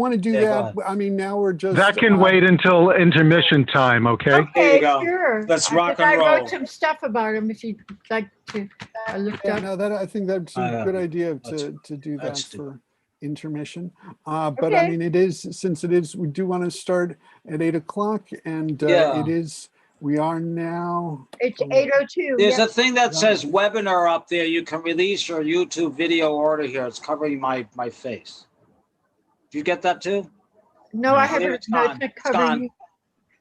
want to do that. I mean, now we're just... That can wait until intermission time, okay? There you Okay, go. sure. Let's rock and I roll. wrote some stuff about him if you'd like to look Yeah, up. no, I think that's a good idea to do that for intermission. But I mean, it is, since it is, we do want to start at 8 o'clock, and it is, we are now... It's 8:02. There's a thing that says webinar up there. You can release your YouTube video order here. It's covering my face. Did you get that too? No, I haven't. No, it's not covering you.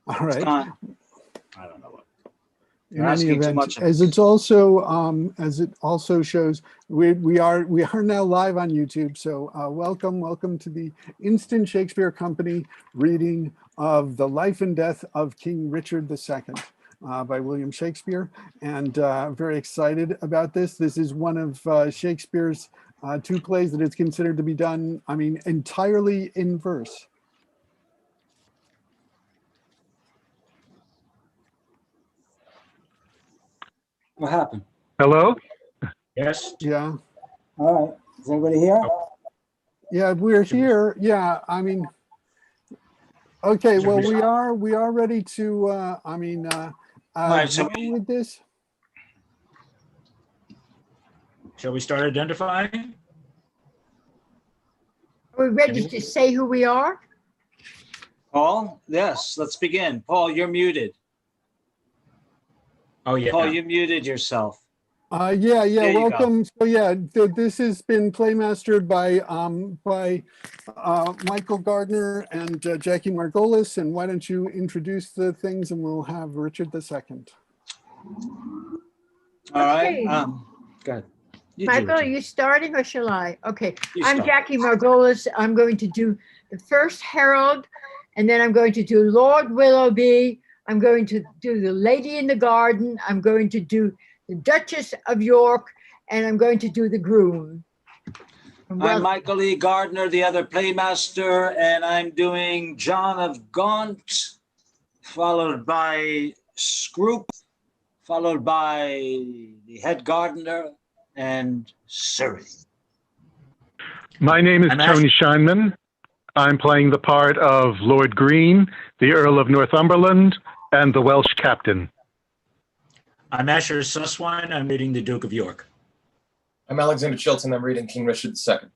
All right. I don't know what. In any event, as it also shows, we are now live on YouTube. So welcome to the Instant Shakespeare Company reading of The Life and Death of King Richard II by William Shakespeare, and very excited about this. This is one of Shakespeare's 2 plays that is considered to be done, I mean, entirely in verse. What happened? Hello? Yes. Yeah. All right. Is everybody here? Yeah, we're here. Yeah, I mean, okay, well, we are ready to, I mean, so with this. Shall we start identifying? Are we ready to say who we are? Paul? Yes, let's begin. Paul, you're muted. Oh, yeah. Paul, you muted yourself. Yeah, welcome. So yeah, this has been playmastered by Michael Gardner and Jackie Margolis. And why don't you introduce the things, and we'll have Richard II. All right. Go ahead. Michael, are you starting or shall I? Okay, I'm Jackie Margolis. I'm going to do the first herald, and then I'm going to do Lord Willoughby. I'm going to do the Lady in the Garden. I'm going to do the Duchess of York, and I'm going to do the groom. I'm Michael E. Gardner, the other playmaster, and I'm doing John of Gaunt, followed by Scroop, followed by the head gardener, and Surrey. My name is Tony Scheinman. I'm playing the part of Lord Green, the Earl of Northumberland, and the Welsh captain. I'm Asher Susswine. I'm reading the Duke of York. I'm Alexander Chilton. I'm reading King Richard II.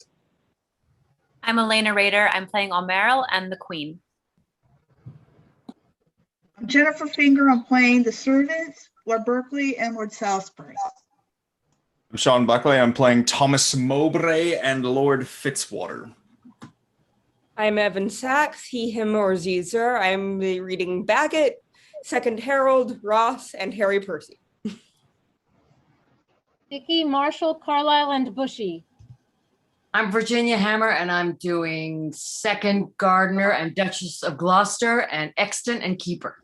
I'm Elena Rader. I'm playing Almeril and the Queen. I'm Jennifer Finger. I'm playing the servants, Lord Berkeley and Lord Salisbury. I'm Sean Buckley. I'm playing Thomas Mowbray and Lord Fitzwater. I'm Evan Sachs, he, him, or Caesar. I'm reading Bagot, Second Herald, Ross, and Harry Percy. Vicky, Marshall, Carlisle, and Bushy. I'm Virginia Hammer, and I'm doing Second Gardener and Duchess of Gloucester and Exton and Keeper.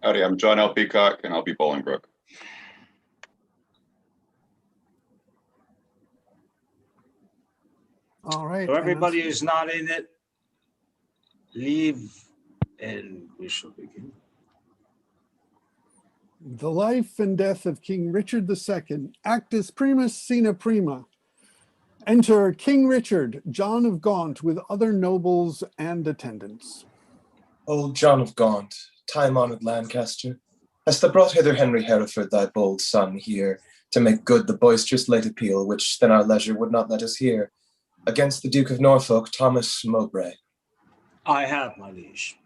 Howdy, I'm John L. Peacock, and I'll be Bolingbroke. All right. So everybody who's not in it, leave, and we shall begin. The Life and Death of King Richard II, actus primus sine prima. Enter King Richard, John of Gaunt, with other nobles and attendants. Old John of Gaunt, time-honored Lancaster, hast thou brought hither Henry Hereford, thy bold son, here, to make good the boisterous late appeal, which then our leisure would not let us hear, against the Duke of Norfolk, Thomas Mowbray? I have, my liege.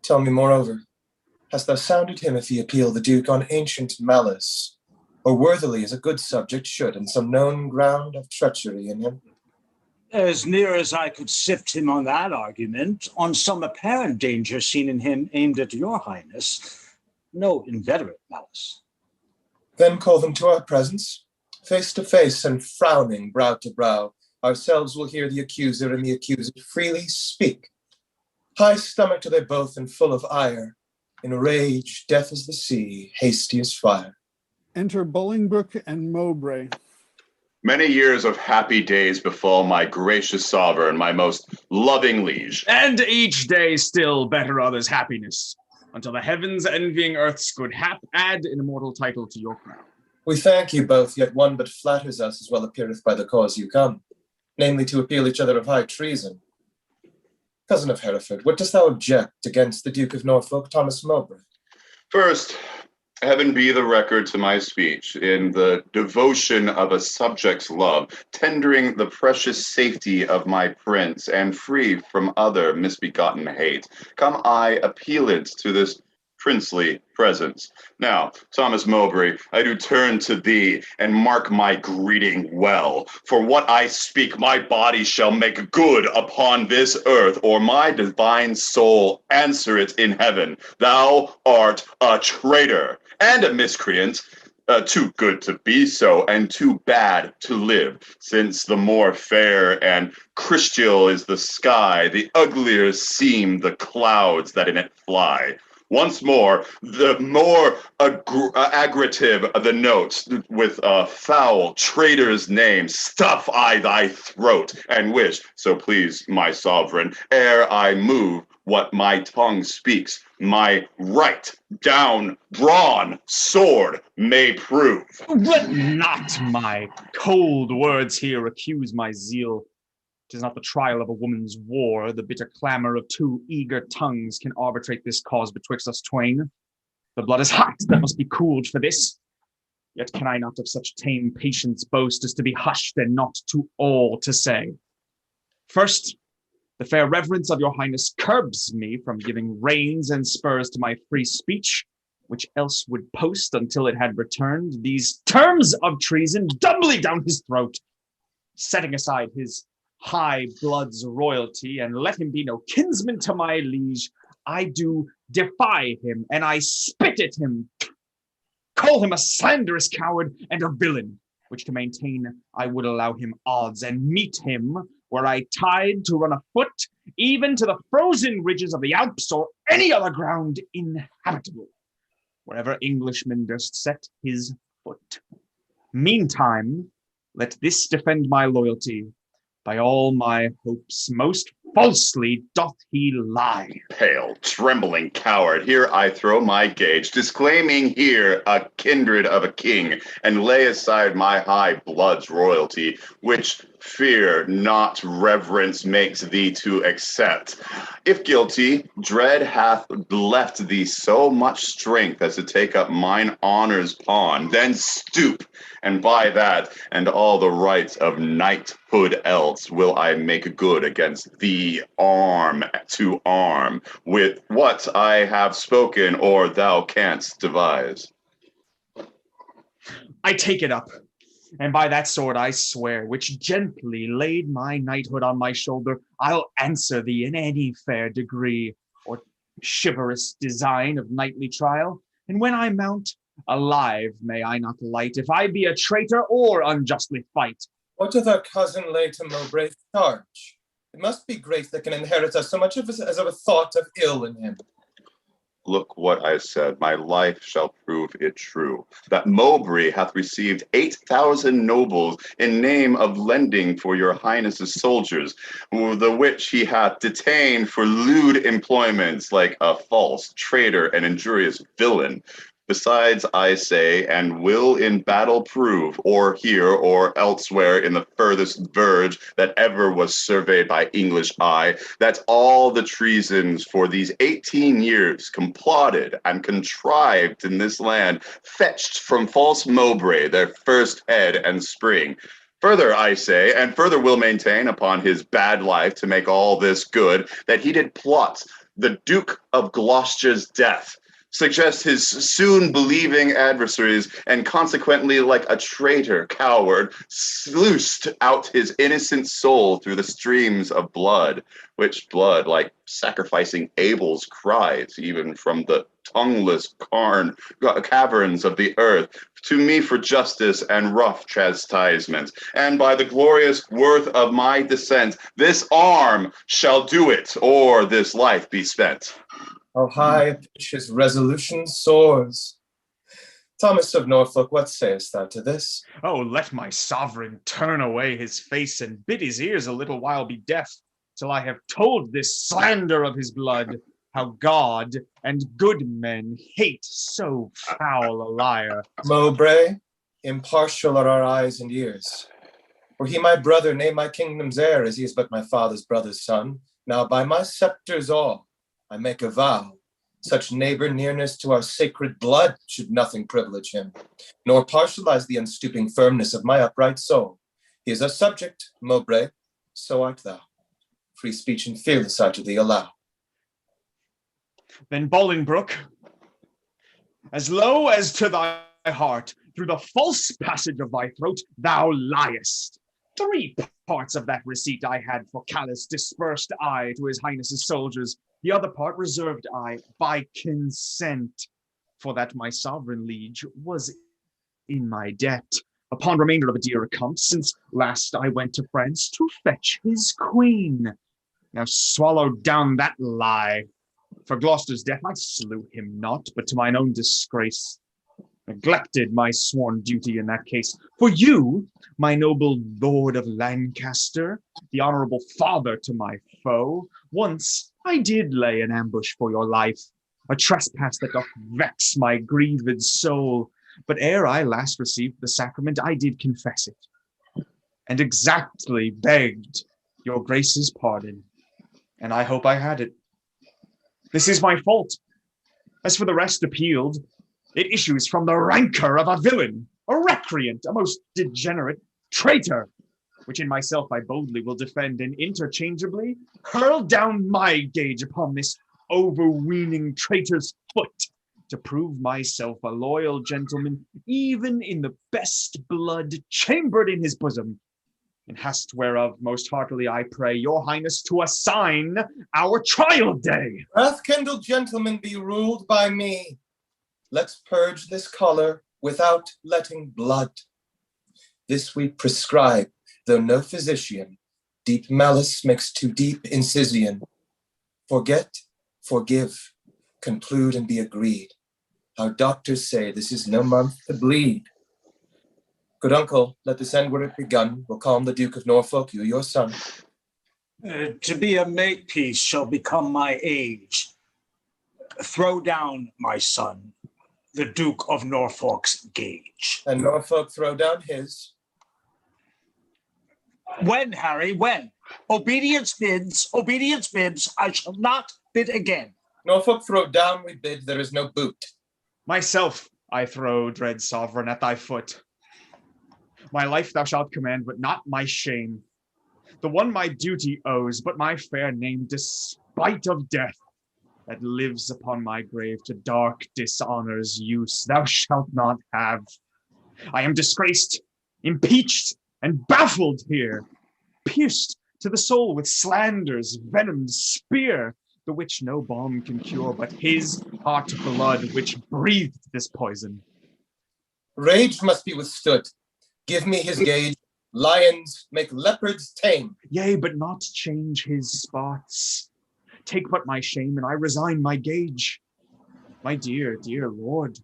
Tell me, moreover, hast thou sounded him if he appeal the Duke on ancient malice, or worthily as a good subject should, and some known ground of treachery in him? As near as I could sift him on that argument, on some apparent danger seen in him aimed at your highness, no inveterate malice. Then call them to our presence, face to face and frowning brow to brow. Ourselves will hear the accuser and the accused freely speak. High stomached are they both and full of ire. In rage, death as the sea, hasty as fire. Enter Bolingbroke and Mowbray. Many years of happy days befall my gracious sovereign, my most loving liege. And each day still better others' happiness, until the heavens envying earth's good hap add an immortal title to your crown. We thank you both, yet one but flatters us as well appeareth by the cause you come. namely to appeal each other of high treason. Cousin of Hereford, what dost thou object against the Duke of Norfolk, Thomas Mowbray? First, heaven be the record to my speech, in the devotion of a subject's love, tendering the precious safety of my prince, and free from other misbegotten hate, come I appealant to this princely presence. Now, Thomas Mowbray, I do turn to thee, and mark my greeting well. For what I speak, my body shall make good upon this earth, or my divine soul answer it in heaven. Thou art a traitor and a miscreant, too good to be so, and too bad to live, since the more fair and Christial is the sky, the uglier seem the clouds that in it fly. Once more, the more aggrative the notes, with a foul traitor's name, stuff I thy throat, and wish, so please my sovereign, ere I move what my tongue speaks, my right down drawn sword may prove. Let not my cold words here accuse my zeal. 'Tis not the trial of a woman's war, the bitter clamor of two eager tongues can arbitrate this cause betwixt us twain. The blood is hot that must be cooled for this. Yet can I not of such tame patience boast as to be hushed and not to all to say. First, the fair reverence of your highness curbs me from giving reins and spurs to my free speech, which else would post until it had returned these terms of treason doubly down his throat, setting aside his high blood's royalty, and let him be no kinsman to my liege. I do defy him, and I spit at him, call him a slanderous coward and a villain, which to maintain I would allow him odds, and meet him were I tied to run afoot, even to the frozen ridges of the Alps, or any other ground inhabitable, wherever Englishman durst set his foot. Meantime, let this defend my loyalty. By all my hopes, most falsely doth he lie. Pale, trembling coward, here I throw my gage, disclaiming here a kindred of a king, and lay aside my high blood's royalty, which fear not reverence makes thee to accept. If guilty, dread hath left thee so much strength as to take up mine honor's pawn, then stoop, and by that and all the rights of knighthood else will I make good against thee arm to arm with what I have spoken, or thou canst devise. I take it up, and by that sword I swear, which gently laid my knighthood on my shoulder, I'll answer thee in any fair degree or chivalrous design of knightly trial. And when I mount, alive may I not light, if I be a traitor or unjustly fight. What doth our cousin lay to Mowbray's charge? It must be grace that can inherit us so much of as of a thought of ill in him. Look what I said, my life shall prove it true, that Mowbray hath received 8,000 nobles in name of lending for your highness's soldiers, the which he hath detained for lewd employments, like a false traitor and injurious villain. Besides, I say, and will in battle prove, or here or elsewhere in the furthest verge that ever was surveyed by English eye, that all the treasons for these 18 years complotted and contrived in this land fetched from false Mowbray their first head and spring. Further, I say, and further will maintain upon his bad life to make all this good, that he did plot the Duke of Gloucester's death, suggest his soon believing adversaries, and consequently, like a traitor coward, sluiced out his innocent soul through the streams of blood, which blood, like sacrificing Abel's cries, even from the tongueless caverns of the earth, to me for justice and rough chastisement. And by the glorious worth of my descent, this arm shall do it, or this life be spent. How high a pitch his resolution soars. Thomas of Norfolk, what sayest thou to this? Oh, let my sovereign turn away his face and bid his ears a little while be deaf, till I have told this slander of his blood, how God and good men hate so foul a liar. Mowbray, impartial are our eyes and ears. Were he my brother, nay, my kingdom's heir, as he is but my father's brother's son. Now by my scepter's awe, I make a vow, such neighbor nearness to our sacred blood should nothing privilege him, nor partialize the unstooping firmness of my upright soul. He is a subject, Mowbray, so art thou. Free speech and fearless I to thee allow. Then Bolingbroke, as low as to thy heart, through the false passage of thy throat, thou liest. 3 parts of that receipt I had for callous dispersed I to his highness's soldiers, the other part reserved I by consent, for that my sovereign liege was in my debt, upon remainder of a dear account, since last I went to France to fetch his queen. Now swallow down that lie. For Gloucester's death I slew him not, but to mine own disgrace. Neglected my sworn duty in that case. For you, my noble lord of Lancaster, the honorable father to my foe, once I did lay an ambush for your life, a trespass that doth vex my grieved soul. But ere I last received the sacrament, I did confess it, and exactly begged your grace's pardon, and I hope I had it. This is my fault. As for the rest appealed, it issues from the rancor of a villain, a recreant, a most degenerate traitor, which in myself I boldly will defend, and interchangeably hurl down my gage upon this overweening traitor's foot, to prove myself a loyal gentleman, even in the best blood chambered in his bosom. In hast whereof most heartily I pray your highness to assign our trial day. Wrath-kindled gentlemen, be ruled by me. Let's purge this choler without letting blood. This we prescribe, though no physician. Deep malice makes too deep incision. Forget, forgive, conclude and be agreed. Our doctors say this is no month to bleed. Good uncle, let this end where it begun. Will calm the Duke of Norfolk, you your son. To be a makepeace shall become my age. Throw down, my son, the Duke of Norfolk's gage. And Norfolk throw down his. When, Harry, when? Obedience bids, I shall not bid again. Norfolk throw down, we bid, there is no boot. Myself I throw, dread sovereign, at thy foot. My life thou shalt command, but not my shame. The one my duty owes, but my fair name, despite of death, that lives upon my grave to dark dishonor's use, thou shalt not have. I am disgraced, impeached, and baffled here, pierced to the soul with slander's venomed spear, the which no balm can cure, but his hot blood which breathed this poison. Rage must be withstood. Give me his gage. Lions make leopards tame. Yea, but not change his spots. Take but my shame, and I resign my gage. My dear, dear lord,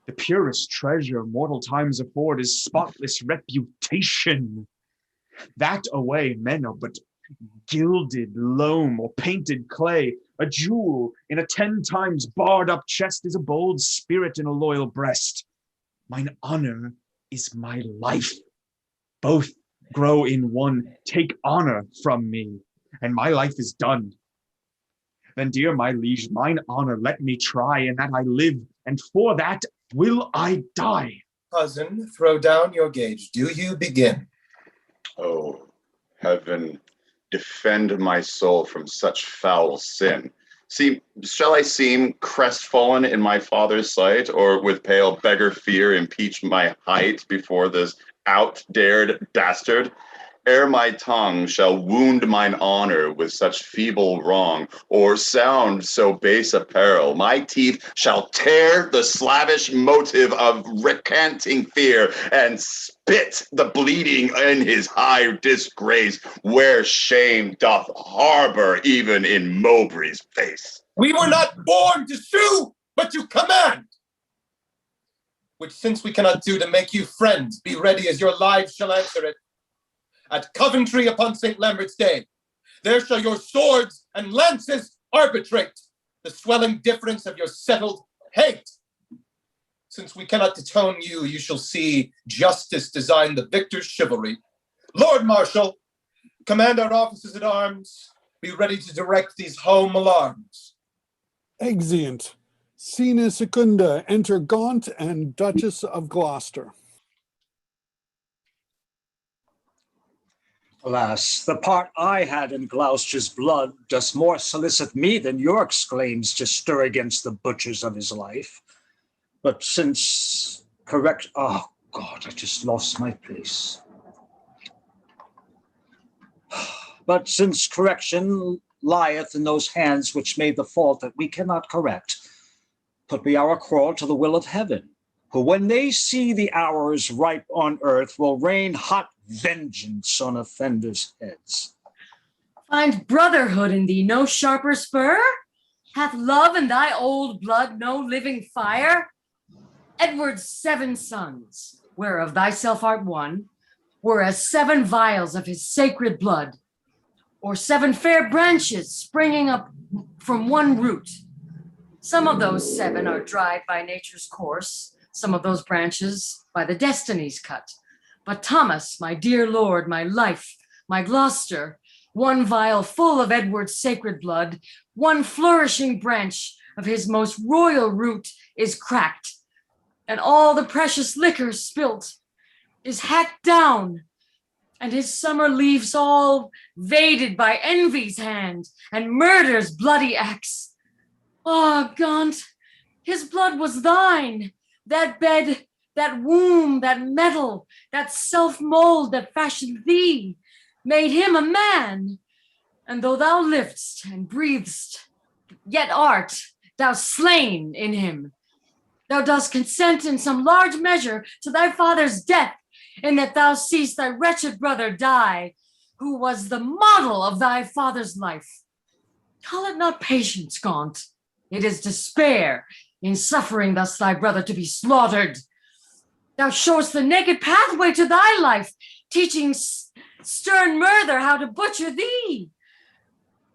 the purest treasure mortal times afford is spotless reputation. That away men are but gilded loam or painted clay. A jewel in a 10 times barred up chest is a bold spirit in a loyal breast. Mine honor is my life. Both grow in one. Take honor from me, and my life is done. Then, dear my liege, mine honor let me try, and that I live, and for that will I die. Cousin, throw down your gage. Do you begin? Oh, heaven, defend my soul from such foul sin. Shall I seem crestfallen in my father's sight, or with pale beggar fear impeach my height before this out-dared bastard? Ere my tongue shall wound mine honor with such feeble wrong, or sound so base a peril, my teeth shall tear the slavish motive of recanting fear, and spit the bleeding in his high disgrace, where shame doth harbor even in Mowbray's face. We were not born to sue, but to command. Which since we cannot do to make you friends, be ready as your lives shall answer it. At Coventry upon St. Lambert's Day, there shall your swords and lances arbitrate the swelling difference of your settled hate. Since we cannot detone you, you shall see justice design the victor's chivalry, Lord Marshal, command our officers at arms. Be ready to direct these home alarms. Exeunt. Scena secunda, enter Gaunt and Duchess of Gloucester. Alas, the part I had in Gloucester's blood does more solicit me than York's claims to stir against the butchers of his life. But since oh God, I just lost my place. But since correction lieth in those hands which made the fault that we cannot correct, put we our quarrel to the will of heaven, who when they see the hours ripe on earth will rain hot vengeance on offenders' heads. Find brotherhood in thee no sharper spur? Hath love in thy old blood no living fire? Edward's 7 sons, whereof thyself art one, were as 7 vials of his sacred blood, or 7 fair branches springing up from one root. Some of those 7 are dried by nature's course, some of those branches by the destinies cut. But Thomas, my dear lord, my life, my Gloucester, 1 vial full of Edward's sacred blood, 1 flourishing branch of his most royal root is cracked, and all the precious liquor spilt is hacked down, and his summer leaves all vaded by envy's hand and murder's bloody axe. Ah, Gaunt, his blood was thine, that bed, that womb, that metal, that self-mold that fashioned thee, made him a man. And though thou liv'dst and breathedst, yet art thou slain in him. Thou dost consent in some large measure to thy father's death, in that thou seest thy wretched brother die, who was the model of thy father's life. Call it not patience, Gaunt. It is despair in suffering thus thy brother to be slaughtered. Thou showest the naked pathway to thy life, teaching stern murder how to butcher thee.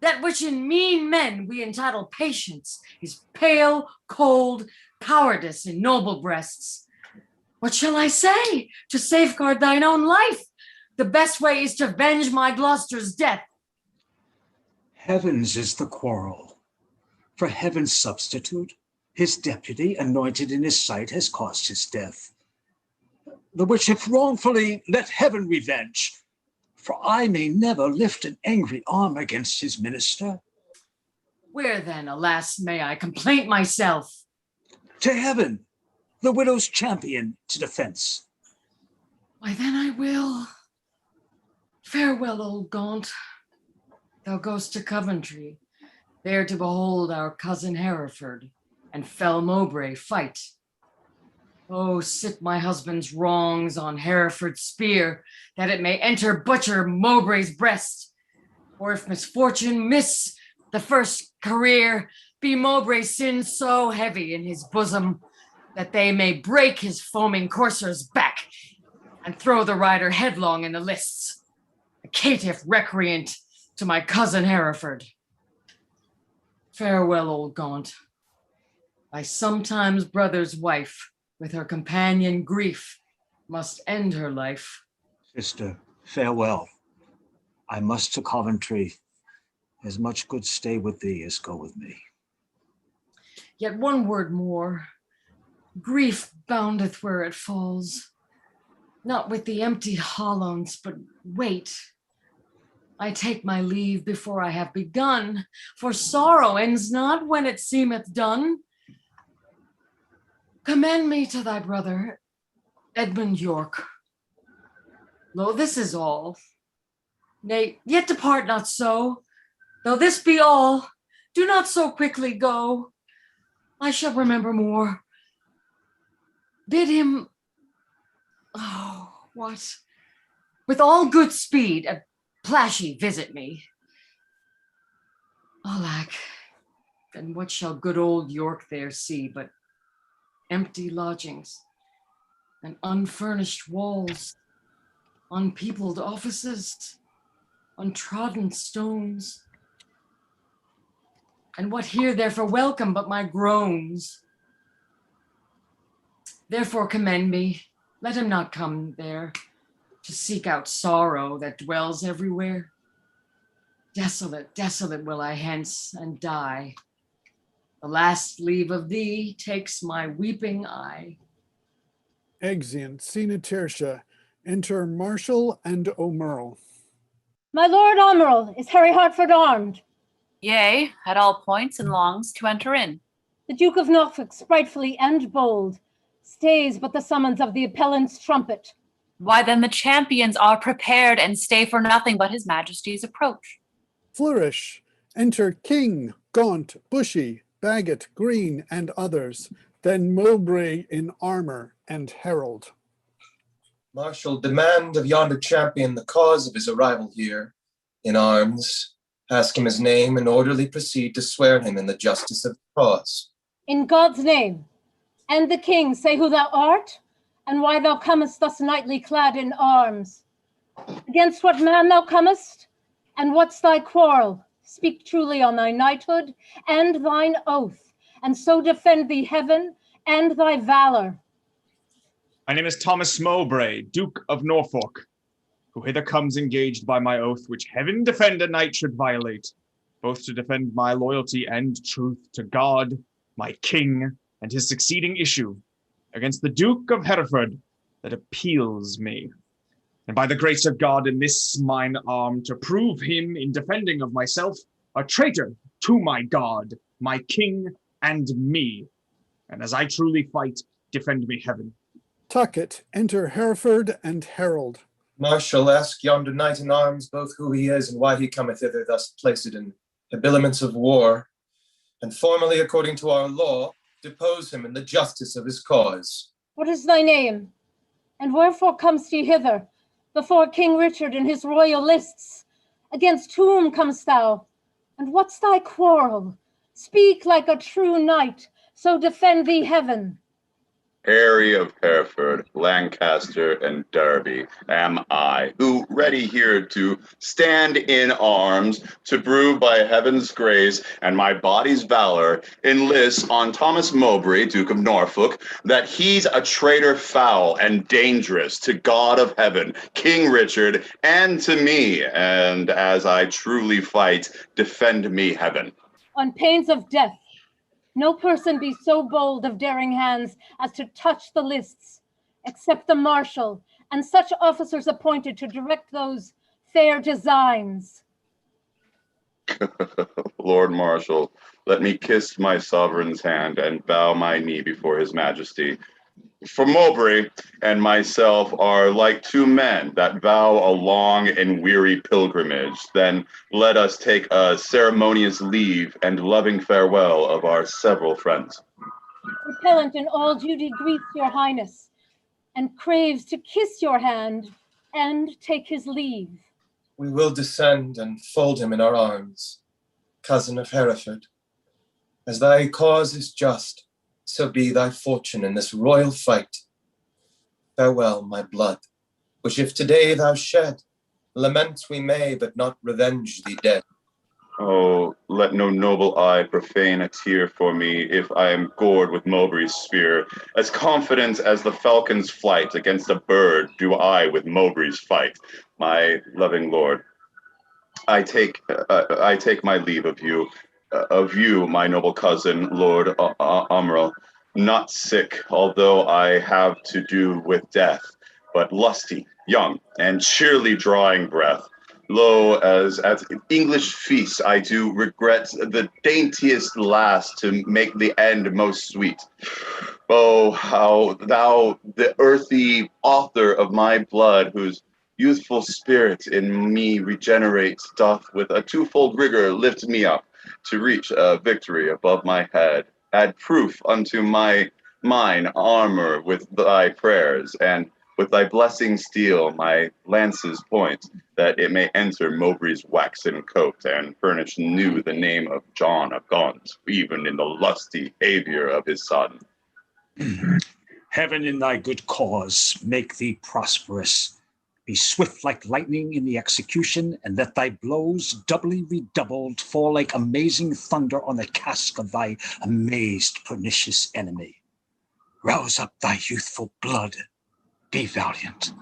That which in mean men we entitle patience is pale, cold cowardice in noble breasts. What shall I say to safeguard thine own life? The best way is to venge my Gloucester's death. Heaven's is the quarrel. For heaven's substitute, his deputy, anointed in his sight, has caused his death. The which if wrongfully, let heaven revenge, for I may never lift an angry arm against his minister. Where then, alas, may I complaint myself? To heaven, the widow's champion to defense. Why then I will. Farewell, old Gaunt. Thou goest to Coventry, there to behold our cousin Hereford and fell Mowbray fight. Oh, sit my husband's wrongs on Hereford's spear, that it may enter butcher Mowbray's breast. Or if misfortune miss the first career, be Mowbray's sin so heavy in his bosom, that they may break his foaming courser's back and throw the rider headlong in the lists, a caitiff recreant to my cousin Hereford. Farewell, old Gaunt. Thy sometimes brother's wife, with her companion grief, must end her life. Sister, farewell. I must to Coventry. As much good stay with thee as go with me. Yet one word more. Grief boundeth where it falls, not with the empty hollows, but wait. I take my leave before I have begun, for sorrow ends not when it seemeth done. Commend me to thy brother, Edmund York. Lo, this is all. Nay, yet depart not so. Though this be all, do not so quickly go. I shall remember more. Bid him, oh, what? With all good speed, a plashy visit me. Alack, then what shall good old York there see but empty lodgings and unfurnished walls, unpeopled offices, untrodden stones? And what here therefore welcome but my groans? Therefore commend me, let him not come there. to seek out sorrow that dwells everywhere. Desolate, desolate will I hence and die. The last leave of thee takes my weeping eye. Exeunt. Scene at Tertia. Enter Marshal and O'Merle. My lord Omerle, is Harry Hartford armed? Yea, at all points and longs to enter in. The Duke of Norfolk, spritefully and bold, stays but the summons of the appellant's trumpet. Why then the champions are prepared and stay for nothing but his majesty's approach. Flourish. Enter King, Gaunt, Bushy, Bagot, Green, and others. Then Mowbray in armor and herald. Marshal, demand of yonder champion the cause of his arrival here in arms. Ask him his name and orderly proceed to swear him in the justice of the cause. In God's name. And the king, say who thou art, and why thou comest thus knightly clad in arms. Against what man thou comest, and what's thy quarrel? Speak truly on thy knighthood and thine oath, and so defend thee heaven and thy valor. My name is Thomas Mowbray, Duke of Norfolk, who hither comes engaged by my oath, which heaven defend a knight should violate, both to defend my loyalty and truth to God, my king, and his succeeding issue, against the Duke of Hereford that appeals me. And by the grace of God in this mine arm, to prove him in defending of myself a traitor to my God, my king, and me. And as I truly fight, defend me heaven. Tucket. Enter Hereford and herald. Marshal, ask yonder knight in arms both who he is and why he cometh hither thus placed in habiliments of war, and formally according to our law, depose him in the justice of his cause. What is thy name? And wherefore comest he hither, before King Richard and his royal lists? Against whom comest thou? And what's thy quarrel? Speak like a true knight, so defend thee heaven. Harry of Hereford, Lancaster, and Derby am I, who ready here to stand in arms to prove by heaven's grace and my body's valor enlist on Thomas Mowbray, Duke of Norfolk, that he's a traitor foul and dangerous to God of heaven, King Richard, and to me, and as I truly fight, defend me heaven. On pains of death, no person be so bold of daring hands as to touch the lists, except the marshal and such officers appointed to direct those fair designs. Lord Marshal, let me kiss my sovereign's hand and bow my knee before his majesty. For Mowbray and myself are like two men that vow a long and weary pilgrimage. Then let us take a ceremonious leave and loving farewell of our several friends. Repellent in all duty greets your highness, and craves to kiss your hand and take his leave. We will descend and fold him in our arms, cousin of Hereford. As thy cause is just, so be thy fortune in this royal fight. Farewell, my blood, which if today thou shed, lament we may, but not revenge thee dead. Oh, let no noble eye profane a tear for me if I am gored with Mowbray's spear. As confident as the falcon's flight against a bird do I with Mowbray's fight, my loving lord. I take my leave of you, my noble cousin, Lord Omerle, not sick, although I have to do with death, but lusty, young, and cheerly drawing breath. Lo, as at English feasts I do regret the daintiest last to make the end most sweet. Oh, how thou, the earthy author of my blood, whose youthful spirit in me regenerates, doth with a twofold rigor lift me up to reach a victory above my head. Add proof unto mine armor with thy prayers, and with thy blessing steel my lance's point, that it may enter Mowbray's waxen coat, and furnish new the name of John of Gaunt, even in the lusty behavior of his son. Heaven in thy good cause make thee prosperous. Be swift like lightning in the execution, and let thy blows, doubly redoubled, fall like amazing thunder on the casque of thy amazed pernicious enemy. Rouse up thy youthful blood. Be valiant.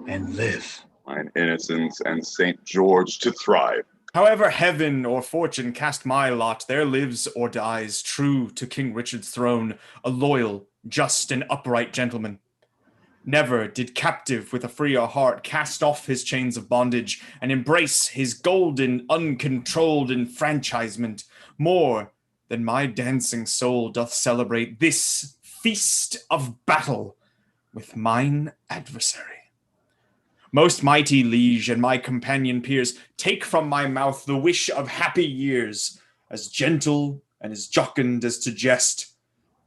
and live. Mine innocence and St. George to thrive. However heaven or fortune cast my lot, there lives or dies, true to King Richard's throne, a loyal, just, and upright gentleman. Never did captive with a freer heart cast off his chains of bondage and embrace his golden, uncontrolled enfranchisement more than my dancing soul doth celebrate this feast of battle with mine adversary. Most mighty liege and my companion peers, take from my mouth the wish of happy years, as gentle and as jocund as to jest.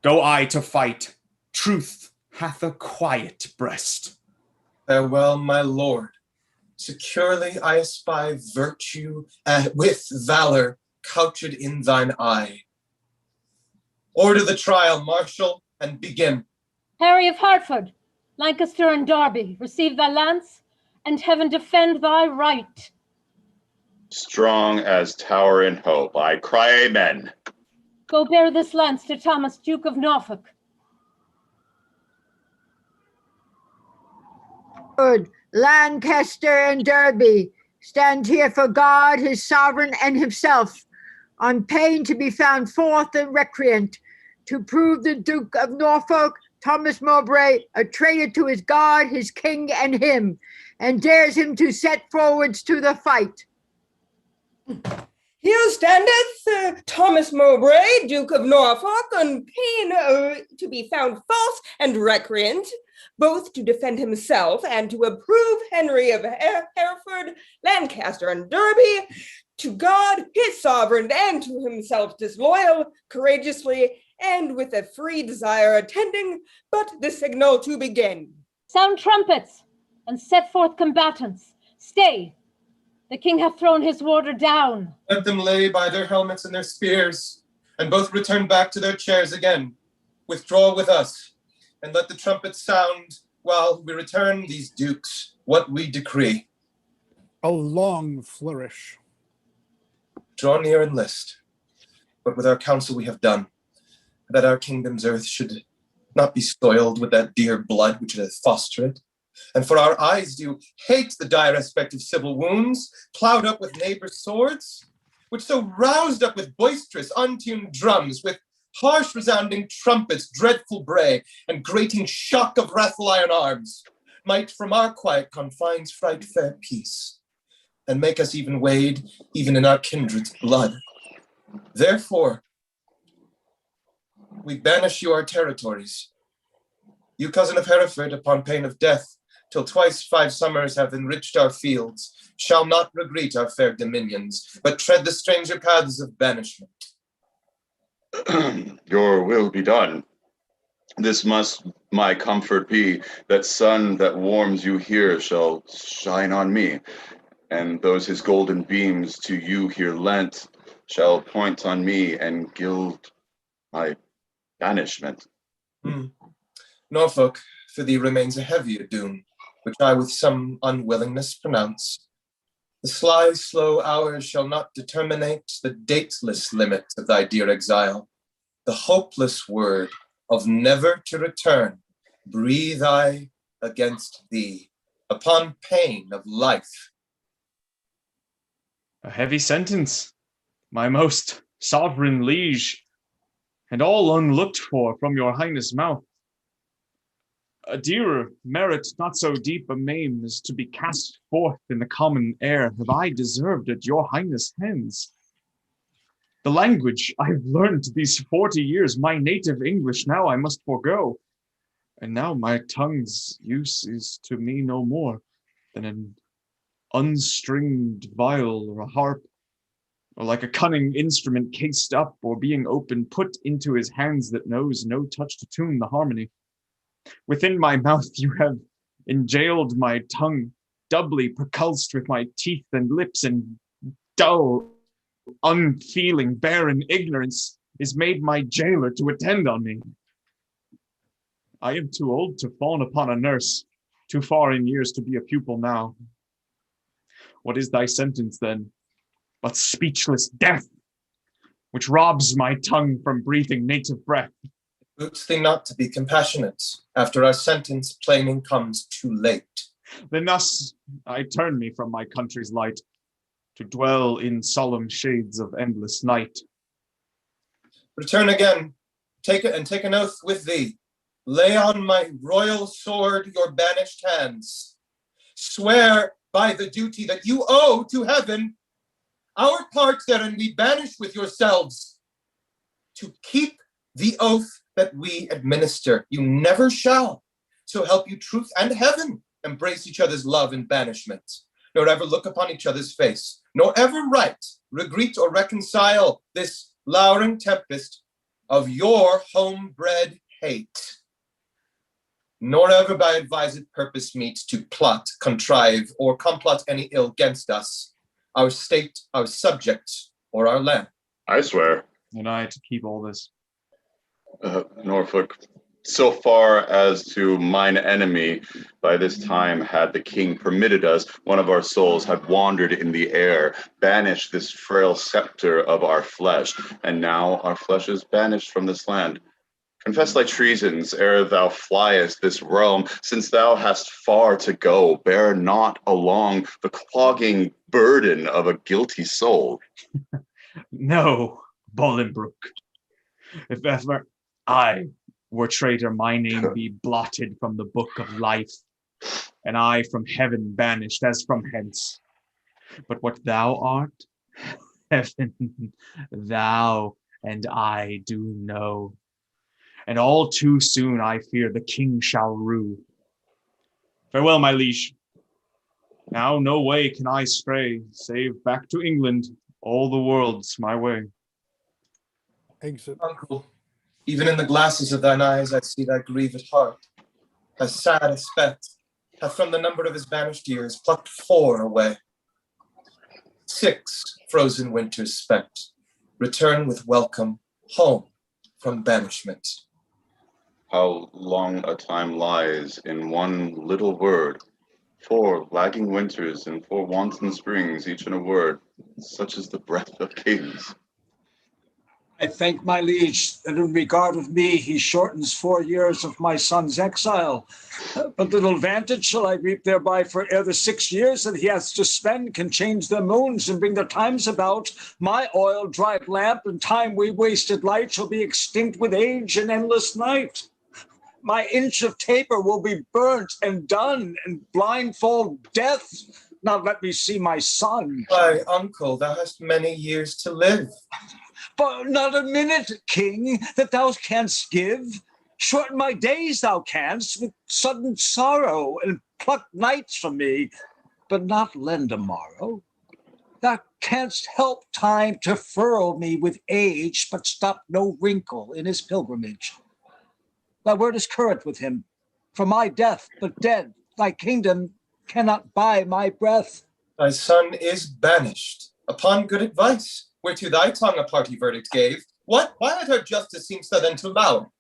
Go I to fight, truth hath a quiet breast. Farewell, my lord. Securely I espy virtue with valor couched in thine eye. Order the trial, marshal, and begin. Harry of Hertford, Lancaster and Derby, receive thy lance, and heaven defend thy right. Strong as tower in hope, I cry amen. Go bear this lance to Thomas, Duke of Norfolk. Good. Lancaster and Derby, stand here for God, his sovereign, and himself, on pain to be found forth and recreant, to prove the Duke of Norfolk, Thomas Mowbray, a traitor to his God, his king, and him, and dares him to set forwards to the fight. Here standeth Thomas Mowbray, Duke of Norfolk, on pain to be found false and recreant, both to defend himself and to approve Henry of Hereford, Lancaster, and Derby, to God, his sovereign, and to himself disloyal, courageously, and with a free desire attending, but the signal to begin. Sound trumpets, and set forth combatants. Stay, the king hath thrown his warder down. Let them lay by their helmets and their spears, and both return back to their chairs again. Withdraw with us, and let the trumpets sound while we return these dukes what we decree. A long flourish. Draw near and list, what with our counsel we have done, that our kingdom's earth should not be soiled with that dear blood which hath fostered it. And for our eyes do hate the dire aspect of civil wounds, plowed up with neighbors' swords, which so roused up with boisterous, untuned drums, with harsh resounding trumpets, dreadful bray, and grating shock of wrathful iron arms, might from our quiet confines fright fair peace, and make us even wade, even in our kindred's blood. Therefore, we banish you our territories. You, cousin of Hereford, upon pain of death, till twice 5 summers have enriched our fields, shall not regret our fair dominions, but tread the stranger paths of banishment. Your will be done. This must my comfort be, that sun that warms you here shall shine on me, and those his golden beams to you here lent shall point on me and gild my banishment. Norfolk, for thee remains a heavier doom, which I with some unwillingness pronounce. The sly, slow hours shall not determinate the dateless limit of thy dear exile. The hopeless word of never to return breathe I against thee, upon pain of life. A heavy sentence, my most sovereign liege, and all unlooked for from your highness' mouth. A dearer merit not so deep a maim as to be cast forth in the common air have I deserved at your highness' hands. The language I've learned these 40 years, my native English, now I must forego, and now my tongue's use is to me no more than an unstringed viol or a harp, or like a cunning instrument cased up or being open, put into his hands that knows no touch to tune the harmony. Within my mouth you have enjailed my tongue, doubly perculsed with my teeth and lips, and dull, unfeeling, barren ignorance is made my jailer to attend on me. I am too old to fawn upon a nurse, too far in years to be a pupil now. What is thy sentence then, but speechless death, which robs my tongue from breathing native breath? Boots thee not to be compassionate, after our sentence plaining comes too late. Then thus I turn me from my country's light to dwell in solemn shades of endless night. Return again, take an oath with thee. Lay on my royal sword your banished hands. Swear by the duty that you owe to heaven, our part therein we banish with yourselves, to keep the oath that we administer. You never shall, so help you truth and heaven, embrace each other's love in banishment, nor ever look upon each other's face, nor ever write, regret, or reconcile this lowering tempest of your homebred hate, nor ever by advised purpose meet to plot, contrive, or complot any ill against us, our state, our subjects, or our land. I swear. And I to keep all this. Norfolk, so far as to mine enemy, by this time had the king permitted us, one of our souls had wandered in the air, banished this frail scepter of our flesh, and now our flesh is banished from this land. Confess thy treasons ere thou fliest this realm, since thou hast far to go. Bear not along the clogging burden of a guilty soul. No, Bolingbroke. If ever I were traitor, my name be blotted from the book of life, and I from heaven banished as from hence. But what thou art, heaven, thou and I do know. And all too soon I fear the king shall rue. Farewell, my liege. Now no way can I stray, save back to England, all the world's my way. Exit. Uncle, even in the glasses of thine eyes I see thy grieved heart. Thy sad aspect hath from the number of his banished years plucked 4 away. 6 frozen winters spent, return with welcome home from banishment. How long a time lies in one little word. 4 lagging winters and 4 wanton springs, each in a word. Such is the breath of kings. I thank my liege that in regard of me, he shortens 4 years of my son's exile. But little advantage shall I reap thereby, for ere the 6 years that he has to spend can change their moons and bring their times about. My oil, dried lamp, and time we wasted light shall be extinct with age and endless night. My inch of taper will be burnt and done, and blindfold death not let me see my son. Why, uncle, thou hast many years to live. But not a minute, king, that thou canst give. Shorten my days thou canst with sudden sorrow, and pluck nights from me, but not lend a morrow. Thou canst help time to furrow me with age, but stop no wrinkle in his pilgrimage. Thy word is current with him, for my death, but dead, thy kingdom cannot buy my breath. Thy son is banished, upon good advice, whereto thy tongue a party verdict gave. What? Why at our justice seemst thou then to allow?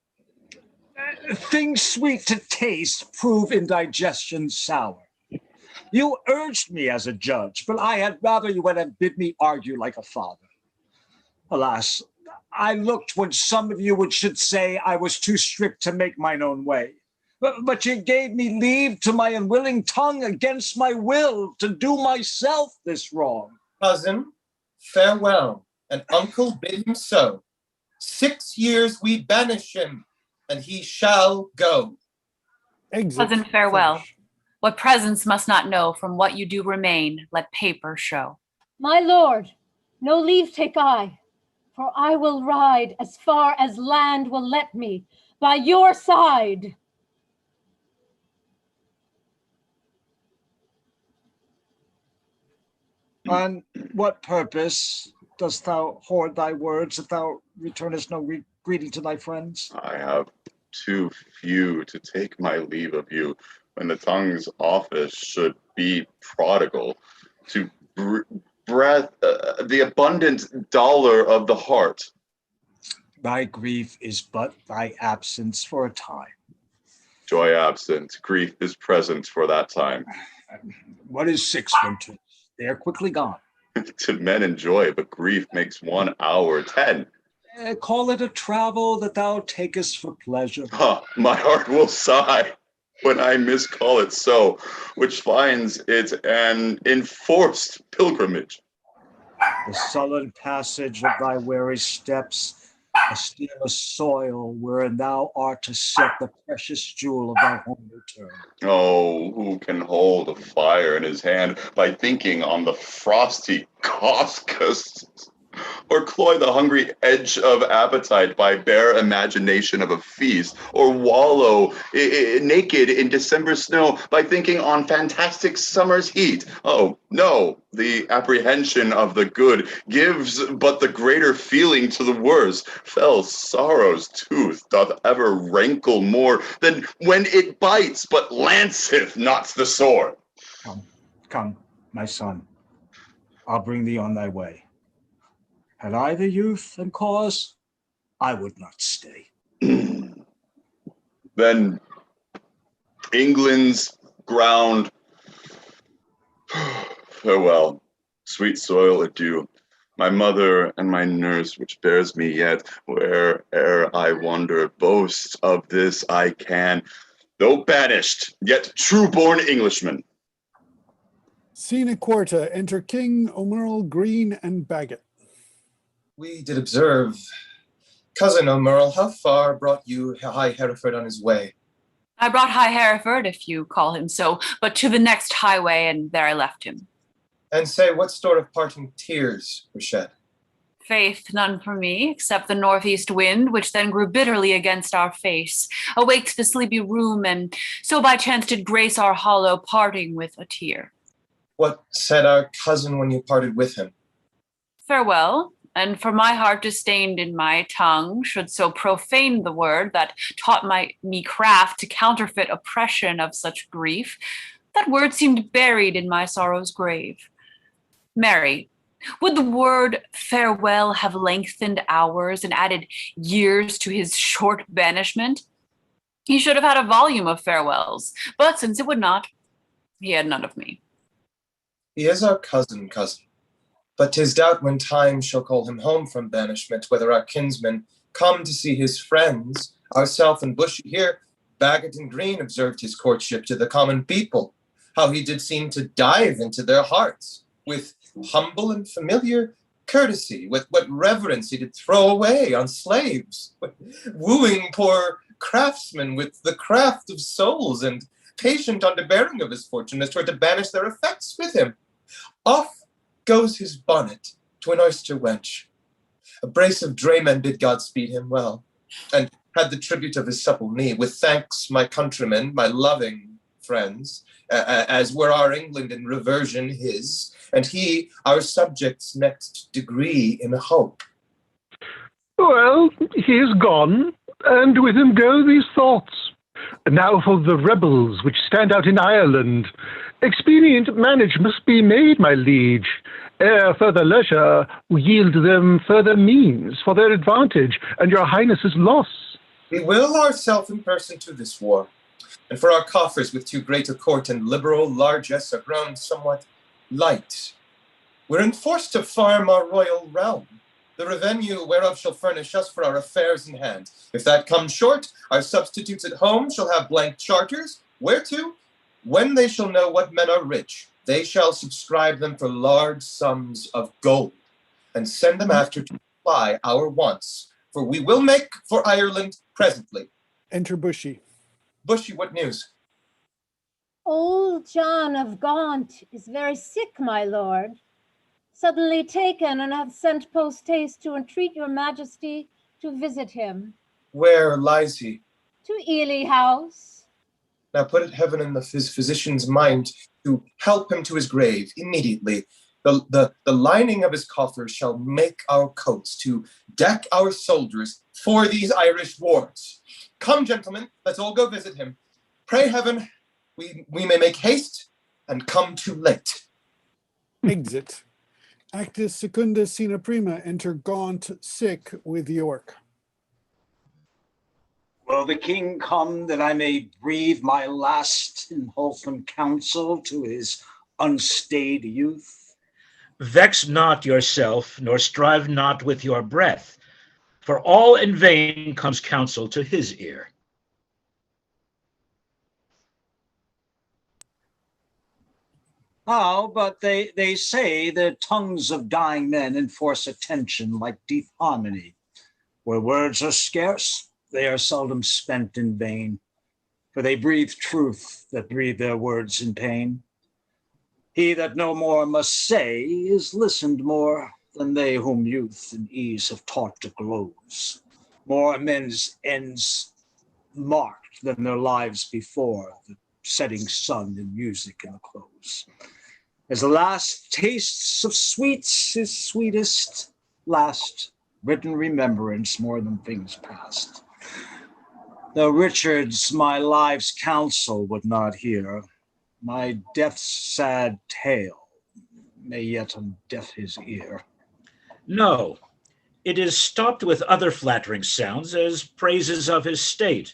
Things sweet to taste prove in digestion sour. You urged me as a judge, but I had rather you would have bid me argue like a father. Alas, I looked when some of you should say I was too strict to make mine own way. But you gave me leave to my unwilling tongue against my will to do myself this wrong. Cousin, farewell, and uncle bid him so. 6 years we banish him, and he shall go. Exit. Cousin, farewell. What presence must not know, from what you do remain, let paper show. My lord, no leave take I, for I will ride as far as land will let me by your side. On what purpose dost thou hoard thy words if thou returnest no greeting to thy friends? I have too few to take my leave of you, when the tongue's office should be prodigal, to breath the abundant dollar of the heart. Thy grief is but thy absence for a time. Joy absent, grief is present for that time. What is 6 winters? They are quickly gone. To men enjoy, but grief makes 1 hour 10. Call it a travel that thou takest for pleasure. My heart will sigh. when I miscall it so, which finds it an enforced pilgrimage. The sullen passage of thy weary steps, a steeless soil wherein thou art to set the precious jewel of thy home return. Oh, who can hold a fire in his hand by thinking on the frosty Caucasus? Or cloy the hungry edge of appetite by bare imagination of a feast, or wallow naked in December snow by thinking on fantastic summer's heat. Oh, no, the apprehension of the good gives but the greater feeling to the worse. Fell sorrow's tooth doth ever rankle more than when it bites, but lanceth not the sore. Come, my son, I'll bring thee on thy way. Had I the youth and cause, I would not stay. Then England's ground, farewell. Sweet soil, adieu. My mother and my nurse, which bears me yet, where'er I wander, boast of this I can, though banished, yet true-born Englishman. Scene quarta, enter King, O'Merle, Green, and Bagot. We did observe. Cousin O'Merle, how far brought you High Hereford on his way? I brought High Hereford, if you call him so, but to the next highway, and there I left him. And say, what sort of parting tears were shed? Faith, none for me, except the northeast wind, which then grew bitterly against our face, awaked the sleepy room, and so by chance did grace our hollow parting with a tear. What said our cousin when you parted with him? Farewell. And for my heart disdained in my tongue should so profane the word that taught me craft to counterfeit oppression of such grief, that word seemed buried in my sorrow's grave. Mary, would the word farewell have lengthened hours and added years to his short banishment? He should have had a volume of farewells, but since it would not, he had none of me. He is our cousin. But 'tis doubt when time shall call him home from banishment, whether our kinsmen come to see his friends. Ourself and Bushy here, Bagot and Green, observed his courtship to the common people, how he did seem to dive into their hearts, with humble and familiar courtesy, with what reverence he did throw away on slaves, wooing poor craftsmen with the craft of souls, and patient on the bearing of his fortune as 'twere to banish their effects with him. Off goes his bonnet to an oyster wench. A brace of draymen bid God speed him well, and had the tribute of his supple knee, with thanks, my countrymen, my loving friends, as were our England in reversion his, and he our subjects' next degree in hope. Well, he is gone, and with him go these thoughts. Now for the rebels which stand out in Ireland. Expedient manage must be made, my liege. Ere further leisure, yield them further means for their advantage and your highness's loss. We will ourself in person to this war, and for our coffers with too great a court and liberal largesse are grown somewhat light. We're enforced to farm our royal realm, the revenue whereof shall furnish us for our affairs in hand. If that comes short, our substitutes at home shall have blank charters, whereto, when they shall know what men are rich, they shall subscribe them for large sums of gold, and send them after to supply our wants, for we will make for Ireland presently. Enter Bushy. Bushy, what news? Old John of Gaunt is very sick, my lord. Suddenly taken, and hath sent post-haste to entreat your majesty to visit him. Where lies he? To Ely House. Now put it heaven in his physician's mind to help him to his grave immediately. The lining of his coffer shall make our coats to deck our soldiers for these Irish wars. Come, gentlemen, let's all go visit him. Pray heaven we may make haste and come too late. Exit. Actus secunda scena prima, enter Gaunt sick with York. Will the king come that I may breathe my last in wholesome counsel to his unstayed youth? Vex not yourself, nor strive not with your breath, for all in vain comes counsel to his ear. How? But they say the tongues of dying men enforce attention like deep harmony. Where words are scarce, they are seldom spent in vain, for they breathe truth that breathe their words in pain. He that no more must say is listened more than they whom youth and ease have taught to glose. More men's ends marked than their lives before, the setting sun and music in the close. As the last tastes of sweets is sweetest, last written remembrance more than things past. Though Richard's my life's counsel would not hear, my death's sad tale may yet undeaf his ear. No, it is stopped with other flattering sounds as praises of his state.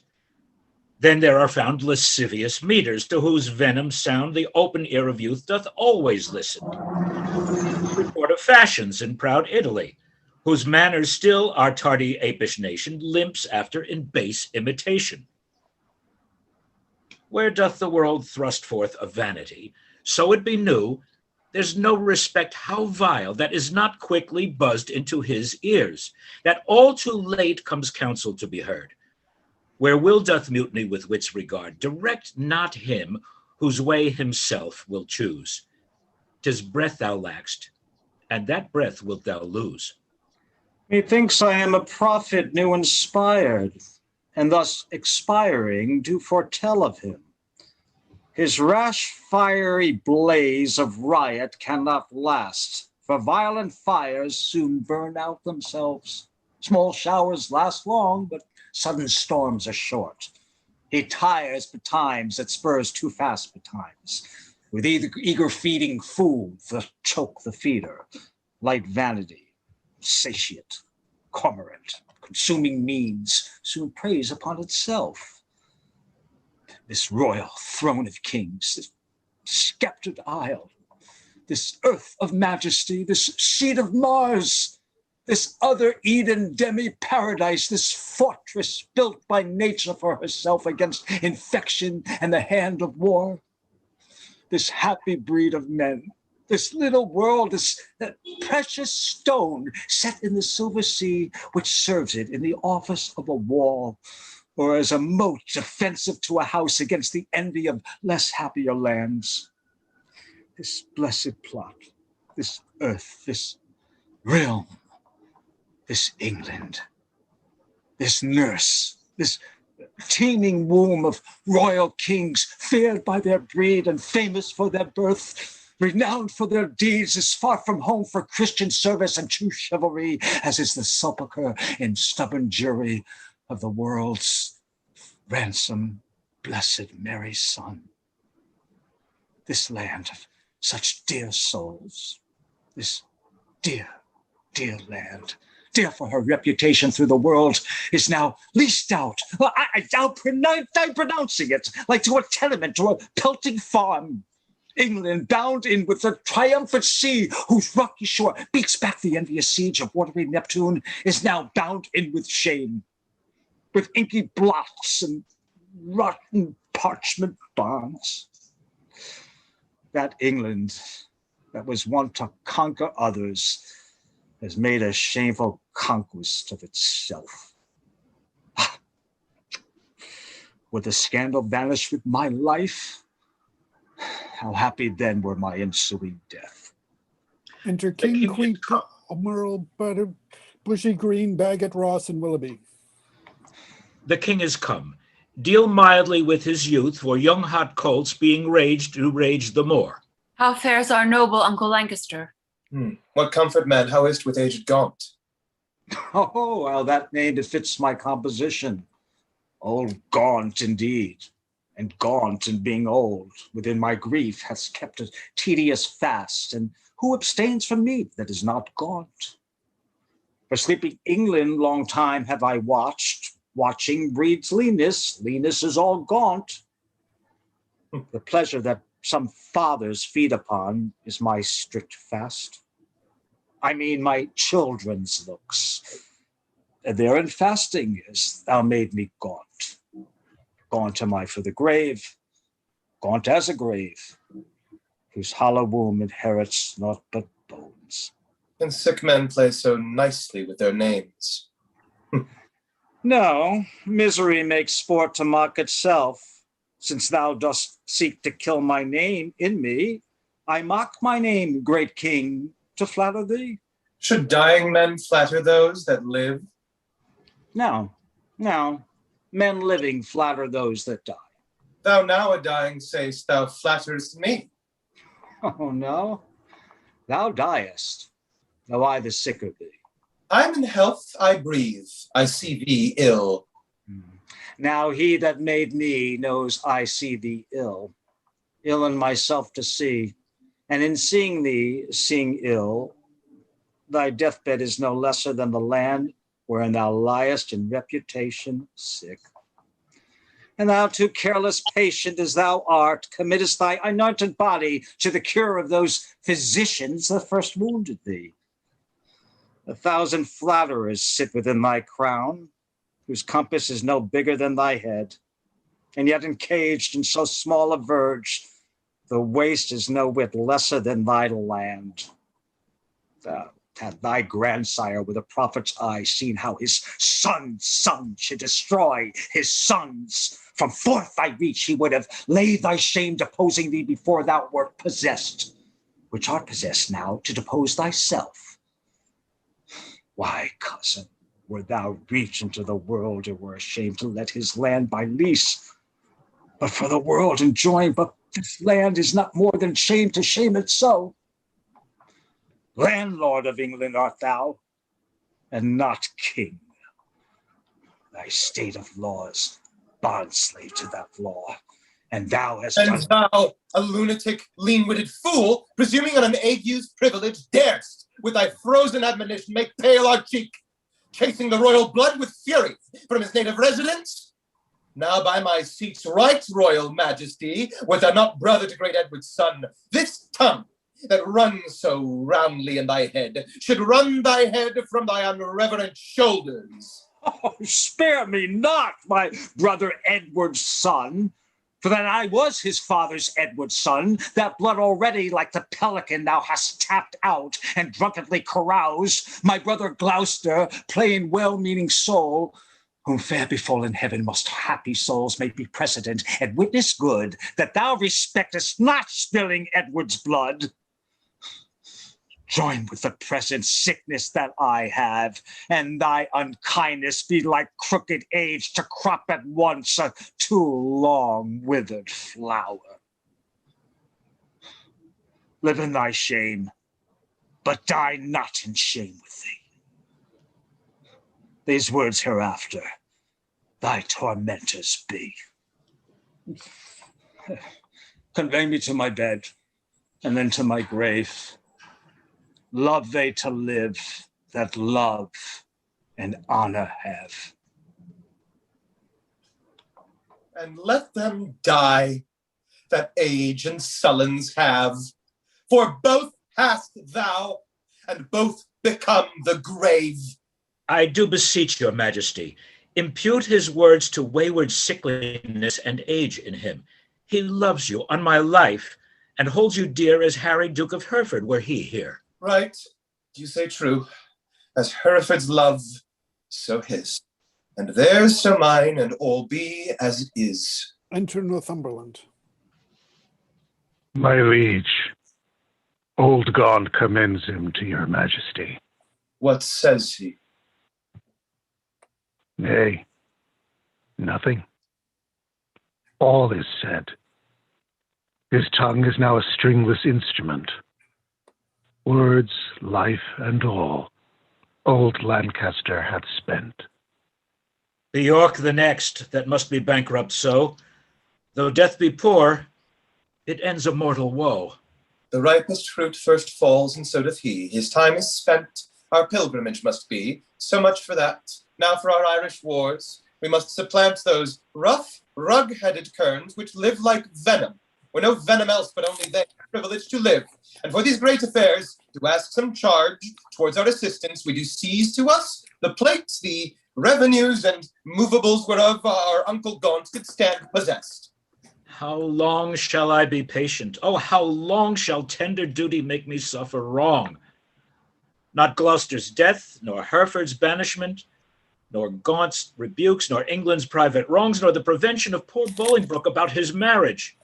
Then there are found lascivious meters, to whose venom sound the open ear of youth doth always listen. Report of fashions in proud Italy, whose manners still our tardy apish nation limps after in base imitation. Where doth the world thrust forth a vanity, so it be new, there's no respect how vile that is not quickly buzzed into his ears, that all too late comes counsel to be heard. Where will doth mutiny with wit's regard, direct not him whose way himself will choose. 'Tis breath thou lackst, and that breath wilt thou lose. Methinks I am a prophet new inspired, and thus expiring do foretell of him. His rash fiery blaze of riot cannot last, for violent fires soon burn out themselves. Small showers last long, but sudden storms are short. He tires betimes at spurs too fast betimes. With eager feeding food, the choke the feeder, light vanity, satiate, cormorant, consuming means, soon preys upon itself. This royal throne of kings, this sceptred isle, this earth of majesty, this seat of Mars, this other Eden demi-paradise, this fortress built by nature for herself against infection and the hand of war, this happy breed of men, this little world, that precious stone set in the silver sea, which serves it in the office of a wall, or as a moat defensive to a house against the envy of less happier lands. This blessed plot, this earth, this realm, this England, this nurse, this teeming womb of royal kings, feared by their breed and famous for their birth, renowned for their deeds, is far from home for Christian service and true chivalry, as is the sepulchre in stubborn jury of the world's ransom, blessed Mary Son. This land of such dear souls, this dear, dear land, dear for her reputation through the world, is now leased out. I'm pronouncing it like to a tenement or a pelting farm. England bound in with the triumphant sea, whose rocky shore beats back the envious siege of watery Neptune, is now bound in with shame, with inky blots and rotten parchment bonds. That England that was wont to conquer others has made a shameful conquest of itself. Would the scandal vanish with my life? How happy then were my ensuing death. Enter King, Queen, Admiral, Butter, Bushy Green, Bagot, Ross, and Willoughby. The king is come. Deal mildly with his youth, for young hot colts being raged do rage the more. How fares our noble Uncle Lancaster? What comfort, man, how is't with aged Gaunt? Oh, well, that name befits my composition. Old Gaunt indeed, and gaunt in being old, within my grief hath kept a tedious fast, and who abstains from meat that is not gaunt? For sleeping England long time have I watched. Watching breeds leanness, leanness is all gaunt. The pleasure that some fathers feed upon is my strict fast. I mean my children's looks. Therein fasting is thou made me gaunt. Gaunt am I for the grave, gaunt as a grave. whose hollow womb inherits naught but bones. And sick men play so nicely with their names. No, misery makes sport to mock itself. Since thou dost seek to kill my name in me, I mock my name, great king, to flatter thee. Should dying men flatter those that live? No, men living flatter those that die. Thou now a dying say'st thou flatterest me. Oh no, thou diest, though I the sicker be. I'm in health, I breathe, I see thee ill. Now he that made me knows I see thee ill in myself to see, and in seeing thee, seeing ill, thy deathbed is no lesser than the land wherein thou liest in reputation sick. And thou, too careless patient as thou art, committest thy anointed body to the cure of those physicians that first wounded thee. 1,000 flatterers sit within thy crown, whose compass is no bigger than thy head, and yet encaged in so small a verge, the waste is no whit lesser than thy land. Thou had thy grandsire with a prophet's eye seen how his son's son should destroy his sons. From forth thy reach he would have laid thy shame deposing thee before thou wert possessed, which art possessed now to depose thyself. Why, cousin, were thou reach into the world, it were a shame to let his land by lease. But for the world enjoying but this land is not more than shame to shame it so. Landlord of England art thou, and not king. Thy state of laws, bondslave to that law, and thou hast And done... thou, a lunatic, lean-witted fool, presuming on an ague's privilege, darest, with thy frozen admonition, make pale our cheek, chasing the royal blood with fury from his native residence? Now by my seat's right, royal majesty, wert thou not brother to great Edward's son, this tongue that runs so roundly in thy head should run thy head from thy unreverent shoulders. Oh, spare me not, my brother Edward's son, for that I was his father's Edward's son, that blood already like the pelican thou hast tapped out and drunkenly caroused, my brother Gloucester, plain well-meaning soul, whom fair befallen heaven most happy souls may be precedent and witness good, that thou respectest not spilling Edward's blood. Join with the present sickness that I have, and thy unkindness be like crooked age to crop at once a too long withered flower. Live in thy shame, but die not in shame with thee. These words hereafter thy tormentors be. Convey me to my bed, and then to my grave. Love they to live that love and honor have. And let them die that age and sullens have, for both hast thou, and both become the grave. I do beseech your majesty, impute his words to wayward sickliness and age in him. He loves you on my life, and holds you dear as Harry, Duke of Hereford, were he here. Right, you say true. As Hereford's love, so his. And theirs, so mine, and all be as it is. Enter Northumberland. My liege, old Gaunt commends him to your majesty. What says he? Nay, nothing. All is said. His tongue is now a stringless instrument. Words, life, and all, old Lancaster hath spent. The York the next, that must be bankrupt so. Though death be poor, it ends a mortal woe. The ripest fruit first falls, and so doth he. His time is spent, our pilgrimage must be. So much for that. Now for our Irish wars, we must supplant those rough, rug-headed kerns which live like venom, where no venom else but only they are privileged to live. And for these great affairs, to ask some charge towards our assistance, we do seize to us the plates, the revenues, and movables whereof our Uncle Gaunt did stand possessed. How long shall I be patient? Oh, how long shall tender duty make me suffer wrong? Not Gloucester's death, nor Hereford's banishment, nor Gaunt's rebukes, nor England's private wrongs, nor the prevention of poor Bolingbroke about his marriage,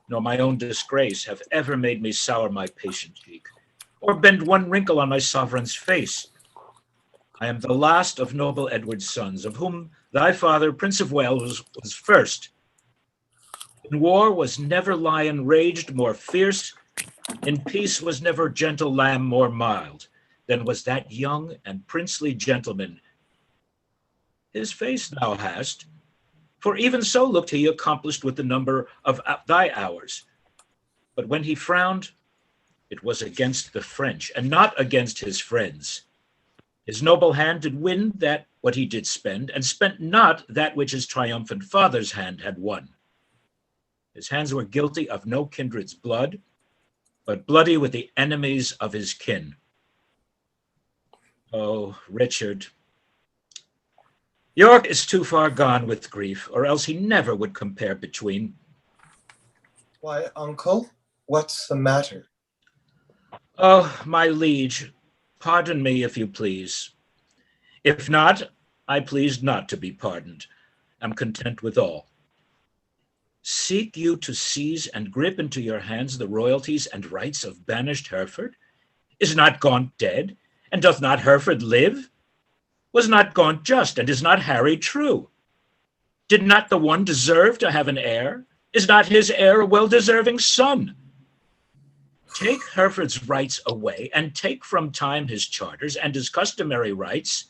nor my own disgrace have ever made me sour my patient cheek, or bend one wrinkle on my sovereign's face. I am the last of noble Edward's sons, of whom thy father, Prince of Wales, was first. In war was never lion raged more fierce, in peace was never gentle lamb more mild, than was that young and princely gentleman. His face thou hast, for even so looked he accomplished with the number of thy hours. But when he frowned, it was against the French, and not against his friends. His noble hand did win that what he did spend, and spent not that which his triumphant father's hand had won. His hands were guilty of no kindred's blood, but bloody with the enemies of his kin. Oh, Richard, York is too far gone with grief, or else he never would compare between. Why, uncle, what's the matter? Oh, my liege, pardon me if you please. If not, I please not to be pardoned. Am content with all. Seek you to seize and grip into your hands the royalties and rights of banished Hereford? Is not Gaunt dead, and doth not Hereford live? Was not Gaunt just, and is not Harry true? Did not the one deserve to have an heir? Is not his heir a well-deserving son? Take Hereford's rights away, and take from time his charters and his customary rights.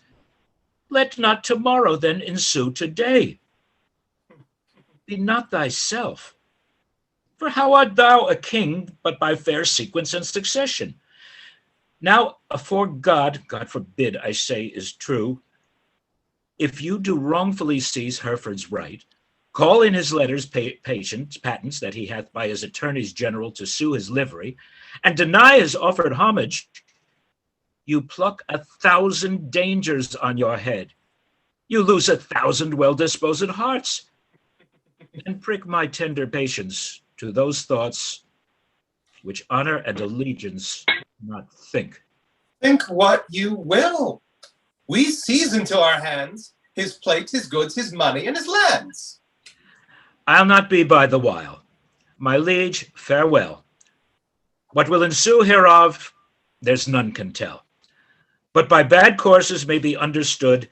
Let not tomorrow then ensue today. Be not thyself. For how art thou a king but by fair sequence and succession? Now, afore God, God forbid I say is true, if you do wrongfully seize Hereford's right, call in his letters patents that he hath by his attorneys general to sue his livery, and deny his offered homage, you pluck 1,000 dangers on your head. You lose 1,000 well-disposed hearts, and prick my tender patience to those thoughts which honor and allegiance not think. Think what you will. We seize into our hands his plate, his goods, his money, and his lands. I'll not be by the while. My liege, farewell. What will ensue hereof, there's none can tell. But by bad courses may be understood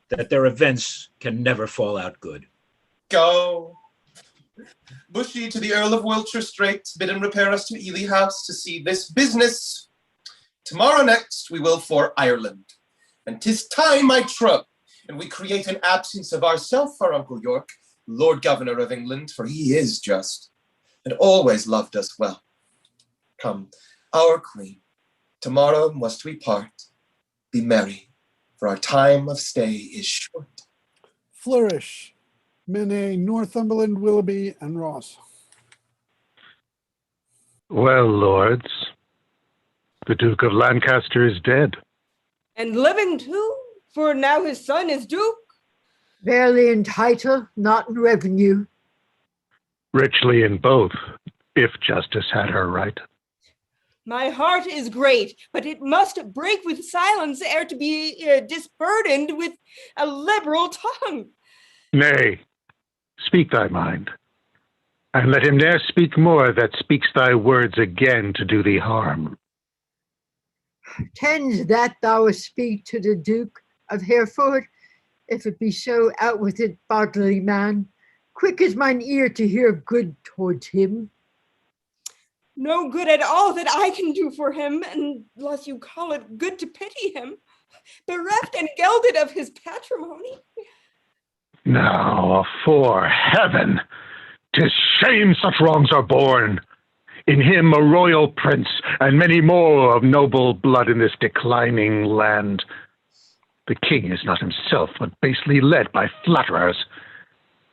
that their events can never fall out good. Go. Bushy to the Earl of Wiltshire straight, bid him repair us to Ely House to see this business. Tomorrow next we will for Ireland, and 'tis time, I trow, and we create an absence of ourself for Uncle York, Lord Governor of England, for he is just, and always loved us well. Come, our Queen, tomorrow must we part. Be merry, for our time of stay is short. Flourish. Mene, Northumberland, Willoughby, and Ross. Well, lords, the Duke of Lancaster is dead. And living too, for now his son is Duke. Barely in title, not in revenue. Richly in both, if justice had her right. My heart is great, but it must break with silence ere to be disburdened with a liberal tongue. Nay, speak thy mind, and let him ne'er speak more that speaks thy words again to do thee harm. Tend that thou speak to the Duke of Hereford, if it be so, out with it, bodily man. Quick is mine ear to hear good towards him. No good at all that I can do for him, unless you call it good to pity him, bereft and gelded of his patrimony. Now, afore heaven, 'tis shame such wrongs are born. In him a royal prince, and many more of noble blood in this declining land. The king is not himself, but basely led by flatterers,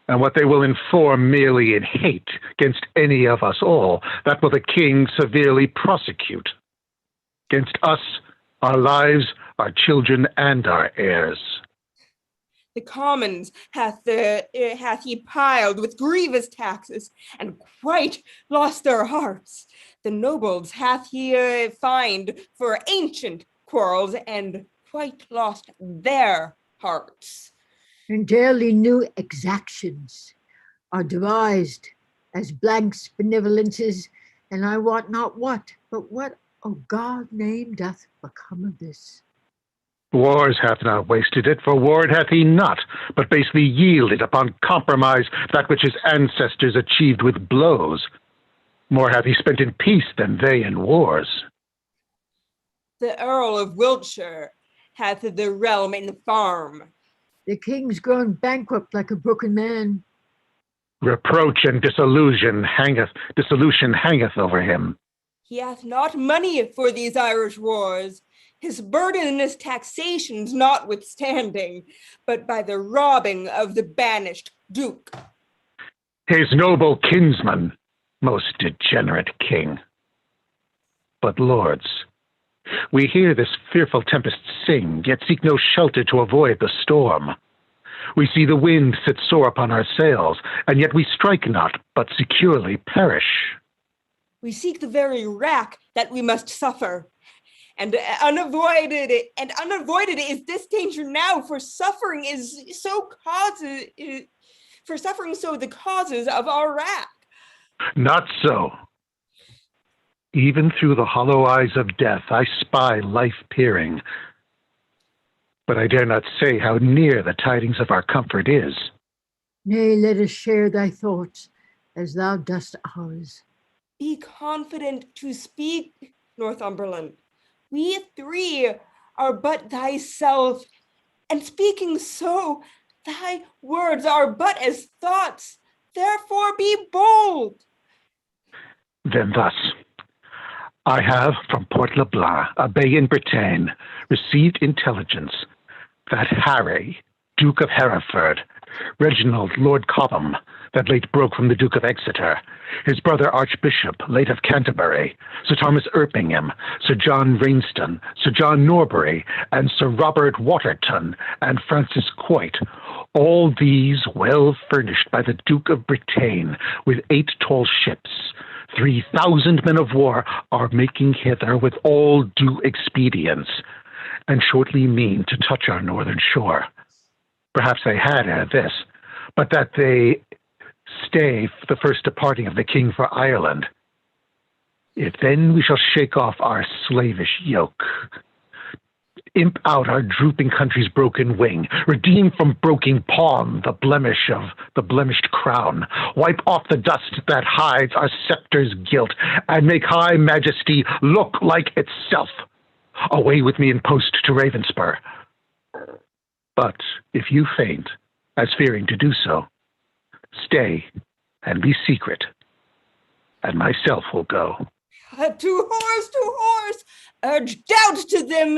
and what they will inform merely in hate against any of us all, that will the king severely prosecute. Against us, our lives, our children, and our heirs. The commons hath he piled with grievous taxes, and quite lost their hearts. The nobles hath he fined for ancient quarrels, and quite lost their hearts. And daily new exactions are devised as blanks benevolences, and I wot not what, but what, O God name, doth become of this? Wars hath not wasted it, for war hath he not, but basely yielded upon compromise that which his ancestors achieved with blows. More hath he spent in peace than they in wars. The Earl of Wiltshire hath the realm in the farm. The king's grown bankrupt like a broken man. Reproach and dissolution hangeth over him. He hath not money for these Irish wars, his burdenous taxations notwithstanding, but by the robbing of the banished duke. His noble kinsman, most degenerate king. But lords, we hear this fearful tempest sing, yet seek no shelter to avoid the storm. We see the wind sit sore upon our sails, and yet we strike not, but securely perish. We seek the very rack that we must suffer, and unavoided is this danger now, for suffering so the causes of our rack. Not so. Even through the hollow eyes of death I spy life peering, but I dare not say how near the tidings of our comfort is. Nay, let us share thy thoughts as thou dost ours. Be confident to speak, Northumberland. We three are but thyself, and speaking so, thy words are but as thoughts. Therefore be bold. Then thus, I have from Port Le Blanc, a bay in Bretagne, received intelligence that Harry, Duke of Hereford, Reginald, Lord Cobham, that late broke from the Duke of Exeter, his brother Archbishop, late of Canterbury, Sir Thomas Erpingham, Sir John Rainston, Sir John Norbury, and Sir Robert Waterton, and Francis Coit, all these well furnished by the Duke of Bretagne with 8 tall ships, 3,000 men of war, are making hither with all due expedience, and shortly mean to touch our northern shore. Perhaps they had ere this, but that they stay the first departing of the king for Ireland. If then we shall shake off our slavish yoke, imp out our drooping country's broken wing, redeem from broken palm the blemish of the blemished crown, wipe off the dust that hides our scepter's guilt, and make high majesty look like itself. Away with me in post to Ravenspur. But if you faint, as fearing to do so, stay and be secret, and myself will go. To horse, urge doubt to them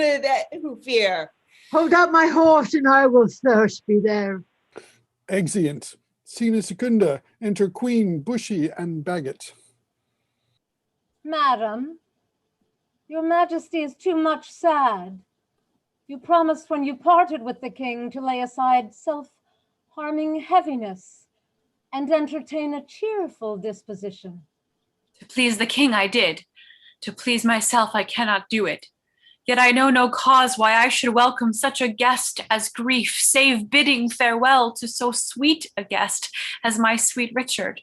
who fear. Hold up my horse, and I will thirst be there. Exeunt. Scena secunda. Enter Queen, Bushy, and Bagot. Madam, your majesty is too much sad. You promised when you parted with the king to lay aside self-harming heaviness and entertain a cheerful disposition. To please the king I did. To please myself I cannot do it. Yet I know no cause why I should welcome such a guest as grief, save bidding farewell to so sweet a guest as my sweet Richard.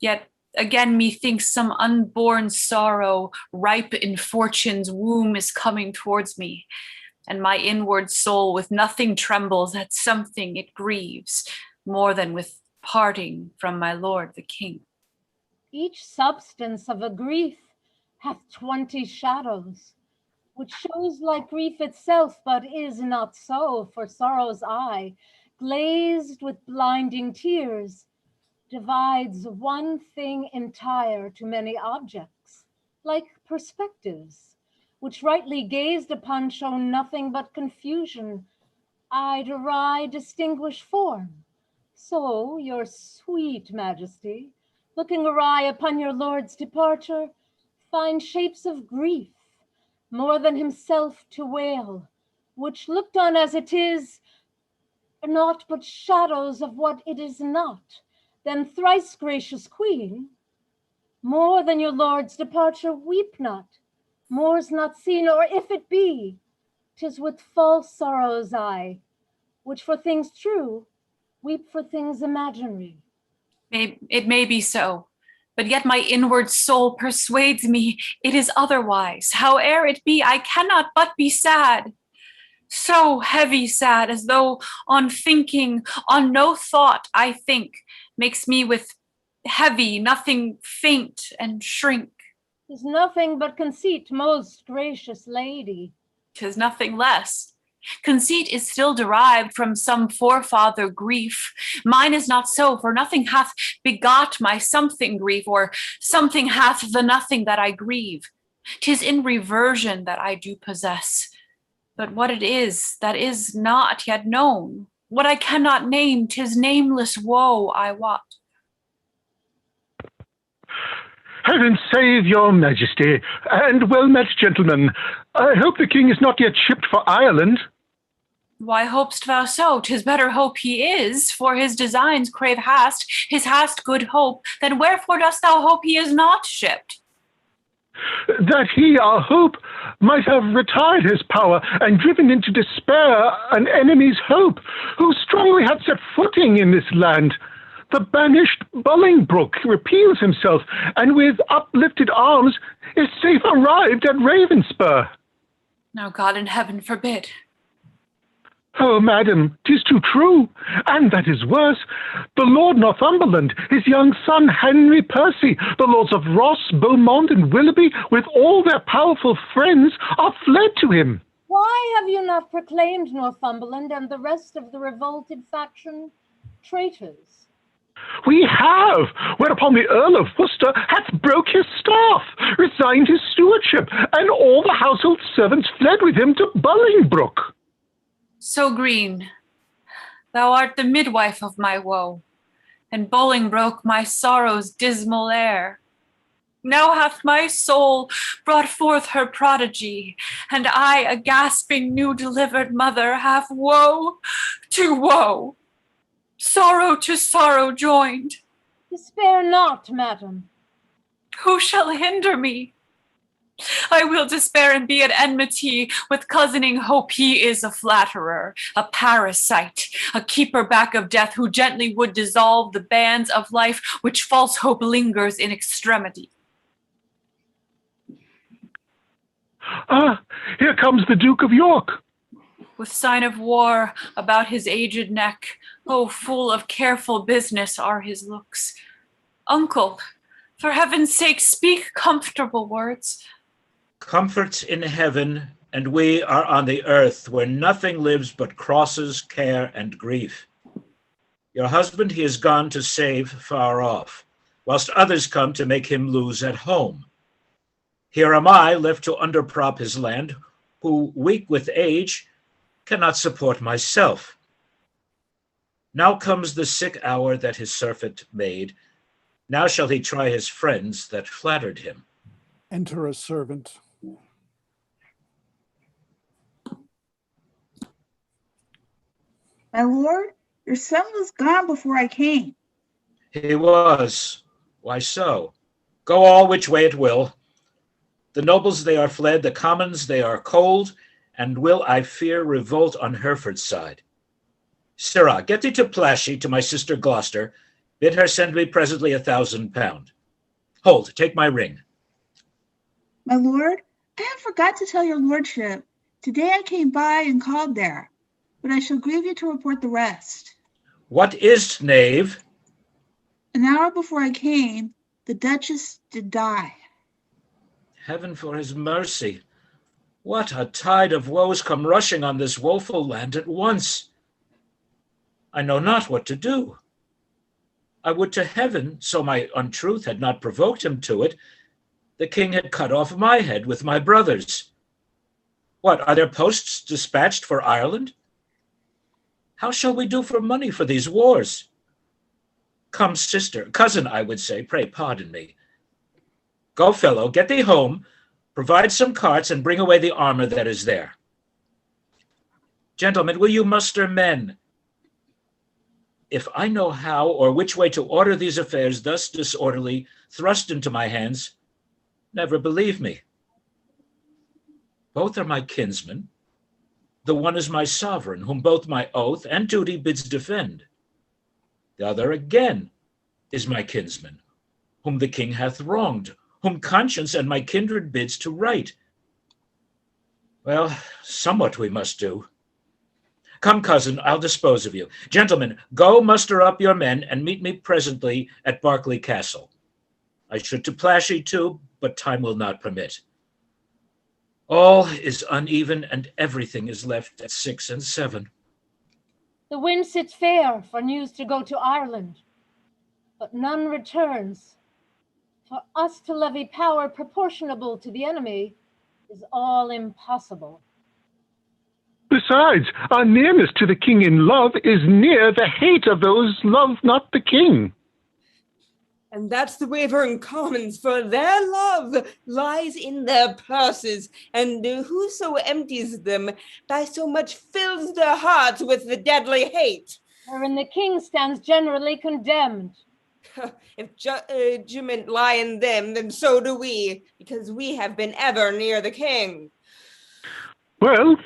Yet again methinks some unborn sorrow, ripe in fortune's womb, is coming towards me, and my inward soul with nothing trembles at something it grieves, more than with parting from my lord the king. Each substance of a grief hath 20 shadows, which shows like grief itself, but is not so, for sorrow's eye, glazed with blinding tears, divides one thing entire to many objects, like perspectives, which rightly gazed upon show nothing but confusion, eye to eye distinguish form. So your sweet majesty, looking awry upon your lord's departure, find shapes of grief, more than himself to wail, which looked on as it is, are naught but shadows of what it is not, then thrice gracious queen, more than your lord's departure weep not, more's not seen, or if it be, 'tis with false sorrows I, which for things true, weep for things imaginary. It may be so, but yet my inward soul persuades me it is otherwise. Howe'er it be, I cannot but be sad. So heavy sad, as though on thinking, on no thought I think, makes me with heavy, nothing faint and shrink. 'Tis nothing but conceit, most gracious lady. 'Tis nothing less. Conceit is still derived from some forefather grief. Mine is not so, for nothing hath begot my something grief, or something hath the nothing that I grieve. 'Tis in reversion that I do possess. But what it is that is not yet known, what I cannot name, 'tis nameless woe, I wot. Heaven save your majesty, and well met, gentlemen. I hope the king is not yet shipped for Ireland. Why hopest thou so? 'Tis better hope he is, for his designs crave hast, his hast good hope. Then wherefore dost thou hope he is not shipped? That he, our hope, might have retired his power and driven into despair an enemy's hope, who strongly had set footing in this land. The banished Bolingbroke repeals himself, and with uplifted arms is safe arrived at Ravenspur. Now God in heaven forbid. Oh, madam, 'tis too true, and that is worse. The Lord Northumberland, his young son Henry Percy, the lords of Ross, Beaumont, and Willoughby, with all their powerful friends, are fled to him. Why have you not proclaimed Northumberland and the rest of the revolted faction traitors? We have, whereupon the Earl of Worcester hath broke his staff, resigned his stewardship, and all the household servants fled with him to Bolingbroke. So green, thou art the midwife of my woe, and Bolingbroke my sorrow's dismal heir. Now hath my soul brought forth her prodigy, and I, a gasping new delivered mother, have woe to woe, sorrow to sorrow joined. Despair not, madam. Who shall hinder me? I will despair and be at enmity with cousining hope. He is a flatterer, a parasite, a keeper back of death, who gently would dissolve the bands of life which false hope lingers in extremity. Ah, here comes the Duke of York. With sign of war about his aged neck, oh, full of careful business are his looks. Uncle, for heaven's sake, speak comfortable words. Comfort's in heaven, and we are on the earth, where nothing lives but crosses, care, and grief. Your husband he is gone to save far off, whilst others come to make him lose at home. Here am I, left to underprop his land, who, weak with age, cannot support myself. Now comes the sick hour that his surfeit made. Now shall he try his friends that flattered him. Enter a servant. My lord, your son was gone before I came. He was. Why so? Go all which way it will. The nobles they are fled, the commons they are cold, and will, I fear, revolt on Hereford's side. Sirrah, get thee to Plashy, to my sister Gloucester. Bid her send me presently £1,000. Hold, take my ring. My lord, I have forgot to tell your lordship. Today I came by and called there, but I shall grieve you to report the rest. What is't, knave? An hour before I came, the Duchess did die. Heaven for his mercy. What a tide of woes come rushing on this woeful land at once. I know not what to do. I would to heaven, so my untruth had not provoked him to it, the king had cut off my head with my brother's. What, are there posts dispatched for Ireland? How shall we do for money for these wars? Come, sister, cousin, I would say, pray pardon me. Go, fellow, get thee home, provide some carts, and bring away the armor that is there. Gentlemen, will you muster men? if I know how or which way to order these affairs thus disorderly thrust into my hands, never believe me. Both are my kinsmen. The one is my sovereign, whom both my oath and duty bids defend. The other again is my kinsman, whom the king hath wronged, whom conscience and my kindred bids to right. Well, somewhat we must do. Come, cousin, I'll dispose of you. Gentlemen, go muster up your men and meet me presently at Berkeley Castle. I should to Plashy too, but time will not permit. All is uneven, and everything is left at 6 and 7. The wind sits fair for news to go to Ireland, but none returns. For us to levy power proportionable to the enemy is all impossible. Besides, our nearness to the king in love is near the hate of those love not the king. And that's the wavering commons, for their love lies in their purses, and whoso empties them by so much fills their hearts with the deadly hate. Wherein the king stands generally condemned. If judgment lie in them, then so do we, because we have been ever near the king. Well,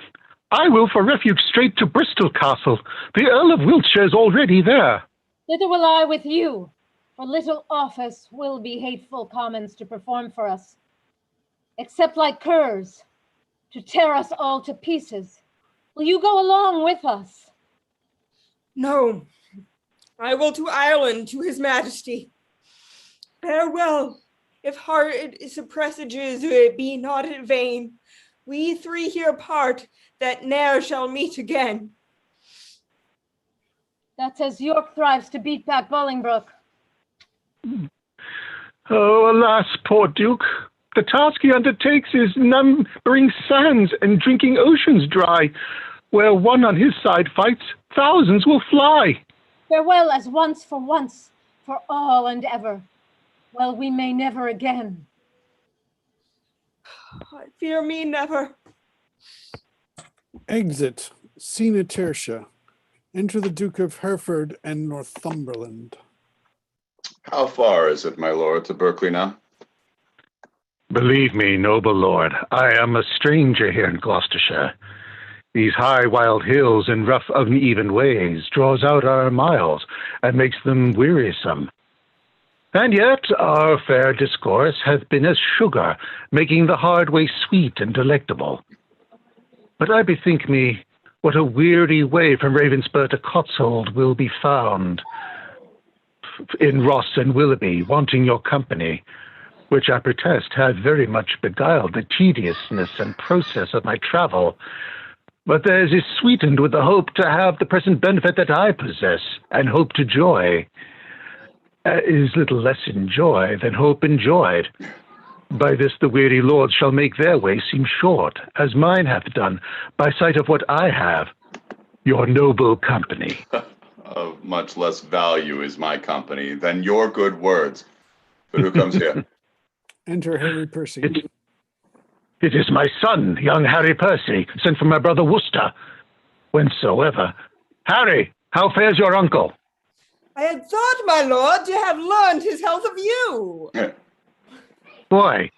I will for refuge straight to Bristol Castle. The Earl of Wiltshire is already there. Thither will I with you, for little office will be hateful commons to perform for us, except like curs, to tear us all to pieces. Will you go along with us? No, I will to Ireland, to his majesty. Farewell, if heart presages be not in vain. We three here part, that ne'er shall meet again. That's as York thrives to beat back Bolingbroke. Oh, alas, poor Duke. The task he undertakes is numbering sands and drinking oceans dry. Where one on his side fights, thousands will fly. Farewell as once, for all and ever. Well, we may never again. I fear me never. Exit, Scena Tertia. Enter the Duke of Hereford and Northumberland. How far is it, my lord, to Berkeley now? Believe me, noble lord, I am a stranger here in Gloucestershire. These high wild hills and rough uneven ways draws out our miles and makes them wearisome. And yet our fair discourse hath been as sugar, making the hard way sweet and delectable. But I bethink me, what a weary way from Ravenspur to Cotswold will be found, in Ross and Willoughby, wanting your company, which I protest hath very much beguiled the tediousness and process of my travel. But theirs is sweetened with the hope to have the present benefit that I possess, and hope to joy is little less in joy than hope enjoyed. By this the weary lords shall make their way seem short, as mine hath done, by sight of what I have, your noble company. Of much less value is my company than your good words. But who comes here? Enter Harry Percy. It is my son, young Harry Percy, sent from my brother Worcester. Whensoever. Harry, how fares your uncle? I had thought, my lord, to have learned his health of you. Why?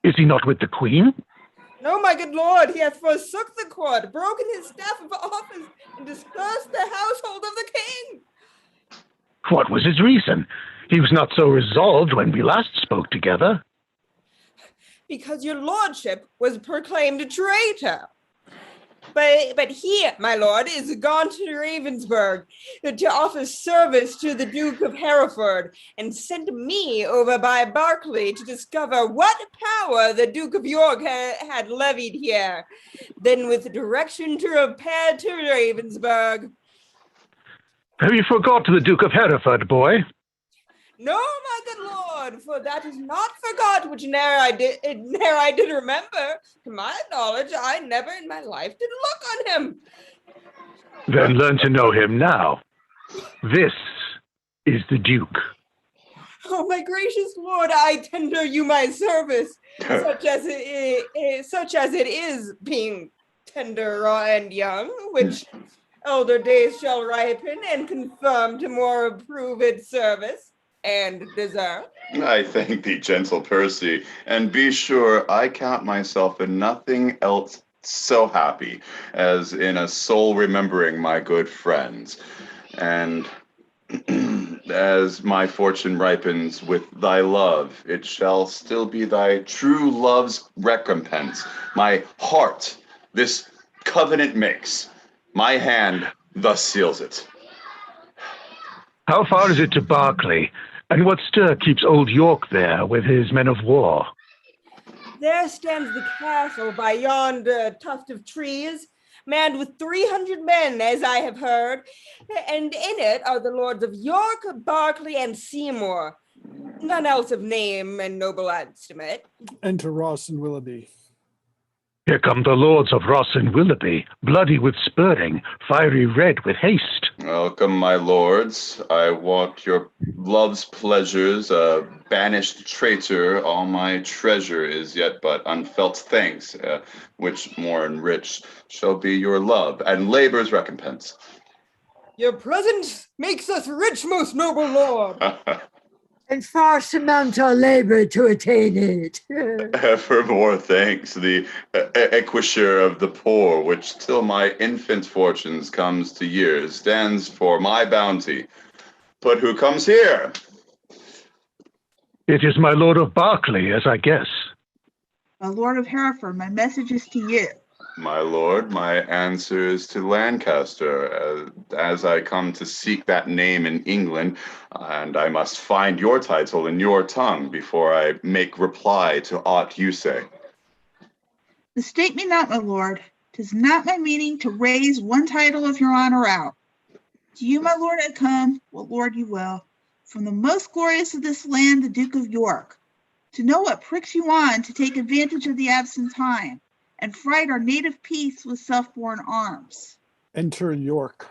Is he not with the Queen? No, my good lord, he hath forsook the court, broken his staff of office, and dispersed the household of the king. What was his reason? He was not so resolved when we last spoke together. Because your lordship was proclaimed a traitor. But he, my lord, is gone to Ravensburg to offer service to the Duke of Hereford, and sent me over by Berkeley to discover what power the Duke of York had levied here, then with direction to repair to Ravensburg. Have you forgot the Duke of Hereford, boy? No, my good lord, for that is not forgot which ne'er I did remember. To my knowledge, I never in my life did look on him. Then learn to know him now. This is the Duke. Oh, my gracious lord, I tender you my service, such as it is, being tender and young, which Elder days shall ripen and confirm to more approved service and desert. I thank thee, gentle Percy, and be sure I count myself in nothing else so happy as in a soul remembering my good friends. And as my fortune ripens with thy love, it shall still be thy true love's recompense. My heart this covenant makes, my hand thus seals it. How far is it to Berkeley? And what stir keeps old York there with his men of war? There stands the castle by yonder tuft of trees, manned with 300 men, as I have heard, and in it are the lords of York, Berkeley, and Seymour, none else of name and noble estimate. Enter Ross and Willoughby. Here come the lords of Ross and Willoughby, bloody with spurring, fiery red with haste. Welcome, my lords. I want your love's pleasures, a banished traitor. All my treasure is yet but unfelt thanks, which more enriched shall be your love and labor's recompense. Your presence makes us rich, most noble lord. And far surmount our labor to attain it. Evermore thanks, the equisure of the poor, which till my infant fortunes comes to years, stands for my bounty. But who comes here? It is my lord of Berkeley, as I guess. My lord of Hereford, my message is to you. My lord, my answer is to Lancaster, as I come to seek that name in England, and I must find your title in your tongue before I make reply to aught you say. Mistake me not, my lord. 'Tis not my meaning to raise one title of your honor out. To you, my lord, I come, what lord you will, from the most glorious of this land, the Duke of York, to know what pricks you on to take advantage of the absent time, and fright our native peace with self-born arms. Enter York.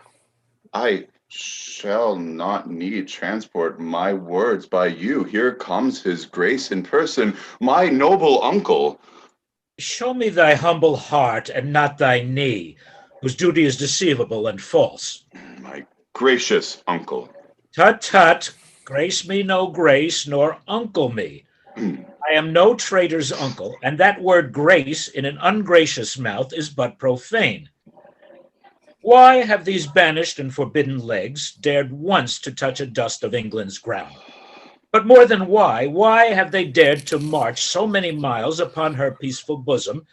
I shall not need transport my words by you. Here comes his grace in person, my noble uncle. Show me thy humble heart and not thy knee, whose duty is deceivable and false. My gracious uncle. Tut, tut, grace me no grace, nor uncle me. I am no traitor's uncle, and that word grace in an ungracious mouth is but profane. Why have these banished and forbidden legs dared once to touch a dust of England's ground? But more than why have they dared to march so many miles upon her peaceful bosom,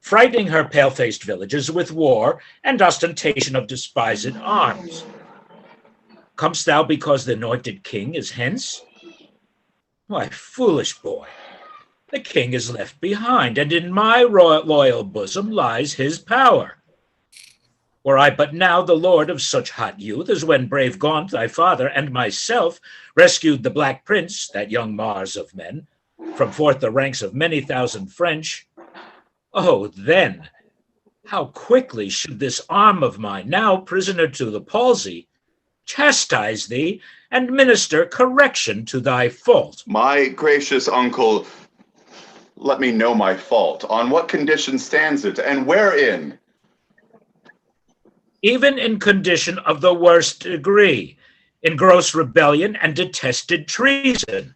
frightening her pale-faced villages with war and ostentation of despised arms? Comest thou because the anointed king is hence? Why, foolish boy, the king is left behind, and in my loyal bosom lies his power. Were I but now the lord of such hot youth as when brave Gaunt, thy father, and myself rescued the Black Prince, that young Mars of men, from forth the ranks of many thousand French, oh, then, how quickly should this arm of mine, now prisoner to the palsy, chastise thee and minister correction to thy fault. My gracious uncle, let me know my fault. On what condition stands it, and wherein? Even in condition of the worst degree, in gross rebellion and detested treason.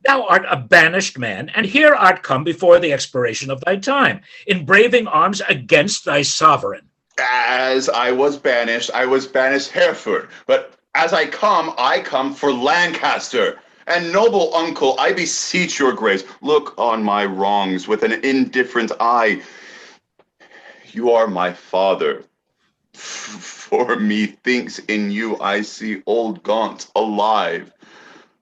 Thou art a banished man, and here art come before the expiration of thy time, in braving arms against thy sovereign. As I was banished Hereford, but as I come for Lancaster. And noble uncle, I beseech your grace, look on my wrongs with an indifferent eye. You are my father. For methinks in you I see old Gaunt alive.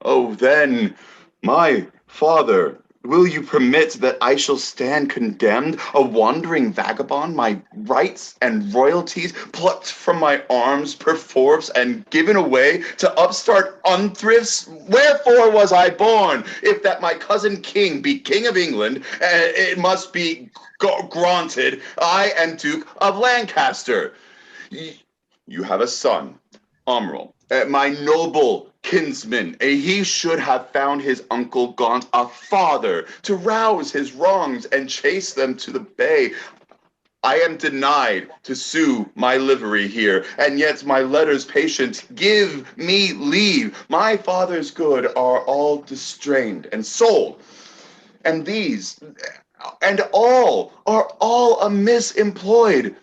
Oh, then, my father, will you permit that I shall stand condemned, a wandering vagabond, my rights and royalties plucked from my arms perforce and given away to upstart unthrifts? Wherefore was I born? If that my cousin king be king of England, it must be granted I am Duke of Lancaster. You have a son, Umral, my noble kinsman. He should have found his uncle Gaunt a father to rouse his wrongs and chase them to the bay. I am denied to sue my livery here, and yet my letters patient give me leave. My father's good are all distrained and sold, and these and all are all amiss employed.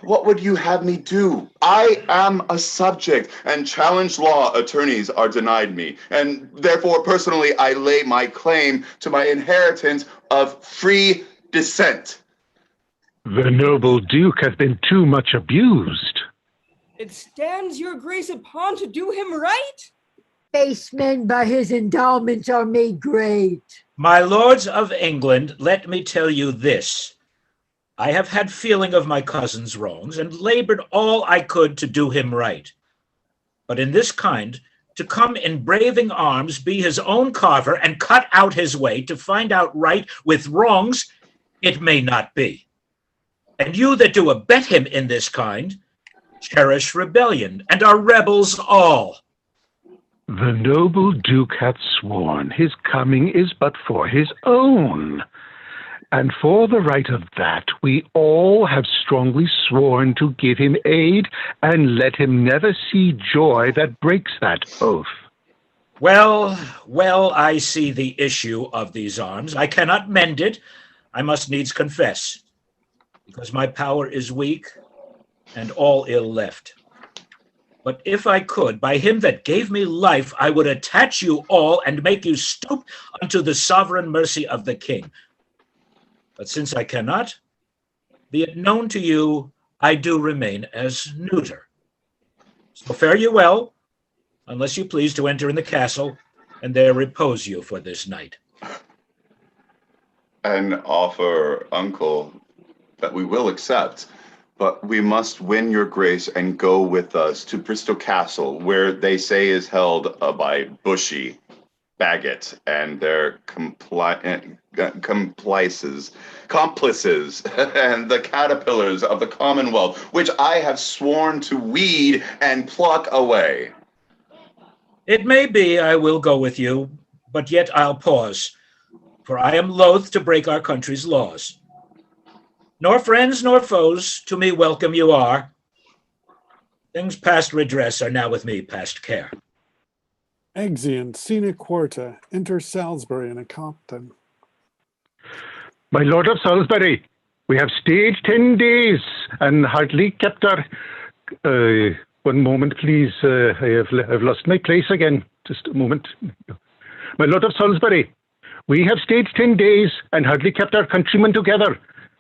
What would you have me do? I am a subject, and challenge law attorneys are denied me, and therefore personally I lay my claim to my inheritance of free descent. The noble Duke hath been too much abused. It stands your grace upon to do him right. Base men by his endowments are made great. My lords of England, let me tell you this. I have had feeling of my cousin's wrongs, and labored all I could to do him right. But in this kind, to come in braving arms, be his own carver, and cut out his way to find out right with wrongs, it may not be. And you that do abet him in this kind, cherish rebellion, and are rebels all. The noble Duke hath sworn his coming is but for his own. And for the right of that, we all have strongly sworn to give him aid, and let him never see joy that breaks that oath. Well, I see the issue of these arms. I cannot mend it, I must needs confess, because my power is weak, and all ill left. But if I could, by him that gave me life, I would attach you all, and make you stoop unto the sovereign mercy of the king. But since I cannot, be it known to you, I do remain as neuter. So fare you well, unless you please to enter in the castle, and there repose you for this night. An offer, uncle, that we will accept, but we must win your grace and go with us to Bristol Castle, where they say is held by Bushy, Bagot, and their complices, and the caterpillars of the Commonwealth, which I have sworn to weed and pluck away. It may be I will go with you, but yet I'll pause, for I am loath to break our country's laws. Nor friends nor foes to me welcome you are. Things past redress are now with me past care. Exeunt, Scena Quarta, enter Salisbury and a Compton. My Lord of Salisbury, we have stayed 10 days and hardly kept our... one moment, please. I've lost my place again. Just a moment. My Lord of Salisbury, we have stayed 10 days and hardly kept our countrymen together,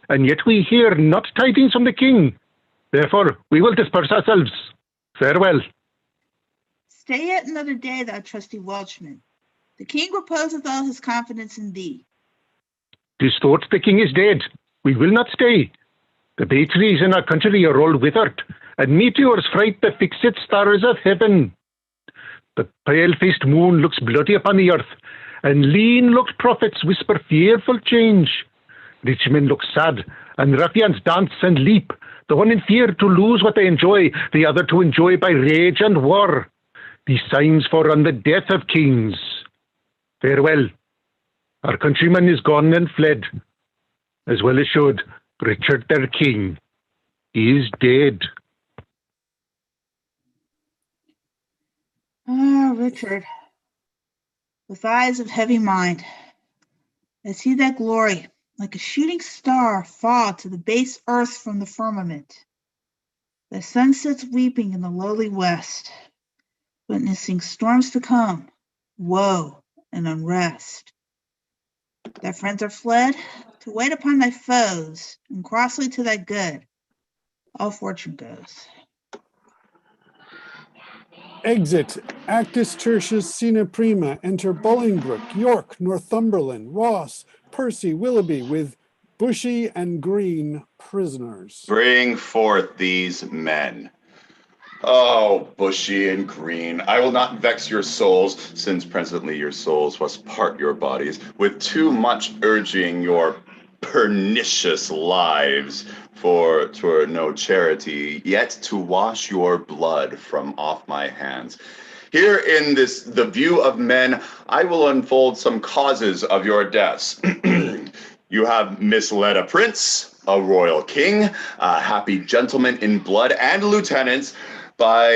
and yet we hear not tidings from the king. Therefore, we will disperse ourselves. Farewell. Stay yet another day, thou trusty Welshman. The king reposeth all his confidence in thee. 'Tis thought the king is dead. We will not stay. The bay trees in our country are all withered, and meteors fright the fixed stars of heaven. The pale-faced moon looks bloody upon the earth, and lean-looked prophets whisper fearful change. Rich men look sad, and ruffians dance and leap, the one in fear to lose what they enjoy, the other to enjoy by rage and war. These signs forerun the death of kings. Farewell. Our countryman is gone and fled, as well as should Richard their king. He is dead. Ah, Richard, with eyes of heavy mind, I see that glory, like a shooting star, fall to the base earth from the firmament. The sun sits weeping in the lowly west, witnessing storms to come, woe and unrest. Thy friends are fled to wait upon thy foes, and crossly to thy good all fortune goes. Exit, Actus Tertius Scena Prima, enter Bolingbroke, York, Northumberland, Ross, Percy, Willoughby, with Bushy and Green prisoners. Bring forth these men. Oh, Bushy and Green, I will not vex your souls, since presently your souls must part your bodies, with too much urging your pernicious lives, for 'twere no charity, yet to wash your blood from off my hands. Here in this, the view of men, I will unfold some causes of your deaths. You have misled a prince, a royal king, a happy gentleman in blood, and lieutenants, by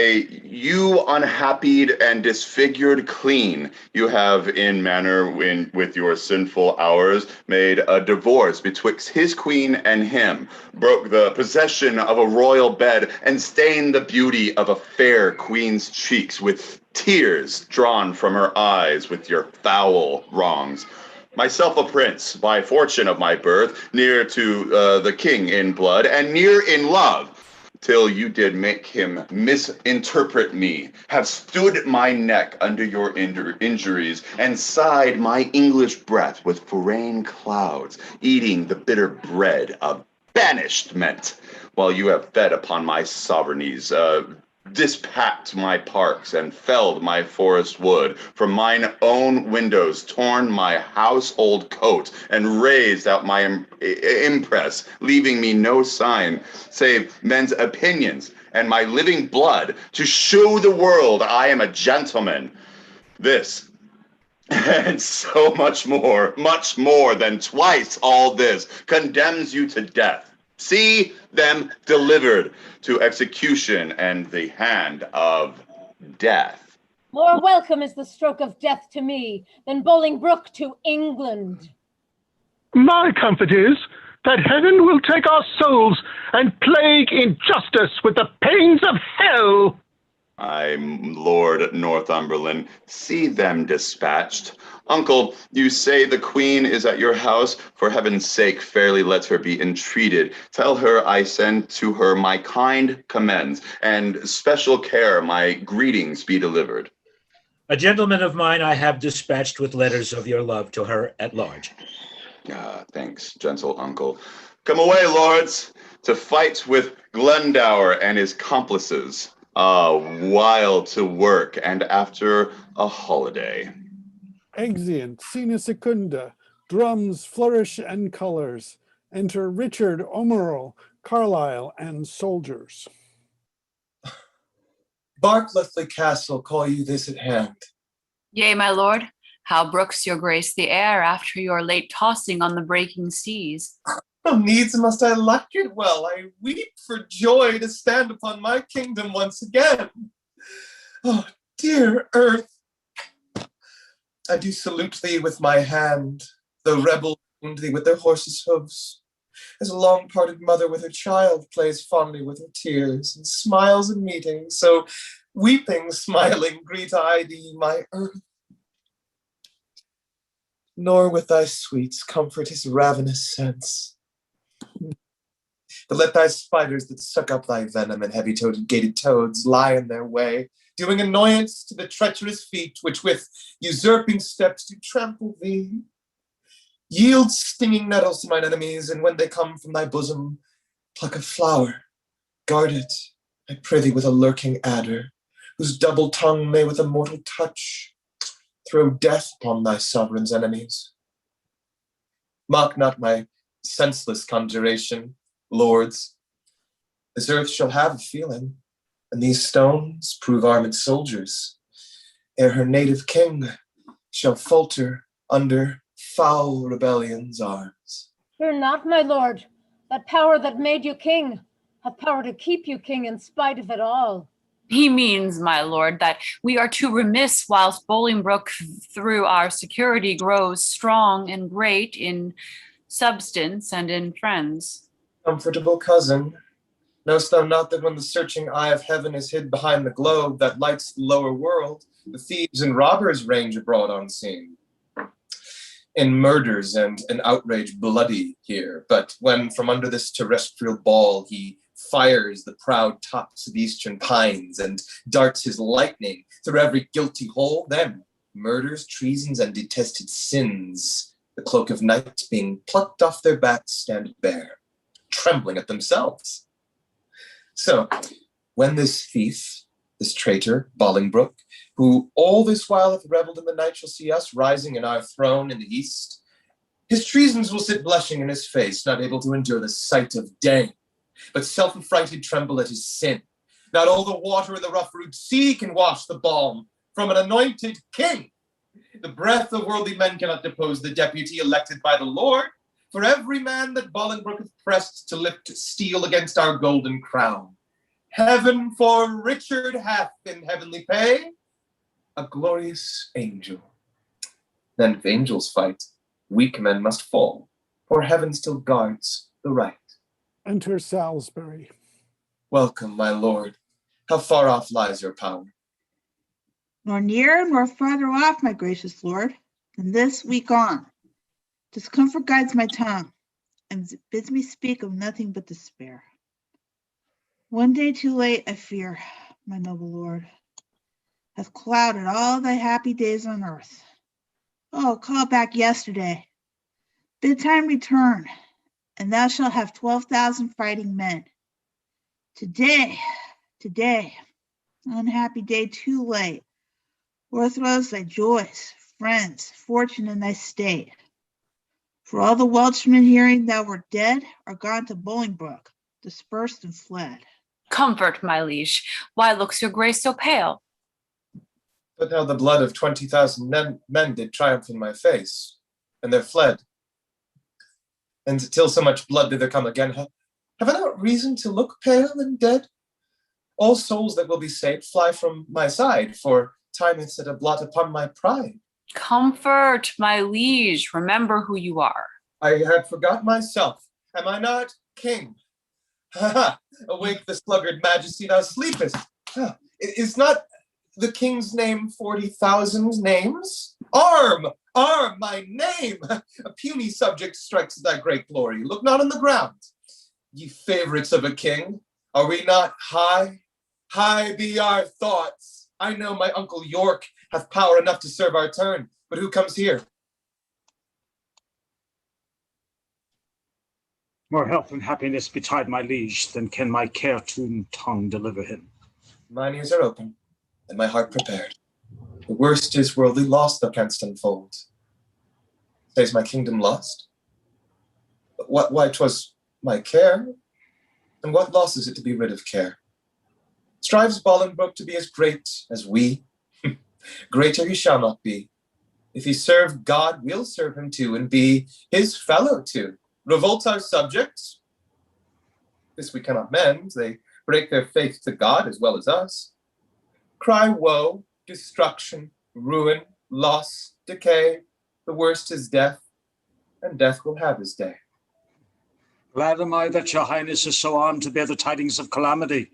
you unhappied and disfigured clean, you have in manner with your sinful hours made a divorce betwixt his queen and him, broke the possession of a royal bed, and stained the beauty of a fair queen's cheeks with tears drawn from her eyes with your foul wrongs. Myself a prince, by fortune of my birth, near to the king in blood, and near in love, till you did make him misinterpret me, have stood my neck under your injuries, and sighed my English breath with foreign clouds, eating the bitter bread of banishment, while you have fed upon my sovereignities, dispacked my parks and felled my forest wood, from mine own windows torn my household coat, and raised out my impress, leaving me no sign save men's opinions and my living blood to show the world I am a gentleman. This and so much more than twice all this, condemns you to death. See them delivered to execution and the hand of death. More welcome is the stroke of death to me than Bolingbroke to England. My comfort is that heaven will take our souls and plague injustice with the pains of hell. I'm Lord Northumberland. See them dispatched. Uncle, you say the queen is at your house. For heaven's sake, fairly let her be entreated. Tell her I send to her my kind commends, and special care my greetings be delivered. A gentleman of mine I have dispatched with letters of your love to her at large. Thanks, gentle uncle. Come away, lords, to fight with Glendower and his complices. A while to work, and after a holiday. Exeunt, Sina Secunda, drums flourish and colors. Enter Richard, Omeril, Carlisle, and soldiers. Barcliffe Castle call you this at hand. Yea, my lord, how brooks your grace the air after your late tossing on the breaking seas? No needs must I like it well. I weep for joy to stand upon my kingdom once again. Oh, dear earth, I do salute thee with my hand, though rebels wound thee with their horses' hoofs, as a long-parted mother with her child plays fondly with her tears, and smiles in meeting, so weeping, smiling, greet I thee, my earth. Nor with thy sweets comfort his ravenous sense, but let thy spiders that suck up thy venom and heavy-toed gated toads lie in their way, doing annoyance to the treacherous feet which with usurping steps do trample thee. Yield stinging nettles to mine enemies, and when they come from thy bosom, pluck a flower, guard it, I prithee, with a lurking adder, whose double tongue may with a mortal touch throw death upon thy sovereign's enemies. Mock not my senseless conjuration, lords. This earth shall have a feeling, and these stones prove armed soldiers, ere her native king shall falter under foul rebellion's arms. Fear not, my lord, that power that made you king hath power to keep you king in spite of it all. He means, my lord, that we are too remiss whilst Bolingbroke through our security grows strong and great in substance and in friends. Comfortable cousin, knowst thou not that when the searching eye of heaven is hid behind the globe that lights the lower world, the thieves and robbers range abroad unseen? In murders and an outrage bloody here, but when from under this terrestrial ball he fires the proud tops of eastern pines and darts his lightning through every guilty hole, then murders, treasons, and detested sins, the cloak of night being plucked off their backs, stand bare, trembling at themselves. So, when this thief, this traitor, Bolingbroke, who all this while hath revelled in the night, shall see us rising in our throne in the east, his treasons will sit blushing in his face, not able to endure the sight of day, but self-affrighted tremble at his sin. Not all the water in the rough-root sea can wash the balm from an anointed king. The breath of worldly men cannot depose the deputy elected by the Lord, for every man that Bolingbroke hath pressed to lift steel against our golden crown. Heaven for Richard hath in heavenly pay a glorious angel. Then if angels fight, weak men must fall, for heaven still guards the right. Enter Salisbury. Welcome, my lord. How far off lies your power? Nor near nor farther off, my gracious lord, than this week on. Discomfort guides my tongue, and bids me speak of nothing but despair. One day too late, I fear, my noble lord, hath clouded all thy happy days on earth. Oh, call back yesterday. Bid time return, and thou shalt have 12,000 fighting men. Today, unhappy day too late, o'erthrows thy joys, friends, fortune, and thy state. For all the Welshmen hearing thou wert dead are gone to Bolingbroke, dispersed and fled. Comfort, my liege. Why looks your grace so pale? But now the blood of 20,000 men did triumph in my face, and they're fled. And till so much blood did there come again, have I not reason to look pale and dead? All souls that will be saved fly from my side, for time hath set a blot upon my pride. Comfort, my liege. Remember who you are. I had forgot myself. Am I not king? Ha ha! Awake the sluggard majesty, thou sleepest. Is not the king's name 40,000 names? Arm, my name! A puny subject strikes thy great glory. Look not on the ground. Ye favorites of a king, are we not high? High be our thoughts. I know my uncle York hath power enough to serve our turn, but who comes here? More health and happiness betide my liege than can my care-tuned tongue deliver him. Mine ears are open, and my heart prepared. The worst is worldly loss thou canst unfold. Say's my kingdom lost? But why, 'twas my care, and what loss is it to be rid of care? Strives Bolingbroke to be as great as we? Greater he shall not be. If he serve God, we'll serve him too, and be his fellow too. Revolt our subjects? This we cannot mend. They break their faith to God as well as us. Cry woe, destruction, ruin, loss, decay. The worst is death, and death will have his day. Glad am I that your highness is so armed to bear the tidings of calamity.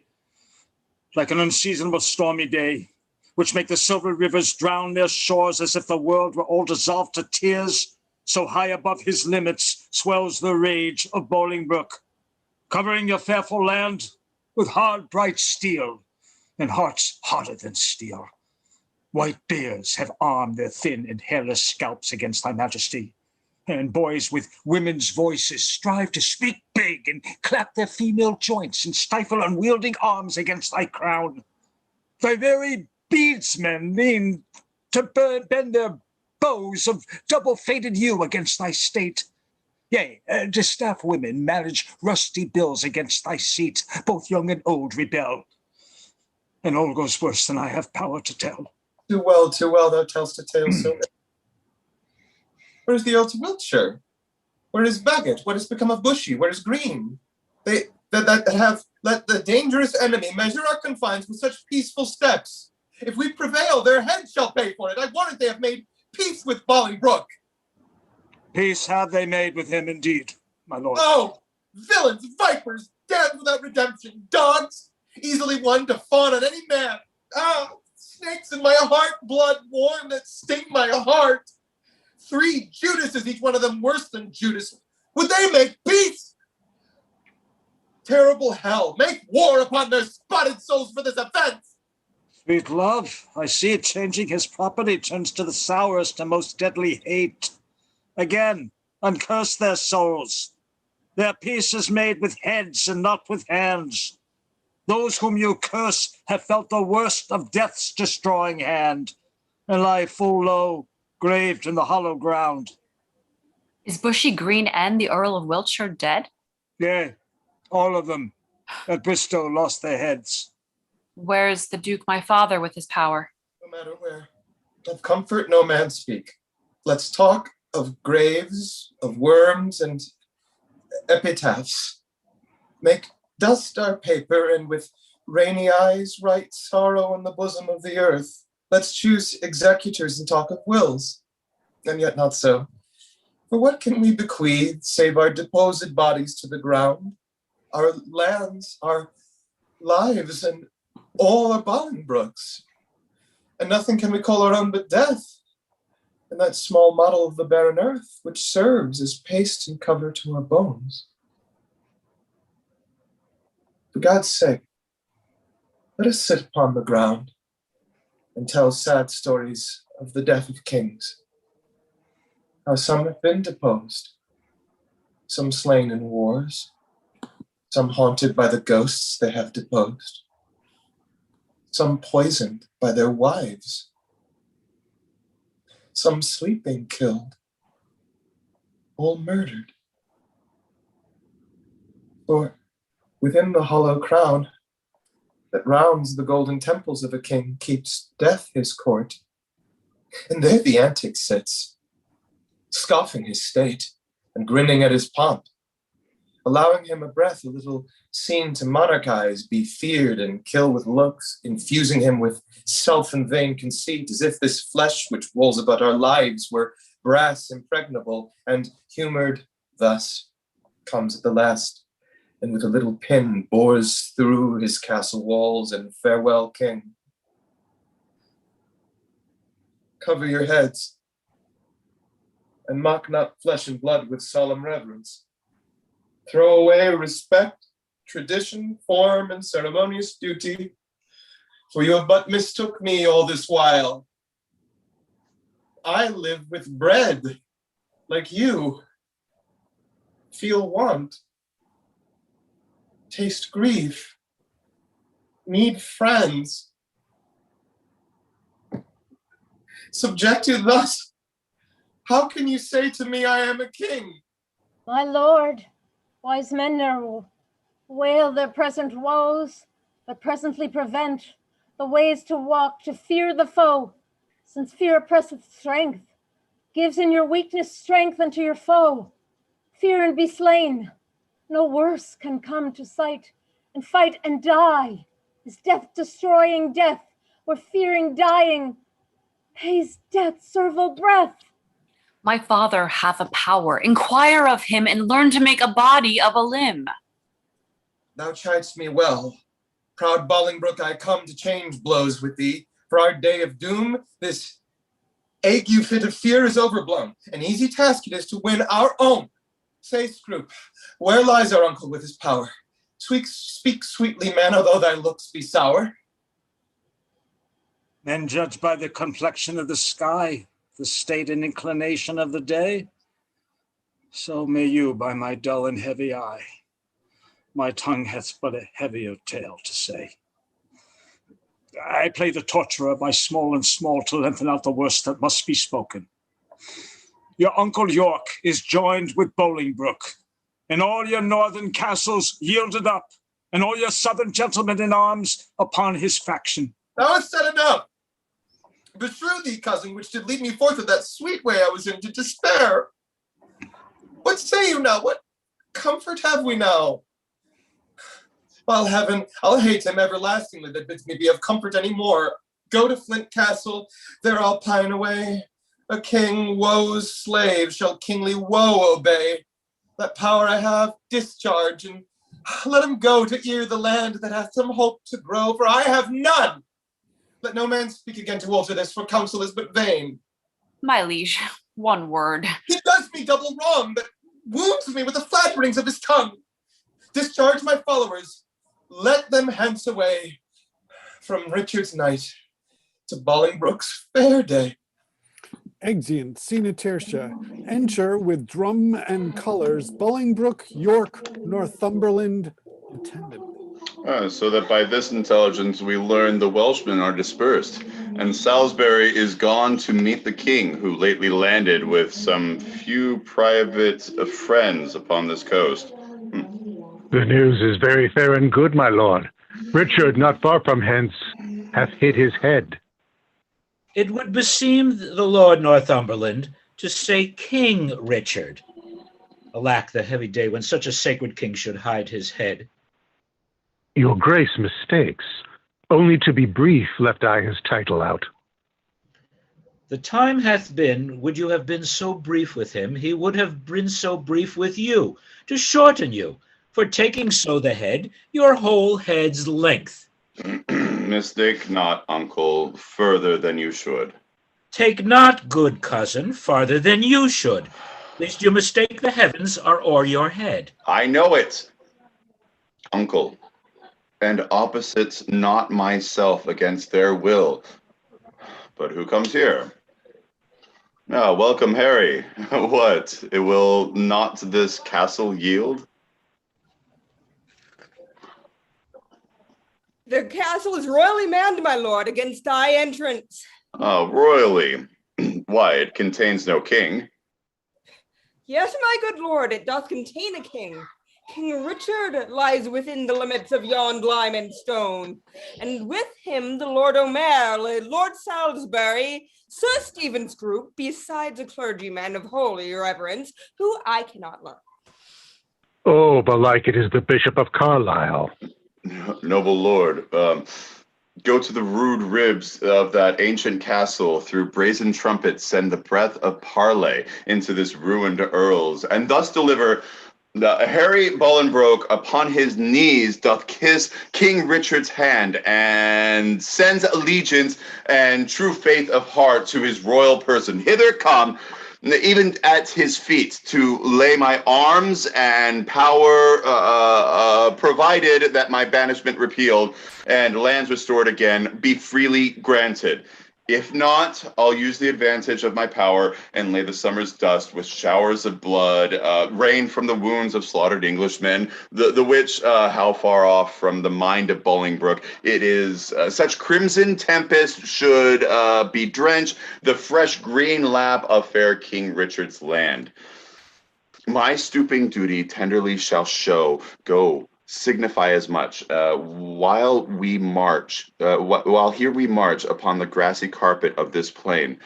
Like an unseasonable stormy day, which make the silver rivers drown their shores as if the world were all dissolved to tears, so high above his limits swells the rage of Bolingbroke, covering your fearful land with hard, bright steel, and hearts harder than steel. White bears have armed their thin and hairless scalps against thy majesty, and boys with women's voices strive to speak big and clap their female joints and stifle unwielding arms against thy crown. Thy very beadsmen mean to bend their bows of double-fated yew against thy state. Yea, distaff women manage rusty bills against thy seat. Both young and old rebel, and all goes worse than I have power to tell. Too well, thou tell'st a tale so ill. Where's the Earl to Wiltshire? Where is Bagot? What has become of Bushy? Where is Green? They that have let the dangerous enemy measure our confines with such peaceful steps. If we prevail, their heads shall pay for it. I warrant they have made peace with Bolingbroke. Peace have they made with him indeed, my lord. Oh, villains, vipers, damned without redemption, dogs, easily won to fawn on any man. Ah, snakes in my heart, blood warm that sting my heart. 3 Judases, each one of them worse than Judas. Would they make peace? Terrible hell, make war upon their spotted souls for this offense. Sweet love, I see it changing his property turns to the sourest and most deadly hate. Again, uncurse their souls. Their peace is made with heads and not with hands. Those whom you curse have felt the worst of death's destroying hand, and lie full low, graved in the hollow ground. Is Bushy, Green, and the Earl of Wiltshire dead? Yea, all of them at Bristow lost their heads. Where's the Duke, my father, with his power? No matter where. Of comfort no man speak. Let's talk of graves, of worms, and epitaphs. Make dust our paper, and with rainy eyes write sorrow in the bosom of the earth. Let's choose executors and talk of wills, and yet not so. For what can we bequeath, save our deposed bodies to the ground, our lands, our lives, and all our Bolingbroke's? And nothing can we call our own but death, and that small model of the barren earth, which serves as paste and cover to our bones. For God's sake, let us sit upon the ground and tell sad stories of the death of kings, how some have been deposed, some slain in wars, some haunted by the ghosts they have deposed, some poisoned by their wives, some sleeping killed, all murdered. For within the hollow crown that rounds the golden temples of a king keeps death his court, and there the antic sits, scoffing his state and grinning at his pomp, allowing him a breath, a little seen to monarchize, be feared and kill with looks, infusing him with self and vain conceit, as if this flesh which rolls about our lives were brass impregnable, and humored thus comes at the last, and with a little pin bores through his castle walls, and farewell, king. Cover your heads, and mock not flesh and blood with solemn reverence. Throw away respect, tradition, form, and ceremonious duty, for you have but mistook me all this while. I live with bread, like you, feel want, taste grief, need friends. Subjected thus, how can you say to me I am a king? My lord, wise men ne'er wail their present woes, but presently prevent the ways to walk, to fear the foe, since fear oppresseth strength, gives in your weakness strength unto your foe. Fear and be slain, no worse can come to sight, and fight and die is death-destroying death, where fearing dying pays death's servile breath. My father hath a power. Inquire of him and learn to make a body of a limb. Thou chidest me well. Proud Bolingbroke, I come to change blows with thee. For our day of doom, this ague fit of fear is overblown. An easy task it is to win our own. Say, Scroop, where lies our uncle with his power? Speak sweetly, man, although thy looks be sour. Men judge by the complexion of the sky, the state and inclination of the day. So may you by my dull and heavy eye. My tongue hath but a heavier tale to say. I play the torturer by small and small to lengthen out the worst that must be spoken. Your uncle York is joined with Bolingbroke, and all your northern castles yielded up, and all your southern gentlemen in arms upon his faction. Thou hast said enough. Beshrew thee, cousin, which did lead me forth of that sweet way I was in to despair. What say you now? What comfort have we now? While heaven, I'll hate him everlastingly that bids me be of comfort any more. Go to Flint Castle, there I'll pine away. A king woe's slave shall kingly woe obey. That power I have, discharge, and let him go to ear the land that hath some hope to grow, for I have none. Let no man speak again to alter this, for counsel is but vain. My liege, one word. He does me double wrong, that wounds me with the flatterings of his tongue. Discharge my followers, let them hence away, from Richard's night to Bolingbroke's fair day. Exeunt, Scena Tertia. Enter with drum and colours Bolingbroke, York, Northumberland, attendant. So that by this intelligence we learn the Welshmen are dispersed, and Salisbury is gone to meet the king, who lately landed with some few private friends upon this coast. The news is very fair and good, my lord. Richard, not far from hence, hath hid his head. It would beseem the Lord Northumberland to say King Richard. Alack, the heavy day when such a sacred king should hide his head. Your grace mistakes. Only to be brief left I his title out. The time hath been, would you have been so brief with him, he would have been so brief with you, to shorten you, for taking so the head, your whole head's length. Mistake not, uncle, further than you should. Take not, good cousin, farther than you should, lest you mistake the heavens are o'er your head. I know it, uncle, and opposites not myself against their will. But who comes here? Now, welcome, Harry. What, it will not this castle yield? The castle is royally manned, my lord, against thy entrance. Oh, royally. Why, it contains no king. Yes, my good lord, it doth contain a king. King Richard lies within the limits of yon lime and stone, and with him the Lord O'Mare, Lord Salisbury, Sir Stephen Scroop, besides a clergyman of holy reverence, who I cannot learn. Oh, belike it is the Bishop of Carlisle. Noble lord, go to the rude ribs of that ancient castle, through brazen trumpets send the breath of parley into this ruined earls, and thus deliver Harry Bolingbroke upon his knees doth kiss King Richard's hand, and sends allegiance and true faith of heart to his royal person. Hither come, even at his feet, to lay my arms and power, provided that my banishment repealed and lands restored again be freely granted. If not, I'll use the advantage of my power and lay the summer's dust with showers of blood, rain from the wounds of slaughtered Englishmen, the which, how far off from the mind of Bolingbroke, it is such crimson tempest should be drenched the fresh green lap of fair King Richard's land. My stooping duty tenderly shall show, go, signify as much, while we march, while here we march upon the grassy carpet of this plain.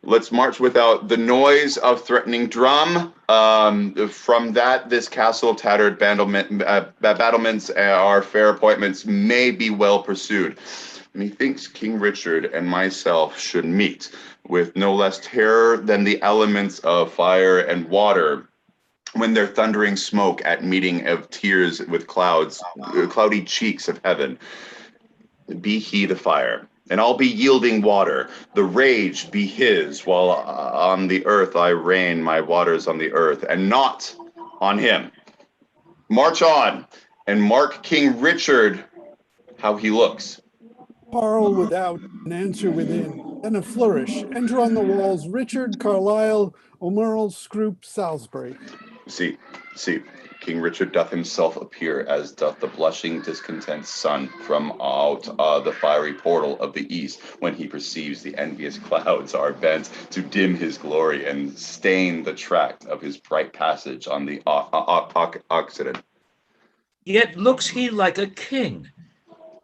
Let's march without the noise of threatening drum. From that, this castle of tattered battlements, our fair appointments may be well pursued. Methinks King Richard and myself should meet with no less terror than the elements of fire and water, when their thundering smoke at meeting of tears with clouds, cloudy cheeks of heaven. Be he the fire, and I'll be yielding water. The rage be his, while on the earth I rain my waters on the earth, and not on him. March on, and mark King Richard, how he looks. Quarrel without, and answer within. Then a flourish. Enter on the walls Richard, Carlisle, O'Merle, Scroop, Salisbury. See, King Richard doth himself appear, as doth the blushing discontent sun from out the fiery portal of the east, when he perceives the envious clouds are bent to dim his glory and stain the tract of his bright passage on the Occident. Yet looks he like a king.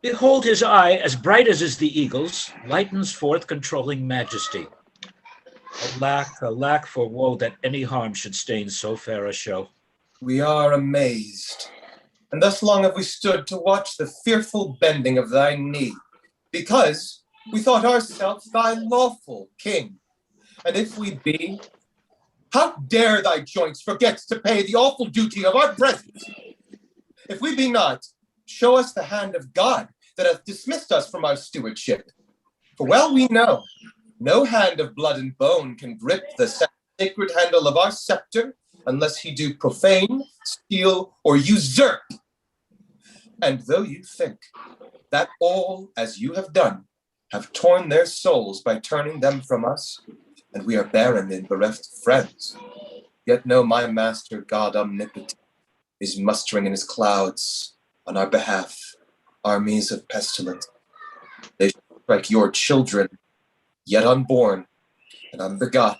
Behold his eye, as bright as is the eagle's, lightens forth controlling majesty. Alack for woe that any harm should stain so fair a show. We are amazed, and thus long have we stood to watch the fearful bending of thy knee, because we thought ourselves thy lawful king. And if we be, how dare thy joints forget to pay the awful duty of our presence? If we be not, show us the hand of God that hath dismissed us from our stewardship. For well we know, no hand of blood and bone can grip the sacred handle of our scepter unless he do profane, steal, or usurp. And though you think that all, as you have done, have torn their souls by turning them from us, and we are barren and bereft friends, yet know my master, God omnipotent, is mustering in his clouds on our behalf armies of pestilence. They shall strike your children, yet unborn and unbegot,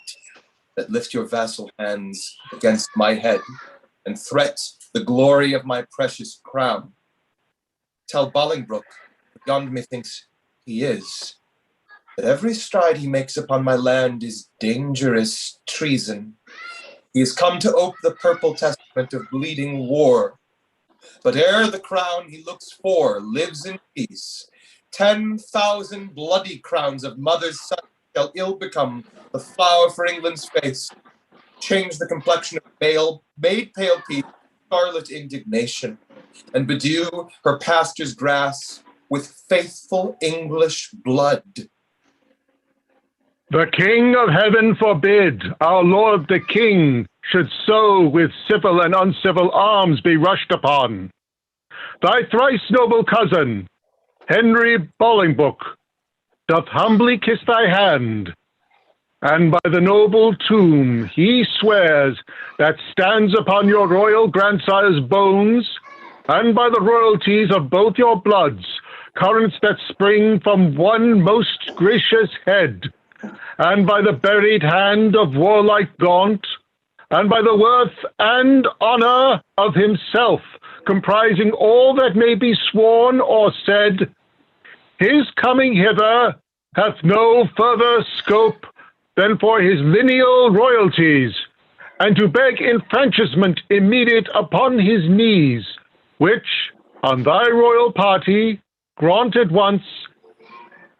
that lift your vassal hands against my head and threat the glory of my precious crown. Tell Bolingbroke, beyond methinks he is, that every stride he makes upon my land is dangerous treason. He has come to ope the purple testament of bleeding war. But ere the crown he looks for lives in peace, 10,000 bloody crowns of mother's sons shall ill become the flower for England's face, change the complexion of made pale peace, scarlet indignation, and bedew her pastor's grass with faithful English blood. The King of Heaven forbid our Lord the King should so with civil and uncivil arms be rushed upon. Thy thrice noble cousin, Henry Bolingbroke, doth humbly kiss thy hand, and by the noble tomb he swears that stands upon your royal grandsire's bones, and by the royalties of both your bloods, currents that spring from one most gracious head, and by the buried hand of warlike Gaunt, and by the worth and honor of himself, comprising all that may be sworn or said, his coming hither hath no further scope than for his lineal royalties, and to beg enfranchisement immediate upon his knees, which, on thy royal party, granted once,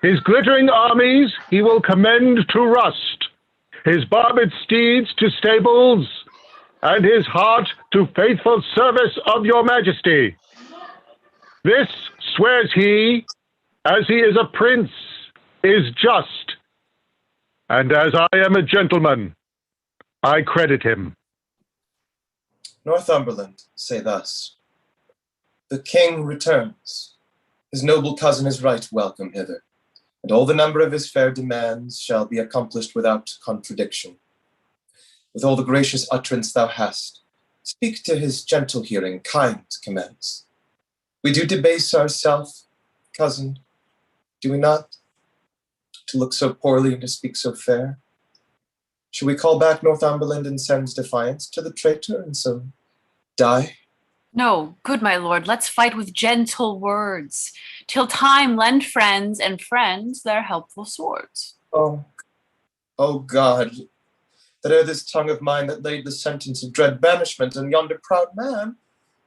his glittering armies he will commend to rust, his barbed steeds to stables, and his heart to faithful service of your majesty. This swears he, as he is a prince, is just, and as I am a gentleman, I credit him. Northumberland say thus, the king returns. His noble cousin is right welcome hither, and all the number of his fair demands shall be accomplished without contradiction. With all the gracious utterance thou hast, speak to his gentle hearing, kind commands. We do debase ourselves, cousin, do we not, to look so poorly and to speak so fair? Should we call back Northumberland and send defiance to the traitor and so die? No, good my lord, let's fight with gentle words, till time lend friends and friends their helpful swords. Oh God, that ere this tongue of mine that laid the sentence of dread banishment on yonder proud man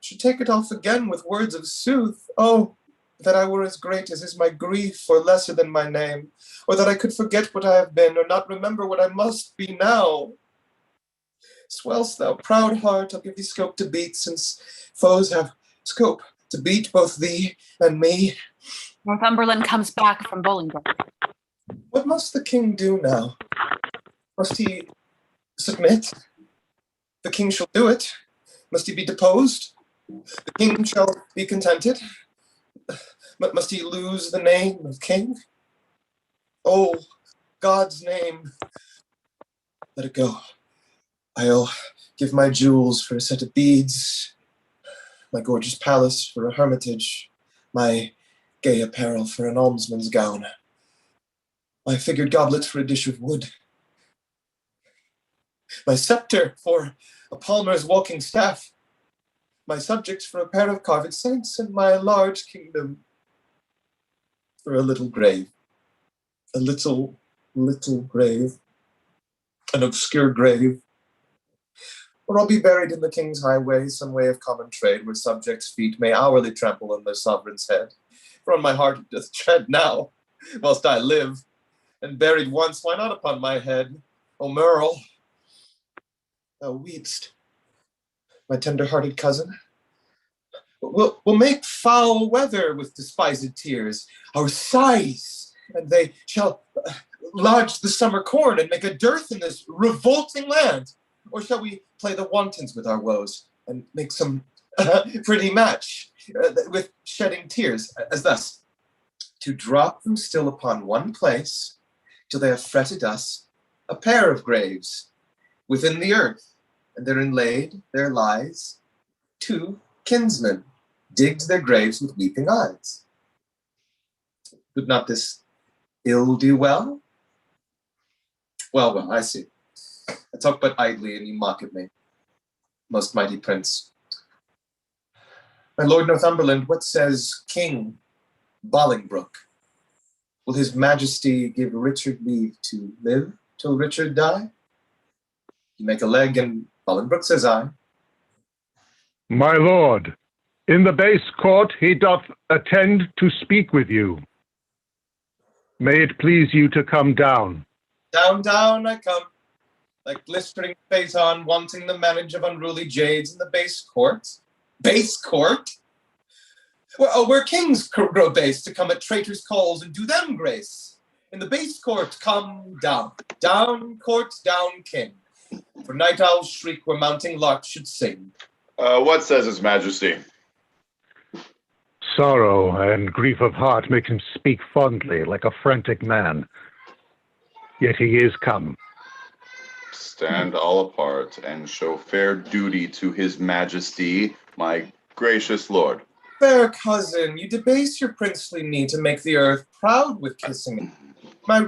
should take it off again with words of sooth. Oh, that I were as great as is my grief, or lesser than my name, or that I could forget what I have been, or not remember what I must be now. Swell'st thou, proud heart, I'll give thee scope to beat, since foes have scope to beat both thee and me. Northumberland comes back from Bolingbroke. What must the king do now? Must he submit? The king shall do it. Must he be deposed? The king shall be contented. Must he lose the name of king? Oh, God's name. Let it go. I'll give my jewels for a set of beads, my gorgeous palace for a hermitage, my gay apparel for an almsman's gown, my figured goblet for a dish of wood, my scepter for a palmer's walking staff, my subjects for a pair of carved saints, and my large kingdom for a little grave. A little grave. An obscure grave. Or I'll be buried in the king's highway, some way of common trade, where subjects' feet may hourly trample on their sovereign's head. For on my heart it doth tread now, whilst I live, and buried once, why not upon my head? O Merle, thou weepst, my tender-hearted cousin. We'll make foul weather with despised tears, our sighs, and they shall lodge the summer corn and make a dearth in this revolting land. Or shall we play the wantons with our woes and make some pretty match with shedding tears, as thus, to drop them still upon one place till they have fretted us a pair of graves within the earth, and therein laid there lies two kinsmen, digged their graves with weeping eyes. Would not this ill do well? Well, I see. I talk but idly, and you mock at me, most mighty prince. My lord Northumberland, what says King Bolingbroke? will his majesty give Richard leave to live till Richard die? You make a leg, and Bolingbroke says I. My lord, in the base court he doth attend to speak with you. May it please you to come down. Down, down I come, like glistering phaeton, wanting the manage of unruly jades in the base court. Base court? Where kings grow base to come at traitors' calls and do them grace. In the base court, come down. Down court, down king. For night owls shriek where mounting larks should sing. What says his majesty? Sorrow and grief of heart make him speak fondly like a frantic man. Yet he is come. Stand all apart and show fair duty to his majesty, my gracious lord. Fair cousin, you debase your princely knee to make the earth proud with kissing.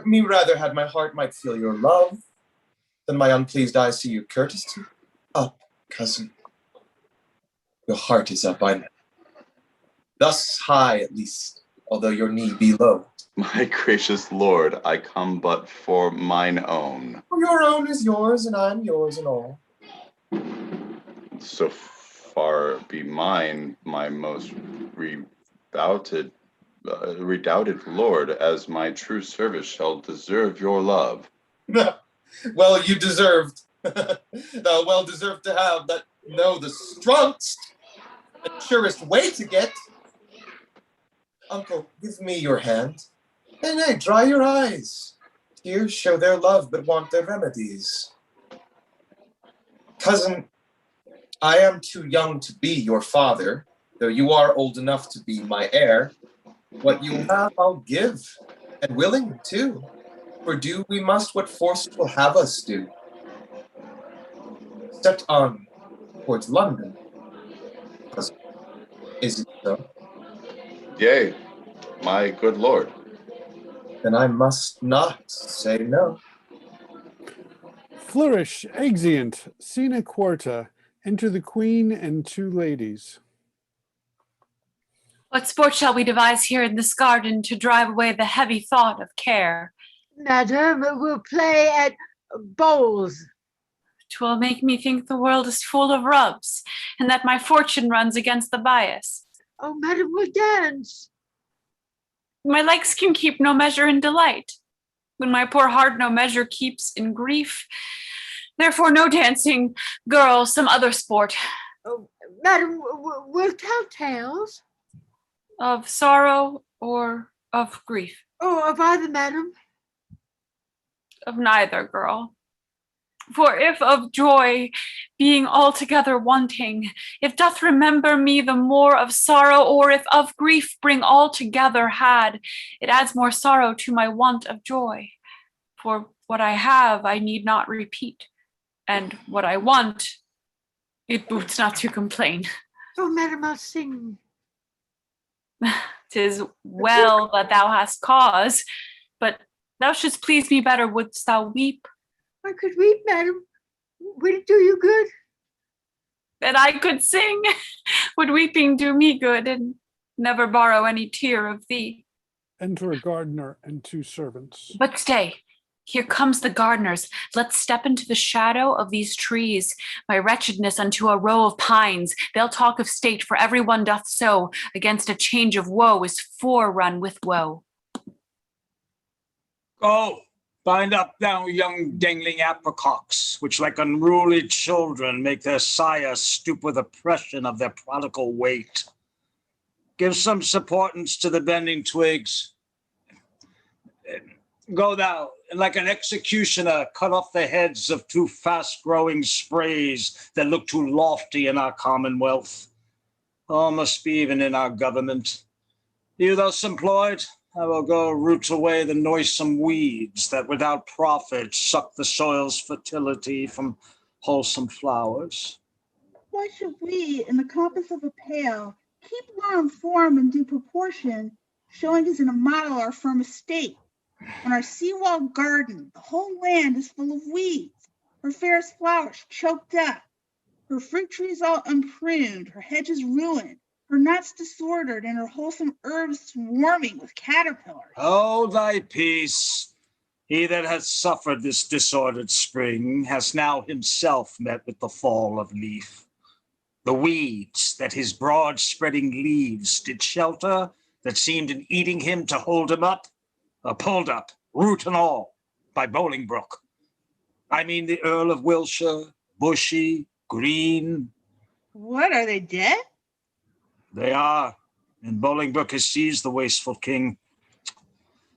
Me rather had my heart might feel your love, than my unpleased eyes see you courtesy. Up, cousin. Your heart is up, I know. Thus high, at least, although your knee be low. My gracious lord, I come but for mine own. Your own is yours, and I'm yours and all. So far be mine, my most redoubted lord, as my true service shall deserve your love. Well, you deserved. Thou well deserved to have that. No, the strongest and surest way to get. Uncle, give me your hand. Nay, dry your eyes. Tears show their love, but want their remedies. Cousin, I am too young to be your father, though you are old enough to be my heir. What you have, I'll give, and willing, too. For do we must what force will have us do. Set on towards London. Cousin, is it so? Yea, my good lord. Then I must not say no. Flourish, exeunt, scena quarta. Enter the queen and two ladies. What sport shall we devise here in this garden to drive away the heavy thought of care? Madam, we'll play at bowls. 'Twill make me think the world is full of rubs, and that my fortune runs against the bias. Oh, madam, we'll dance. My legs can keep no measure in delight, when my poor heart no measure keeps in grief. Therefore no dancing, girl, some other sport. Oh, madam, we'll tell tales. Of sorrow or of grief? Oh, of either, madam. Of neither, girl. For if of joy, being altogether wanting, if doth remember me the more of sorrow, or if of grief bring altogether had, it adds more sorrow to my want of joy. For what I have I need not repeat, and what I want, it boots not to complain. Oh, madam, I'll sing. 'Tis well that thou hast cause, but thou shouldst please me better wouldst thou weep. I could weep, madam. Would it do you good? That I could sing, would weeping do me good, and never borrow any tear of thee. Enter a gardener and two servants. But stay, here comes the gardeners. Let's step into the shadow of these trees. My wretchedness unto a row of pines. They'll talk of state, for everyone doth so. Against a change of woe is forerun with woe. Go, bind up thou young dangling apricocks, which like unruly children make their sire stoop with oppression of their prodigal weight. Give some supportance to the bending twigs. Go thou, and like an executioner, cut off the heads of too fast-growing sprays that look too lofty in our commonwealth. All must be even in our government. You thus employed, I will go root away the noisome weeds that without profit suck the soil's fertility from wholesome flowers. Why should we, in the compass of a pail, keep law in form and due proportion, showing as in a model our firm estate? On our seawall garden, the whole land is full of weeds, her fairest flowers choked up, her fruit trees all unpruned, her hedges ruined, her nuts disordered, and her wholesome herbs swarming with caterpillars. Hold thy peace. He that hath suffered this disordered spring has now himself met with the fall of leaf. The weeds that his broad spreading leaves did shelter, that seemed in eating him to hold him up, are pulled up, root and all, by Bolingbroke. I mean the Earl of Wiltshire, Bushy, Green. What, are they dead? They are, and Bolingbroke has seized the wasteful king.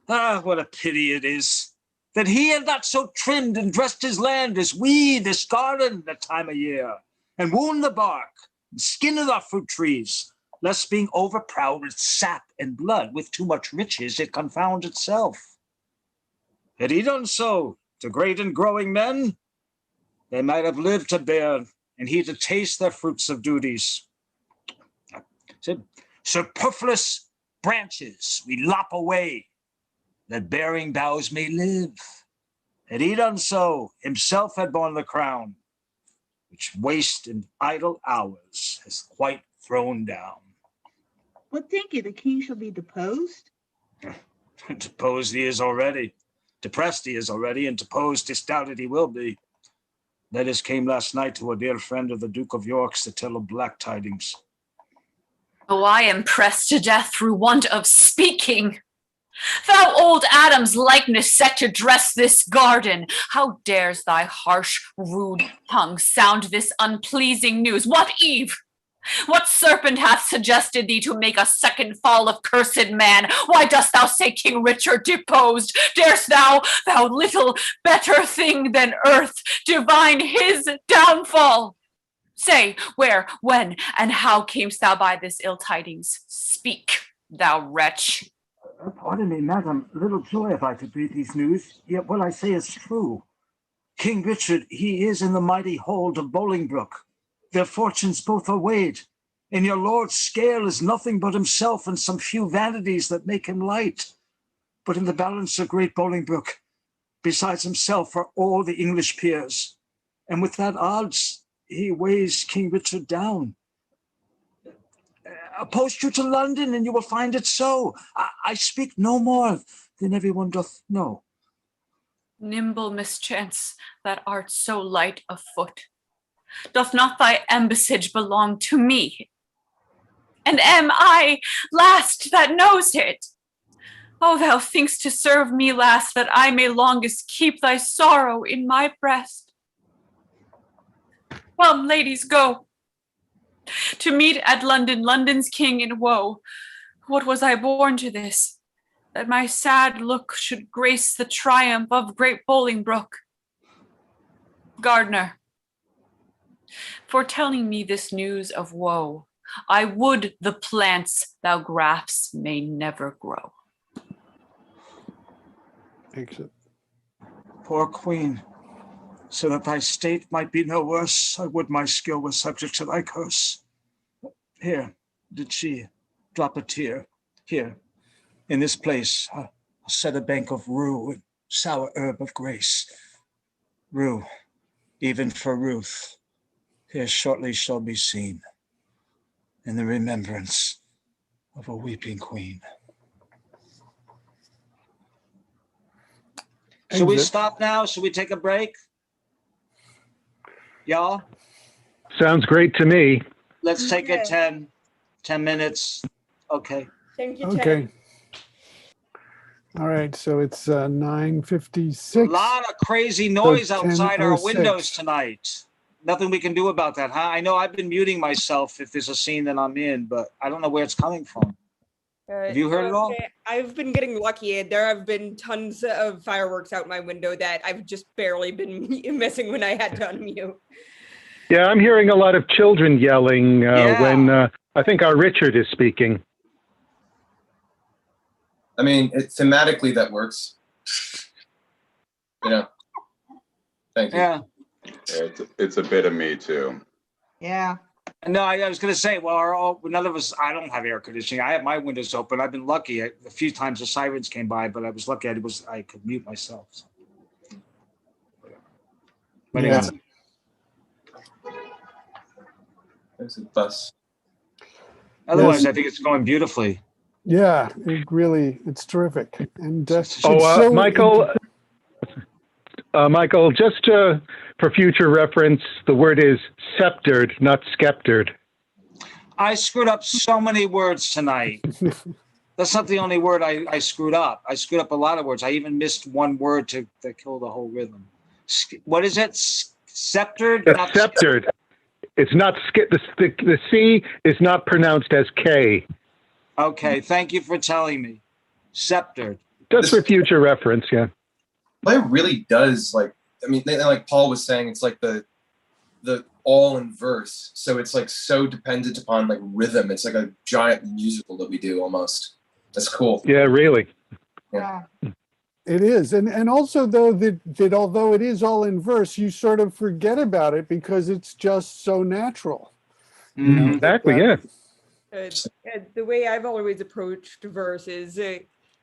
Ah, what a pity it is that he had not so trimmed and dressed his land as we this garden that time of year, and wound the bark, and skinned our fruit trees, lest being overproud with sap and blood, with too much riches, it confound itself. Had he done so to great and growing men, they might have lived to bear, and he to taste their fruits of duties. Superfluous branches we lop away, that bearing boughs may live. Had he done so, himself had borne the crown, which waste and idle hours has quite thrown down. What think you, the king shall be deposed? Deposed he is already. Depressed he is already, and deposed 'tis doubted he will be. Letters came last night to a dear friend of the Duke of York's to tell of black tidings. Oh, I am pressed to death through want of speaking. Thou old Adam's likeness set to dress this garden, how dares thy harsh, rude tongue sound this unpleasing news? What Eve? What serpent hath suggested thee to make a second fall of cursed man? Why dost thou say King Richard deposed? Darest thou little better thing than earth, divine his downfall? Say, where, when, and how camest thou by this ill tidings? Speak, thou wretch. Pardon me, madam, little joy if I could breathe these news, yet what I say is true. King Richard, he is in the mighty hold of Bolingbroke. Their fortunes both are weighed. In your lord's scale is nothing but himself and some few vanities that make him light. But in the balance of great Bolingbroke, besides himself are all the English peers. And with that odds, he weighs King Richard down. Post you to London, and you will find it so. I speak no more than everyone doth know. Nimble mischance, that art so light of foot. Doth not thy embassage belong to me? And am I last that knows it? Oh, thou think'st to serve me last, that I may longest keep thy sorrow in my breast. Come, ladies, go. To meet at London, London's king in woe. What was I born to this, that my sad look should grace the triumph of great Bolingbroke? Gardener, for telling me this news of woe, I would the plants thou grafts may never grow. Exit. Poor queen, so that thy state might be no worse, I would my skill was subject to thy curse. Here, did she drop a tear? Here, in this place, I'll set a bank of rue and sour herb of grace. Rue, even for Ruth, here shortly shall be seen, in the remembrance of a weeping queen. Should we stop now? Should we take a break? Y'all? Sounds great to me. Let's take a 10 minutes. Okay. Thank you, Okay. All right, so it's 9:56. A lot of crazy noise So outside our 10:06. windows tonight. Nothing we can do about that, huh? I know I've been muting myself if there's a scene that I'm in, but I don't know where it's coming from. Have you heard it all? I've been getting lucky. There have been tons of fireworks out my window that I've just barely been missing when I had to unmute. Yeah, I'm hearing a lot of children yelling when I think our Richard is speaking. I mean, thematically that works. You know. Thank you. Yeah. It's a bit of me too. Yeah. No, I was going to say, well, none of us, I don't have air conditioning. I have my windows open. I've been lucky. A few times the sirens came by, but I was lucky I could mute myself. So. But Yeah. There's a bus. Otherwise, I think it's going beautifully. Yeah, it's terrific. And Michael, just for future reference, the word is sceptered, not skeptered. I screwed up so many words tonight. That's not the only word I screwed up. I screwed up a lot of words. I even missed one word to kill the whole rhythm. What is it? Sceptered? Not sceptered. It's not the C is not pronounced as K. Okay, thank you for telling me. Sceptered. Just for future reference, yeah. Play really does, like, I mean, like Paul was saying, it's like the all in verse. So it's like so dependent upon like rhythm. It's like a giant musical that we do almost. That's cool. Yeah, really. Yeah. It is. And also, though, that although it is all in verse, you sort of forget about it because it's just so natural. You know, exactly, yeah. The way I've always approached verse is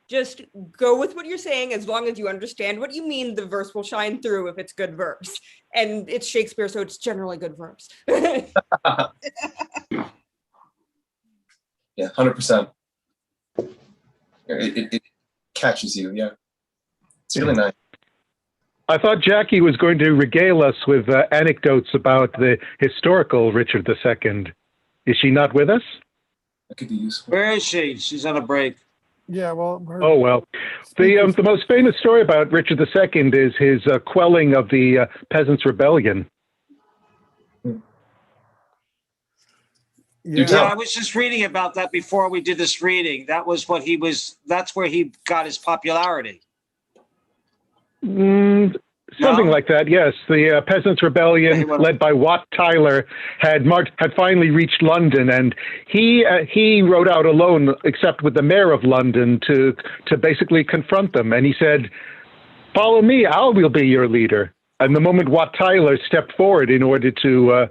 just go with what you're saying. As long as you understand what you mean, the verse will shine through if it's good verse. And it's Shakespeare, so it's generally good verse. Yeah, 100%. It catches you, yeah. It's really nice. I thought Jackie was going to regale us with anecdotes about the historical Richard II. Is she not with us? That could be useful. Where is she? She's on a break. Yeah, well. The most famous story about Richard II is his quelling of the Peasants' Rebellion. Yeah, I was just reading about that before we did this reading. That's where he got his popularity. Something like that, yes. The Peasants' Rebellion, led by Wat Tyler, had finally reached London, and he rode out alone, except with the mayor of London, to basically confront them. And he said, "Follow me, I will be your leader." And the moment Wat Tyler stepped forward in order to,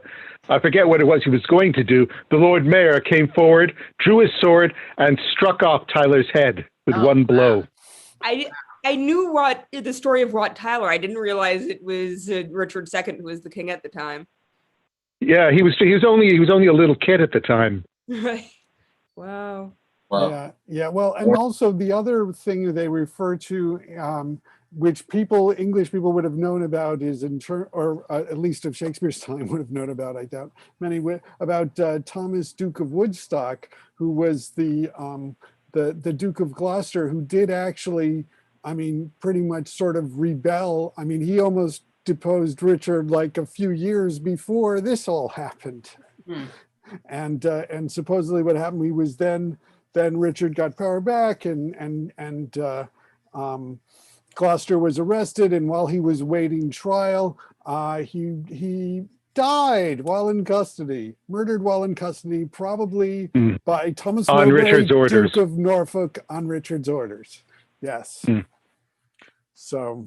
I forget what it was he was going to do, the Lord Mayor came forward, drew his sword, and struck off Tyler's head with one blow. I knew the story of Wat Tyler. I didn't realize it was Richard II who was the king at the time. Yeah, he was only a little kid at the time. Right. Wow. Yeah. Well, and also the other thing they refer to, which English people would have known about, is or at least of Shakespeare's time would have known about. I doubt many about Thomas, Duke of Woodstock, who was the Duke of Gloucester, who did actually, I mean, pretty much sort of rebel. I mean, he almost deposed Richard like a few years before this all happened. And supposedly what happened, he was then Richard got power back, and Gloucester was arrested, and while he was waiting trial, he died while in custody, murdered while in custody, probably by Thomas Mowbray, Richard's orders. Duke of Norfolk, on Richard's orders. Yes. So,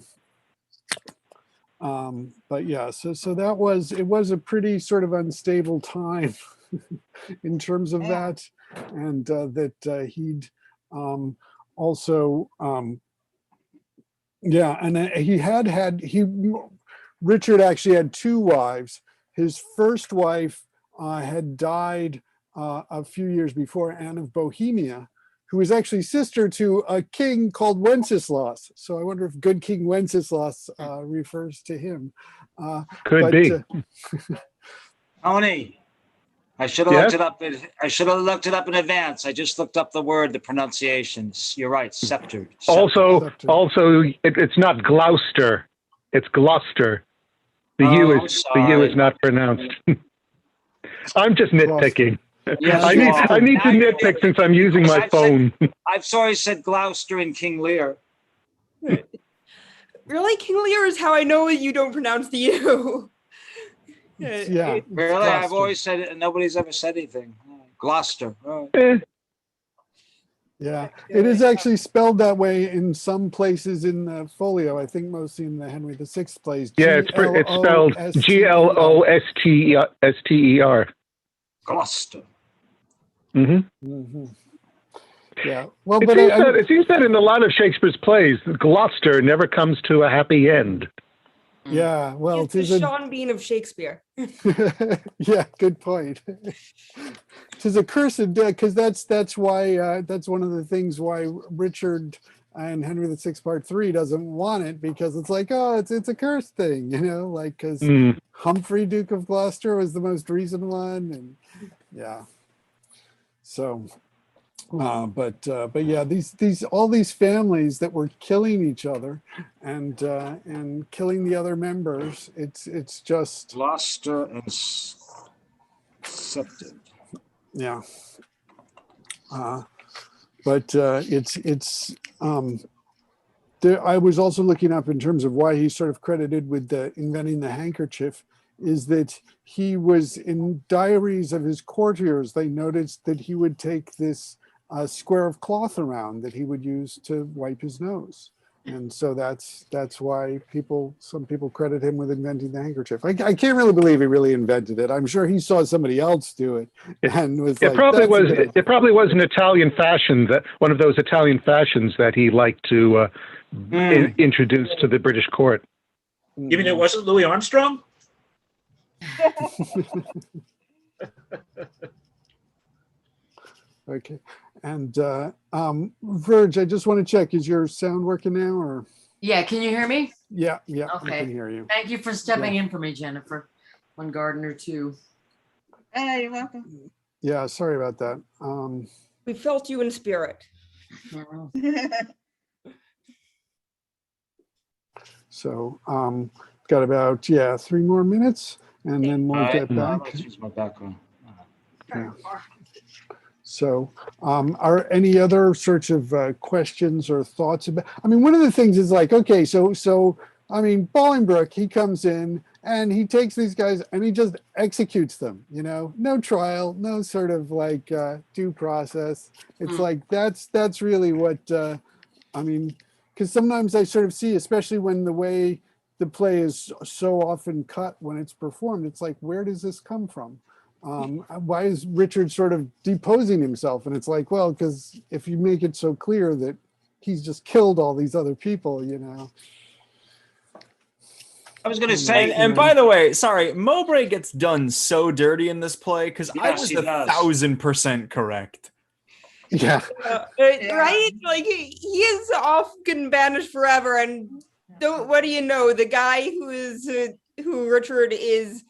but yeah, so that was a pretty sort of unstable time in terms of that, and that he'd also, and Richard actually had two wives. His first wife had died a few years before, Anne of Bohemia, who was actually sister to a king called Wenceslas. So I wonder if good King Wenceslas refers to him. Could be. Tony, I should have looked it up. I should have looked it up in advance. I just looked up the pronunciations. You're right, sceptered. Also, it's not Gloucester. It's Gloucester. The U is not pronounced. I'm just nitpicking. Yes, I need to nitpick since I'm using my phone. I've sorry said Gloucester and King Lear. Really? King Lear is how I know you don't pronounce the U. Yeah. Really? I've always said it and nobody's ever said anything. Gloucester. Yeah, it is actually spelled that way in some places in the folio. I think mostly in the Henry VI plays. Yeah, it's spelled Glostester. Gloucester. Yeah. Well, it seems that in a lot of Shakespeare's plays, Gloucester never comes to a happy end. Yeah, well, He's the Sean Bean of Shakespeare. Yeah, good point. Tis a cursed death, because that's why that's one of the things why Richard and Henry VI Part 3 doesn't want it, because it's like, oh, it's a cursed thing, like, because Humphrey, Duke of Gloucester, was the most recent one, and yeah. So, but yeah, all these families that were killing each other and killing the other members. It's just Gloucester and Septon. Yeah. But it's there. I was also looking up in terms of why he's sort of credited with inventing the handkerchief, is that he was in diaries of his courtiers. They noticed that he would take this square of cloth around that he would use to wipe his nose. And so that's why some people credit him with inventing the handkerchief. I can't really believe he really invented it. I'm sure he saw somebody else do it and was like, probably was an Italian fashion, that one of those Italian fashions that he liked to introduce to the British court. You mean it wasn't Louis Armstrong? Okay. And Verge, I just want to check, is your sound working now, or? Yeah, can you hear me? Yeah, okay. I can hear you. Thank you for stepping in for me, Jennifer. On Gardner too. You're welcome. Yeah, sorry about that. We felt you in spirit. So got about 3 more minutes, and then we'll get back. Let's use my background. Yeah. So are any other sorts of questions or thoughts about, I mean, one of the things is like, okay, so I mean, Bolingbroke, he comes in and he takes these guys and he just executes them, no trial, no sort of like due process. It's like, that's really what, I mean, because sometimes I sort of see, especially when the way the play is so often cut when it's performed, it's like, where does this come from? Why is Richard sort of deposing himself? And it's like, well, because if you make it so clear that he's just killed all these other people, I was going to say, and by the way, sorry, Mowbray gets done so dirty in this play, because I was 1,000% correct. Yeah. Right? Like, he is often banished forever, and what do you know? The guy who Richard is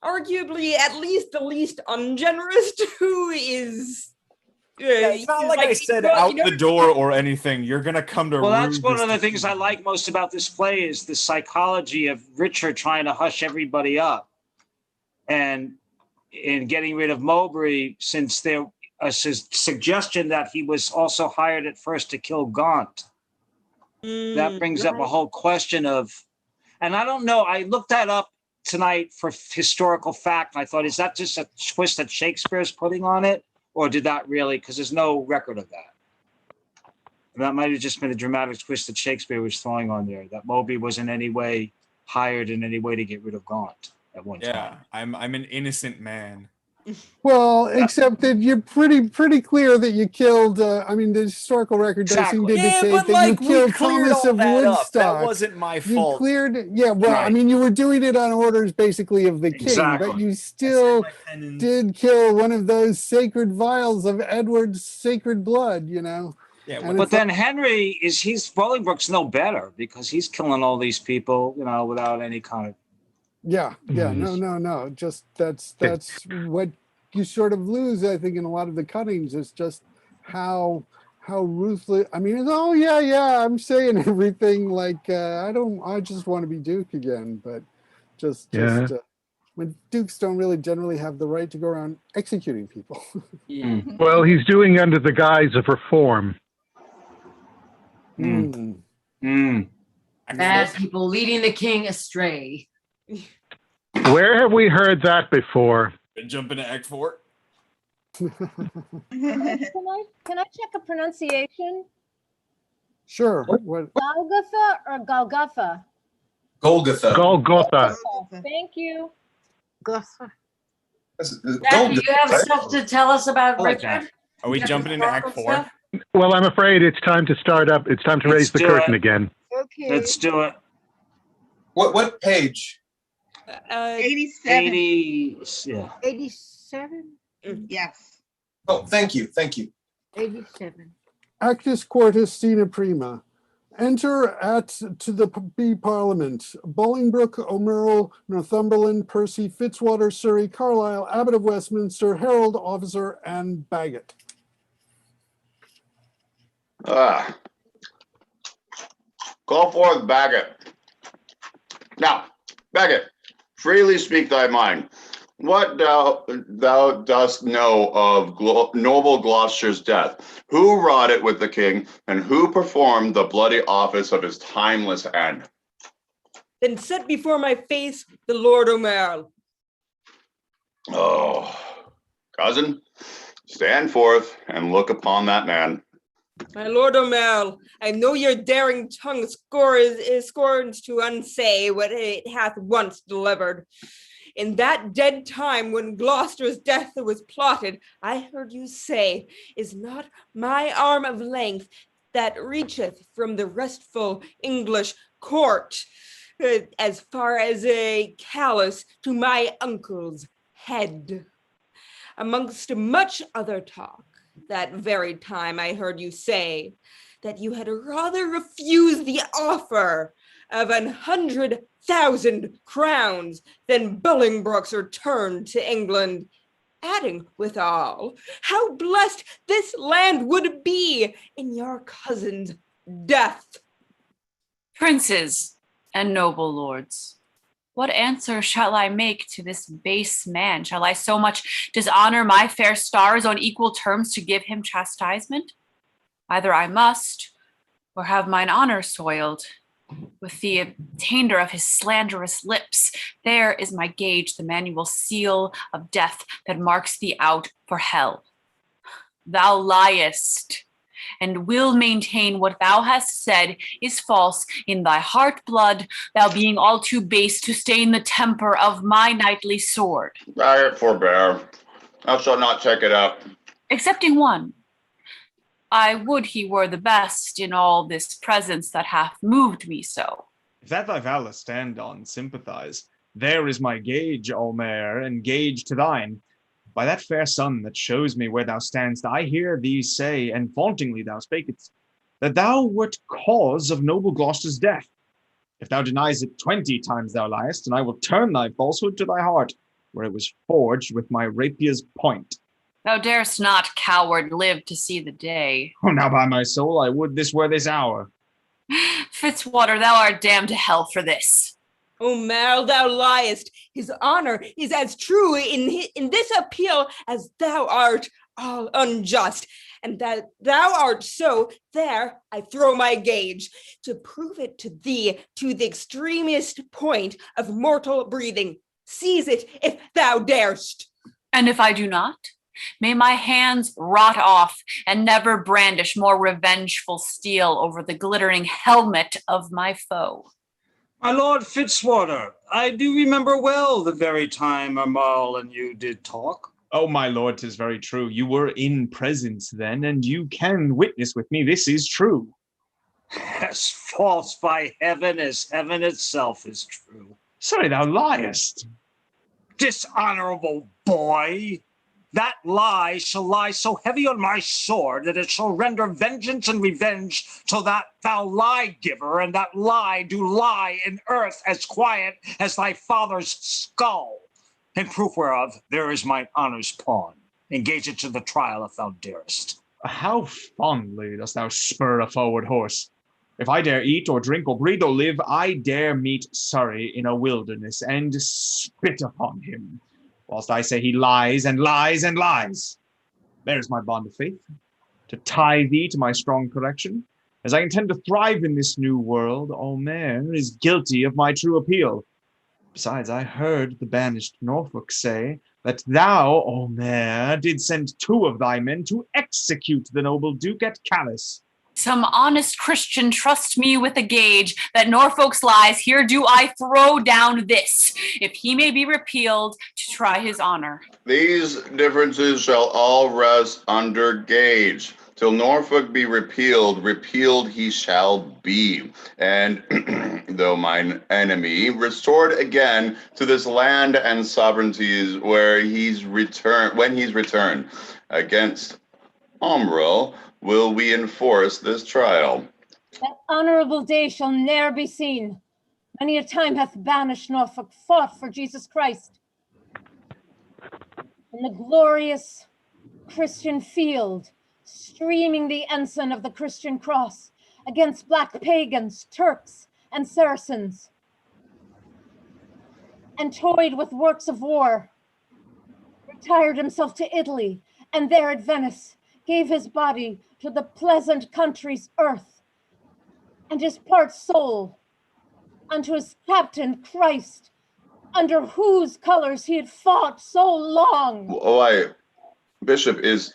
arguably at least the least ungenerous, who is it's not like I said out the door or anything. You're gonna come to. Well, that's one of the things I like most about this play, is the psychology of Richard trying to hush everybody up, and in getting rid of Mowbray, since there was a suggestion that he was also hired at first to kill Gaunt. That brings up a whole question of, and I don't know, I looked that up tonight for historical fact, and I thought, is that just a twist that Shakespeare's putting on it, or did that really, because there's no record of that. That might have just been a dramatic twist that Shakespeare was throwing on there, that Mowbray was in any way hired in any way to get rid of Gaunt at one time. Yeah, I'm an innocent man. Well, except that you're pretty clear that you killed. I mean, the historical record does seem to indicate that you killed Thomas of Woodstock. That wasn't my fault. You cleared. Yeah, well, right. I mean, you were doing it on orders, basically, of the king, but you still did kill one of those sacred vials of Edward's sacred blood. Yeah, but then Henry Bolingbroke's no better, because he's killing all these people, without any kind of. Yeah, no. Just that's what you sort of lose, I think, in a lot of the cuttings, is just how ruthless. I mean, it's, oh yeah, I'm saying everything like I just want to be Duke again, but just when dukes don't really generally have the right to go around executing people. Well, he's doing under the guise of reform. Bad people leading the king astray. Where have we heard that before? Jump into Act 4. Can I check a pronunciation? Sure. What? Golgotha or Golgotha? Golgotha. Thank you. Jackie, you have stuff to tell us about Richard? Are we jumping into Act 4? Well, I'm afraid it's time to start up. It's time to raise the curtain again. Okay. Let's do it. What page? 87. 80, yeah. 87? Yes. Oh, thank you. 87. Actus quartus sine prima. Enter to the B Parliament. Bolingbroke, O'Merrill, Northumberland, Percy, Fitzwater, Surrey, Carlisle, Abbot of Westminster, Herald, Officer, and Bagot. Call forth Bagot. Now, Bagot, freely speak thy mind. What thou dost know of noble Gloucester's death? Who wrought it with the king, and who performed the bloody office of his timeless end? Then set before my face the Lord O'Merrill. Oh, cousin, stand forth and look upon that man. My Lord O'Merrill, I know your daring tongue scorns to unsay what it hath once delivered. In that dead time when Gloucester's death was plotted, I heard you say, is not my arm of length that reacheth from the restful English court as far as a callus to my uncle's head. Amongst much other talk, that very time I heard you say that you had rather refused the offer of 100,000 crowns than Bolingbroke's return to England, adding withal, how blessed this land would be in your cousin's death. Princes and noble lords, what answer shall I make to this base man? Shall I so much dishonor my fair stars on equal terms to give him chastisement? Either I must, or have mine honor soiled with the attainder of his slanderous lips. There is my gage, the manual seal of death that marks thee out for hell. Thou liest, and will maintain what thou hast said is false in thy heart blood, thou being all too base to stain the temper of my knightly sword. Bagot, forbear. Thou shalt not take it up. Excepting one. I would he were the best in all this presence that hath moved me so. If that thy valour stand on, sympathize. There is my gage, Almaer, and gage to thine. By that fair sun that shows me where thou standst, I hear thee say, and vauntingly thou spakest, that thou wert cause of noble Gloucester's death. If thou denies it 20 times thou liest, and I will turn thy falsehood to thy heart, where it was forged with my rapier's point. Thou darest not, coward, live to see the day. Oh, now by my soul, I would this were this hour. Fitzwater, thou art damned to hell for this. O'Merrill, thou liest. His honor is as true in this appeal as thou art all unjust. And that thou art so, there I throw my gage, to prove it to thee to the extremest point of mortal breathing. Seize it if thou darest. And if I do not? May my hands rot off and never brandish more revengeful steel over the glittering helmet of my foe. My Lord Fitzwater, I do remember well the very time O'Merrill and you did talk. Oh, my lord, 'tis very true. You were in presence then, and you can witness with me this is true. As false by heaven as heaven itself is true. Sorry, thou liest. Dishonorable boy! That lie shall lie so heavy on my sword that it shall render vengeance and revenge, so that thou lie giver and that lie do lie in earth as quiet as thy father's skull. In proof whereof there is mine honor's pawn. Engage it to the trial if thou darest. How fondly dost thou spur a forward horse. If I dare eat or drink or breathe or live, I dare meet Surrey in a wilderness and spit upon him, whilst I say he lies and lies and lies. There's my bond of faith, to tie thee to my strong correction. As I intend to thrive in this new world, Omer is guilty of my true appeal. Besides, I heard the banished Norfolk say that thou, Omer, did send 2 of thy men to execute the noble Duke at Calais. Some honest Christian trust me with a gage that Norfolk's lies, here do I throw down this, if he may be repealed, to try his honor. These differences shall all rest under gage. Till Norfolk be repealed, repealed he shall be. And though mine enemy, restored again to this land and sovereignties when he's returned. Against Omril will we enforce this trial. That honorable day shall ne'er be seen. Many a time hath banished Norfolk fought for Jesus Christ. In the glorious Christian field, streaming the ensign of the Christian cross against black pagans, Turks, and Saracens, and toyed with works of war, retired himself to Italy, and there at Venice gave his body to the pleasant country's earth, and his part soul unto his captain Christ, under whose colors he had fought so long. Why, Bishop, is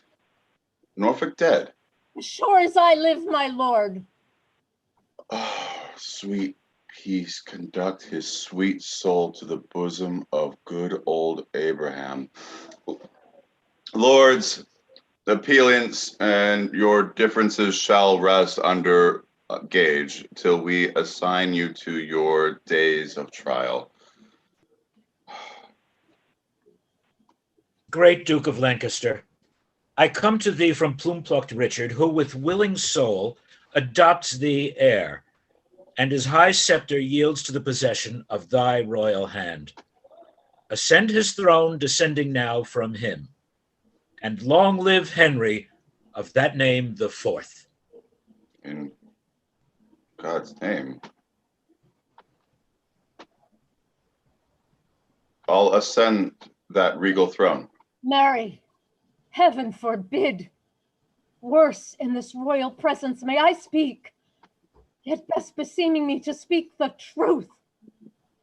Norfolk dead? As sure as I live, my lord. Oh, sweet peace, conduct his sweet soul to the bosom of good old Abraham. Lords, the appealants and your differences shall rest under gauge till we assign you to your days of trial. Great Duke of Lancaster, I come to thee from plume-plucked Richard, who with willing soul adopts thee heir, and his high scepter yields to the possession of thy royal hand. Ascend his throne, descending now from him, and long live Henry, of that name the fourth. In God's name. I'll ascend that regal throne. Mary, heaven forbid. Worse in this royal presence may I speak, yet best beseeming me to speak the truth.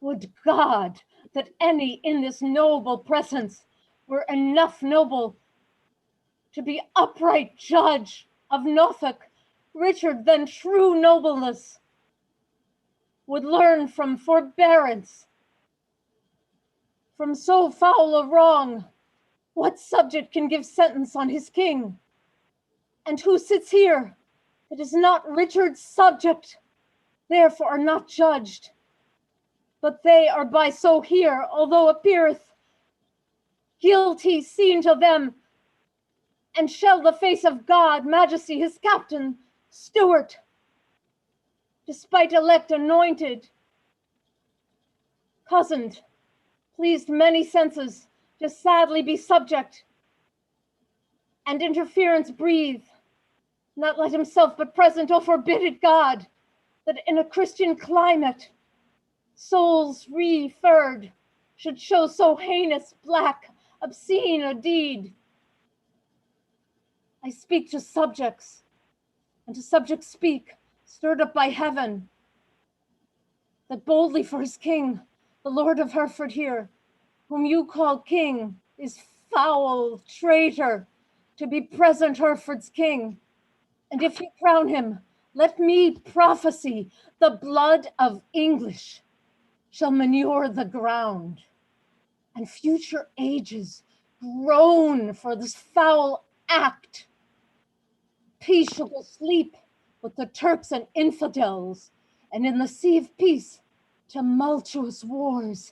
Would God that any in this noble presence were enough noble to be upright judge of Norfolk, Richard, then true nobleness would learn from forbearance, from so foul a wrong. What subject can give sentence on his king? And who sits here that is not Richard's subject, therefore are not judged? But they are by so here, although appeareth guilty seen to them, and shall the face of God, majesty, his captain, steward, despite elect anointed, cozened, pleased many senses, to sadly be subject, and interference breathe, not let himself but present, or forbid it God, that in a Christian climate, souls referred should show so heinous, black, obscene a deed. I speak to subjects, and to subjects speak, stirred up by heaven, that boldly for his king, the Lord of Hereford here, whom you call king, is foul traitor to be present Hereford's king. And if you crown him, let me prophesy, the blood of English shall manure the ground, and future ages groan for this foul act. Peace shall go sleep with the Turks and infidels, and in the sea of peace, tumultuous wars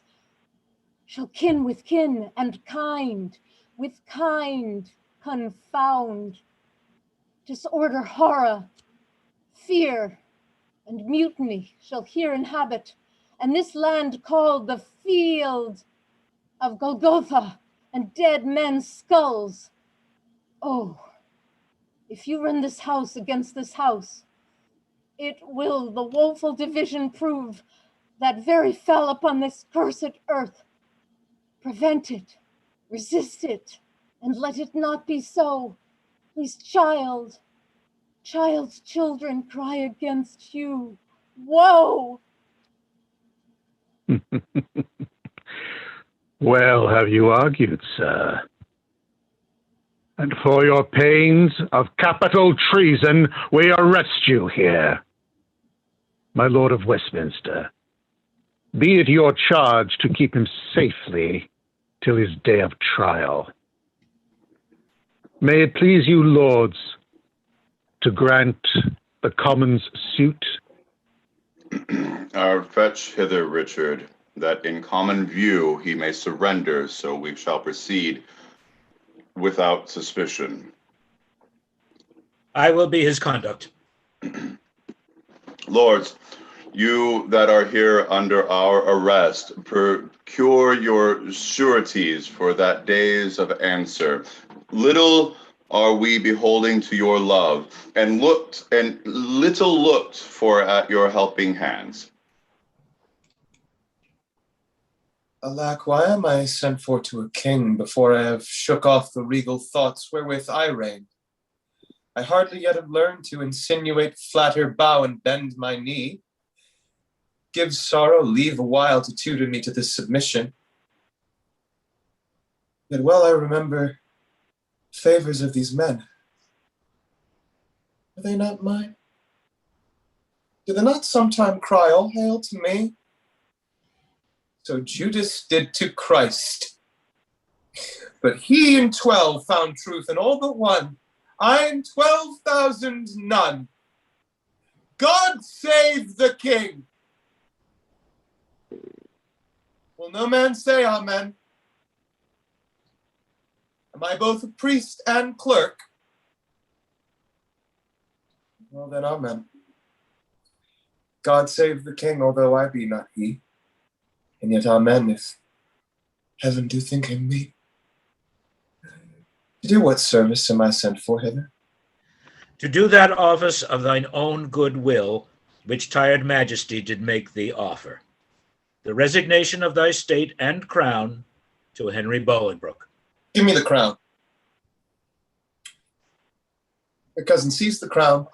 shall kin with kin, and kind with kind confound. Disorder, horror, fear, and mutiny shall here inhabit, and this land called the field of Golgotha, and dead men's skulls. Oh, if you rend this house against this house, it will the woeful division prove that very fell upon this cursed earth. Prevent it, resist it, and let it not be so. Please, child's children cry against you. Woe! Well have you argued, sir. And for your pains of capital treason, we arrest you here. My Lord of Westminster, be it your charge to keep him safely till his day of trial. May it please you, lords, to grant the commons suit? Fetch hither, Richard, that in common view he may surrender, so we shall proceed without suspicion. I will be his conduct. Lords, you that are here under our arrest, procure your sureties for that days of answer. Little are we beholding to your love, and little looked for at your helping hands. Alack, why am I sent for to a king before I have shook off the regal thoughts wherewith I reign? I hardly yet have learned to insinuate, flatter, bow, and bend my knee. Give sorrow leave a while to tutor me to this submission. Yet well I remember favors of these men. Are they not mine? Do they not sometime cry, all hail to me? So Judas did to Christ. But he in 12 found truth in all but one. I in 12,000 none. God save the king. Will no man say amen? Am I both a priest and clerk? Well then, amen. God save the king, although I be not he. And yet amen, if heaven do think him me. To do what service am I sent for hither? To do that office of thine own good will, which tired majesty did make thee offer. The resignation of thy state and crown to Henry Bolingbroke. Give me the crown. Your cousin, seize the crown.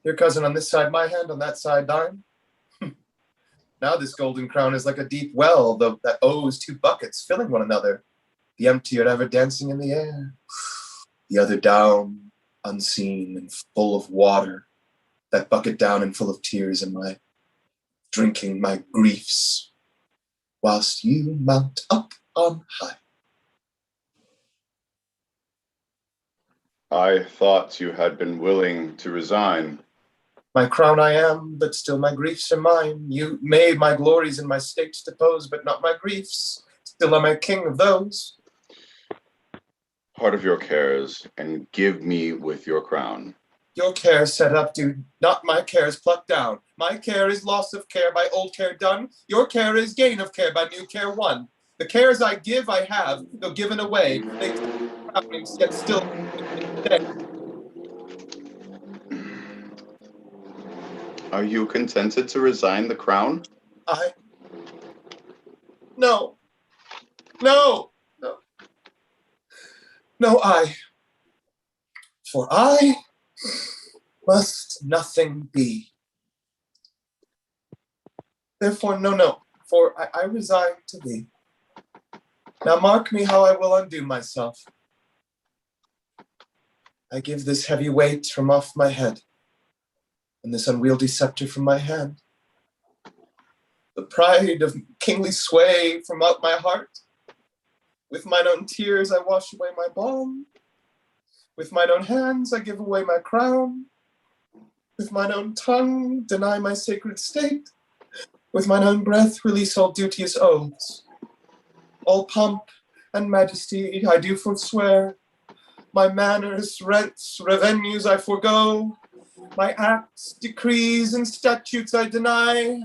Your cousin, on this side my hand, on that side thine. Now this golden crown is like a deep well that owes two buckets filling one another. The empty are ever dancing in the air. The other down, unseen and full of water. That bucket down and full of tears am I, drinking my griefs, whilst you mount up on high. I thought you had been willing to resign. My crown I am, but still my griefs are mine. You made my glories and my states depose, but not my griefs. Still am I king of those. Part of your cares, and give me with your crown. Your care set up, do not my cares pluck down. My care is loss of care by old care done. Your care is gain of care by new care won. The cares I give, I have, though given away. They yet still today. Are you contented to resign the crown? No. For I must nothing be. Therefore, no, for I resign to thee. Now mark me how I will undo myself. I give this heavy weight from off my head, and this unwieldy scepter from my hand. The pride of kingly sway from out my heart. With mine own tears I wash away my balm. With mine own hands I give away my crown. With mine own tongue deny my sacred state. With mine own breath release all duteous oaths. All pomp and majesty I do forswear. My manners, rents, revenues I forego. My acts, decrees, and statutes I deny.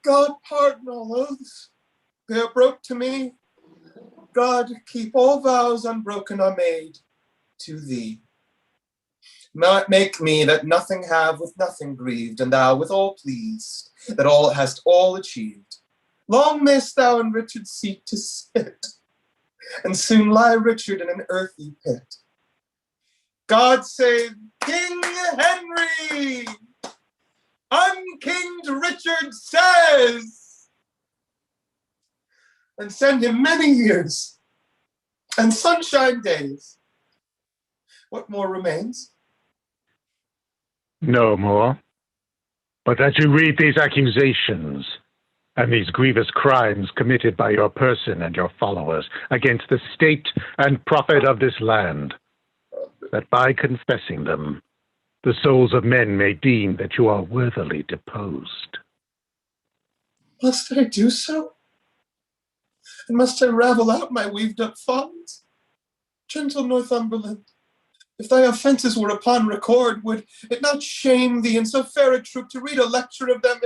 God pardon all oaths, they are broke to me. God keep all vows unbroken are made to thee. Make me that nothing have with nothing grieved, and thou with all pleased, that all hast all achieved. Long mayst thou in Richard's seat to sit, and soon lie Richard in an earthy pit. God save King Henry! Unkinged Richard says, and send him many years and sunshine days. What more remains? No more. But as you read these accusations and these grievous crimes committed by your person and your followers against the state and profit of this land, that by confessing them, the souls of men may deem that you are worthily deposed. Must I do so? And must I ravel out my weaved-up thoughts? Gentle Northumberland, if thy offences were upon record, would it not shame thee in so fair a troop to read a lecture of them?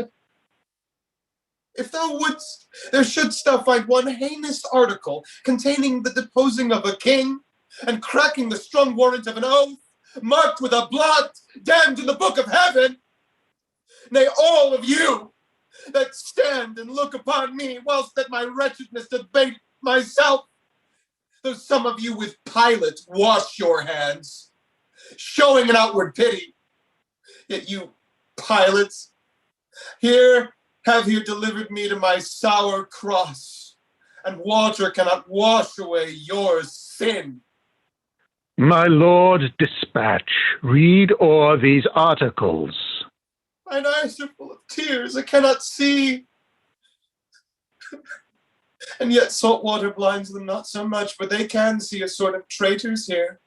If thou wouldst, there shouldst thou find one heinous article containing the deposing of a king and cracking the strong warrant of an oath, marked with a blot, damned in the book of heaven. Nay, all of you that stand and look upon me, whilst that my wretchedness debate myself, though some of you with Pilate wash your hands, showing an outward pity, yet you Pilates, here have you delivered me to my sour cross, and water cannot wash away your sin. My lord, dispatch, read o'er these articles. Mine eyes are full of tears, I cannot see. And yet salt water blinds them not so much, for they can see a sort of traitors here.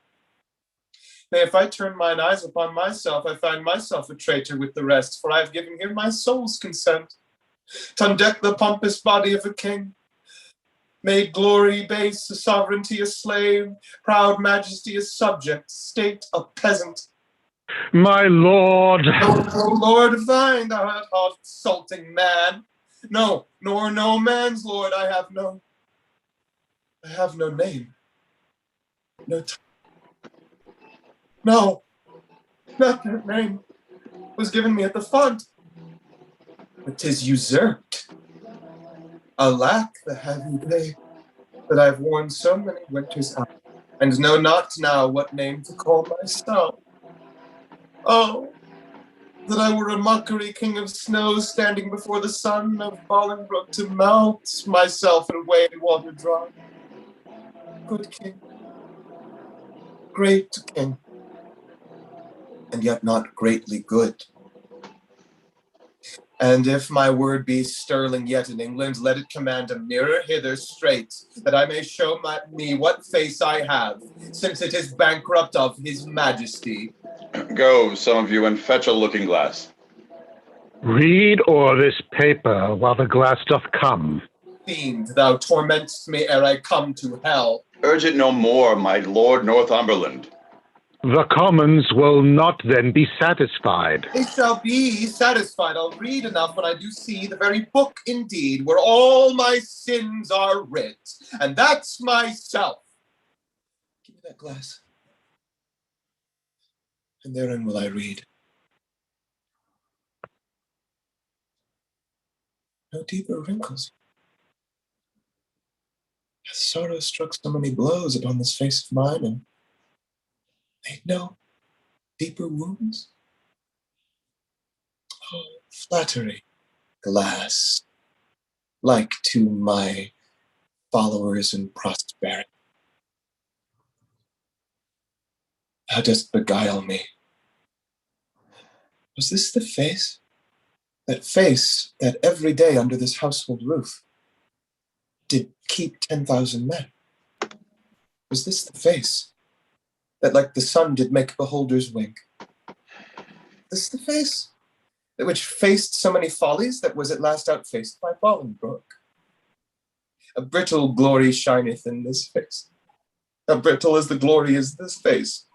Nay, if I turn mine eyes upon myself, I find myself a traitor with the rest, for I have given here my soul's consent, to undeck the pompous body of a king, made glory base, a sovereignty a slave, proud majesty a subject, state a peasant. My lord! O Lord of thine, thou art insulting man. No, nor no man's lord, I have no name. No, not that name was given me at the font, but 'tis usurped. Alack, the heavy day that I've worn so many winters out, and know not now what name to call myself. Oh, that I were a mockery king of snow, standing before the sun of Bolingbroke to melt myself in wave water dry. Good king, great king, and yet not greatly good. And if my word be sterling yet in England, let it command a mirror hither straight, that I may show me what face I have, since it is bankrupt of his majesty. Go, some of you, and fetch a looking glass. Read o'er this paper while the glass doth come. Fiend, thou torment'st me ere I come to hell. Urge it no more, my lord Northumberland. The commons will not then be satisfied. They shall be satisfied. I'll read enough when I do see the very book indeed, where all my sins are writ, and that's myself. Give me that glass, and therein will I read. No deeper wrinkles. Hath sorrow struck so many blows upon this face of mine, and made no deeper wounds? Oh, flattery, glass, like to my followers in prosperity. Thou dost beguile me. Was this the face? That face that every day under this household roof did keep 10,000 men? Was this the face that like the sun did make beholders wink? This the face that which faced so many follies that was at last outfaced by Bolingbroke? A brittle glory shineth in this face. How brittle as the glory is this face,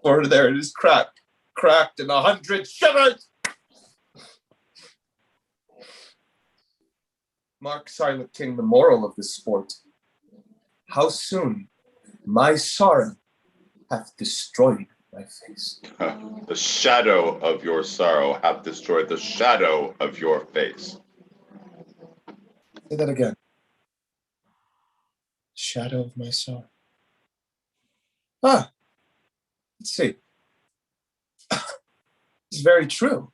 for there it is cracked in 100 shivers. Mark, silent king, the moral of this sport. How soon my sorrow hath destroyed my face. The shadow of your sorrow hath destroyed the shadow of your face. Say that again. Shadow of my sorrow. Let's see. It's very true.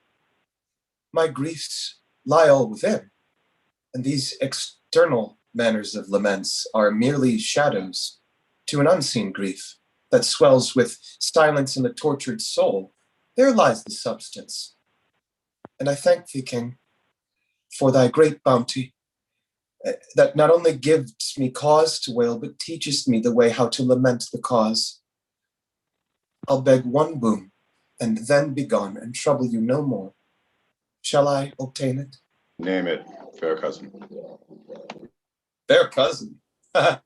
My griefs lie all within, and these external manners of laments are merely shadows to an unseen grief that swells with silence in the tortured soul. There lies the substance. And I thank thee, King, for thy great bounty, that not only gives me cause to wail, but teachest me the way how to lament the cause. I'll beg one boon, and then be gone, and trouble you no more. Shall I obtain it? Name it, fair cousin. Fair cousin? I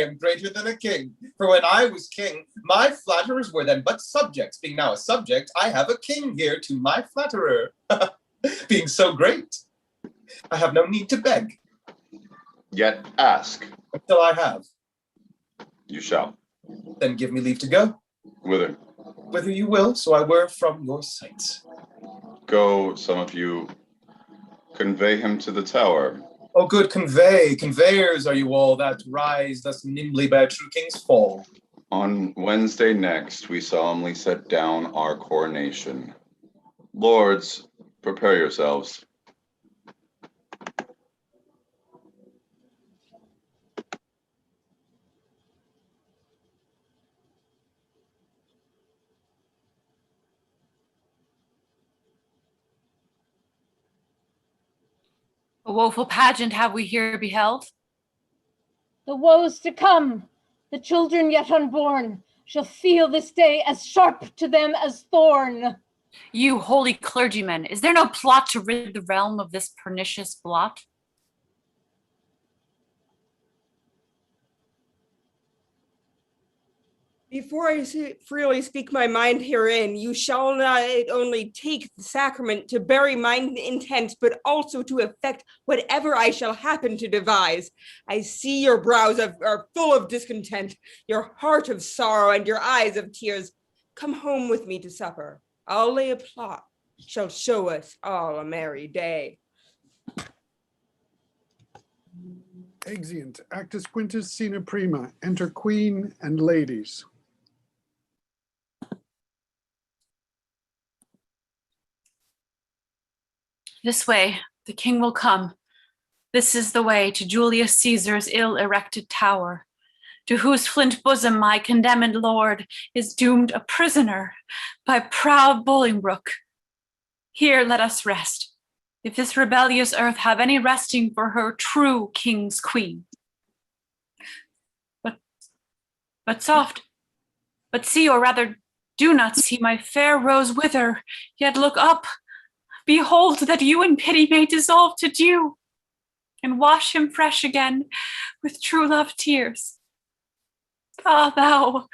am greater than a king, for when I was king, my flatterers were then but subjects. Being now a subject, I have a king here to my flatterer. Being so great, I have no need to beg. Yet ask. Until I have. You shall. Then give me leave to go. Whither? Whither you will, so I were from your sight. Go, some of you, convey him to the tower. Oh, good, conveyors are you all that rise thus nimbly by a true king's fall. On Wednesday next, we solemnly set down our coronation. Lords, prepare yourselves. A woeful pageant have we here beheld. The woes to come, the children yet unborn, shall feel this day as sharp to them as thorn. You holy clergymen, is there no plot to rid the realm of this pernicious blot? Before I freely speak my mind herein, you shall not only take the sacrament to bury mine intent, but also to effect whatever I shall happen to devise. I see your brows are full of discontent, your heart of sorrow, and your eyes of tears. Come home with me to supper. I'll lay a plot, shall show us all a merry day. Exeunt. Actus quintus, scena prima. Enter queen and ladies. This way, the king will come. This is the way to Julius Caesar's ill-erected tower, to whose flint bosom my condemned lord is doomed a prisoner by proud Bolingbroke. Here let us rest, if this rebellious earth have any resting for her true king's queen. But soft, but see, or rather do not see my fair rose wither, yet look up. Behold, that you in pity may dissolve to dew, and wash him fresh again with true love tears. Ah, thou,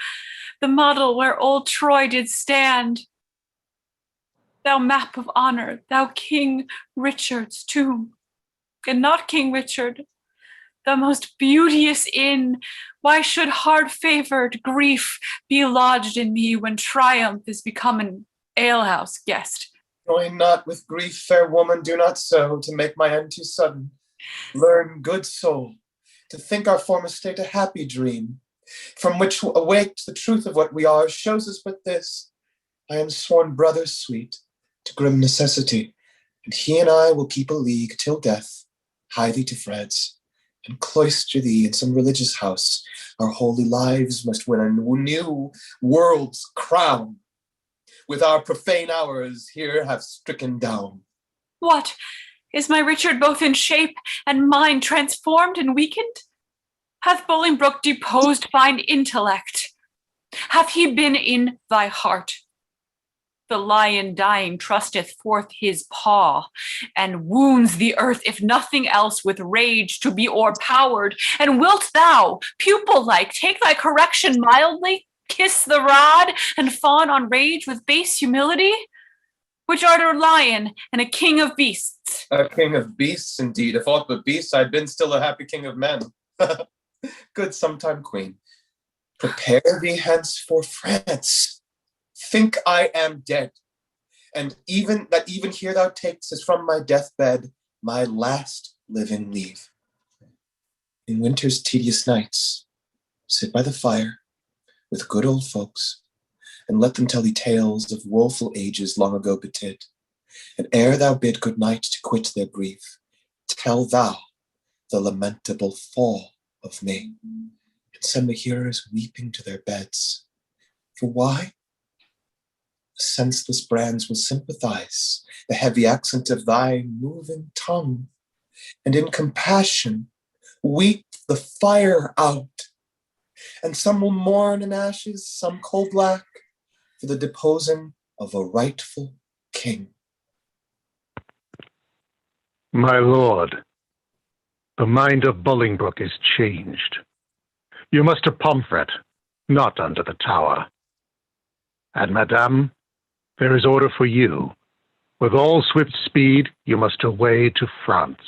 the model where old Troy did stand, thou map of honor, thou King Richard's tomb, and not King Richard, the most beauteous inn, why should hard-favored grief be lodged in me when triumph is become an alehouse guest? Join not with grief, fair woman, do not so, to make my end too sudden. Learn, good soul, to think our former state a happy dream, from which awaked the truth of what we are, shows us but this: I am sworn brother sweet to grim necessity, and he and I will keep a league till death, hie thee to France, and cloister thee in some religious house. Our holy lives must win a new world's crown, with our profane hours here have stricken down. What, is my Richard both in shape and mind transformed and weakened? Hath Bolingbroke deposed thine intellect? Hath he been in thy heart? The lion dying trusteth forth his paw, and wounds the earth, if nothing else, with rage to be o'erpowered. And wilt thou, pupil-like, take thy correction mildly, kiss the rod, and fawn on rage with base humility? Which art a lion and a king of beasts. A king of beasts, indeed. If aught but beasts, I'd been still a happy king of men. Good sometime queen, prepare thee hence for France. Think I am dead, and even here thou takest as from my deathbed my last living leave. In winter's tedious nights, sit by the fire with good old folks, and let them tell thee tales of woeful ages long ago betid. And ere thou bid good night to quit their grief, tell thou the lamentable fall of me, and send the hearers weeping to their beds. For why? The senseless brands will sympathize the heavy accent of thy moving tongue, and in compassion weep the fire out. and some will mourn in ashes, some coal black, for the deposing of a rightful king. My lord, the mind of Bolingbroke is changed. You must to Pomfret, not under the tower. And madame, there is order for you. With all swift speed, you must away to France.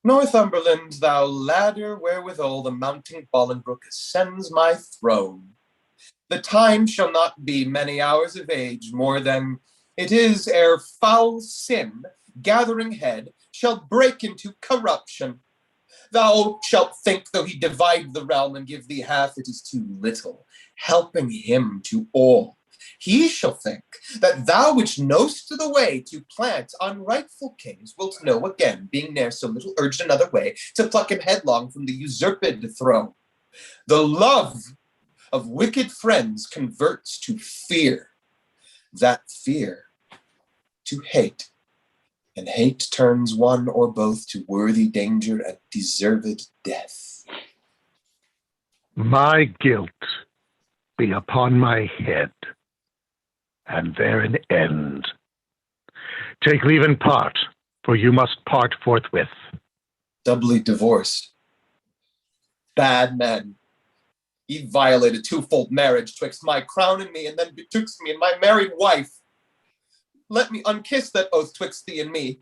Northumberland, thou ladder wherewithal the mounting Bolingbroke ascends my throne. The time shall not be many hours of age, more than it is ere foul sin, gathering head, shall break into corruption. Thou shalt think, though he divide the realm and give thee half, it is too little, helping him to all. He shall think that thou which know'st the way to plant unrightful kings wilt know again, being ne'er so little urged another way, to pluck him headlong from the usurped throne. The love of wicked friends converts to fear, that fear to hate, and hate turns one or both to worthy danger and deserved death. My guilt be upon my head, and there an end. Take leave and part, for you must part forthwith. Doubly divorced. Bad men. Ye violated twofold marriage twixt my crown and me, and then betwixt me and my married wife. Let me unkiss that oath twixt thee and me,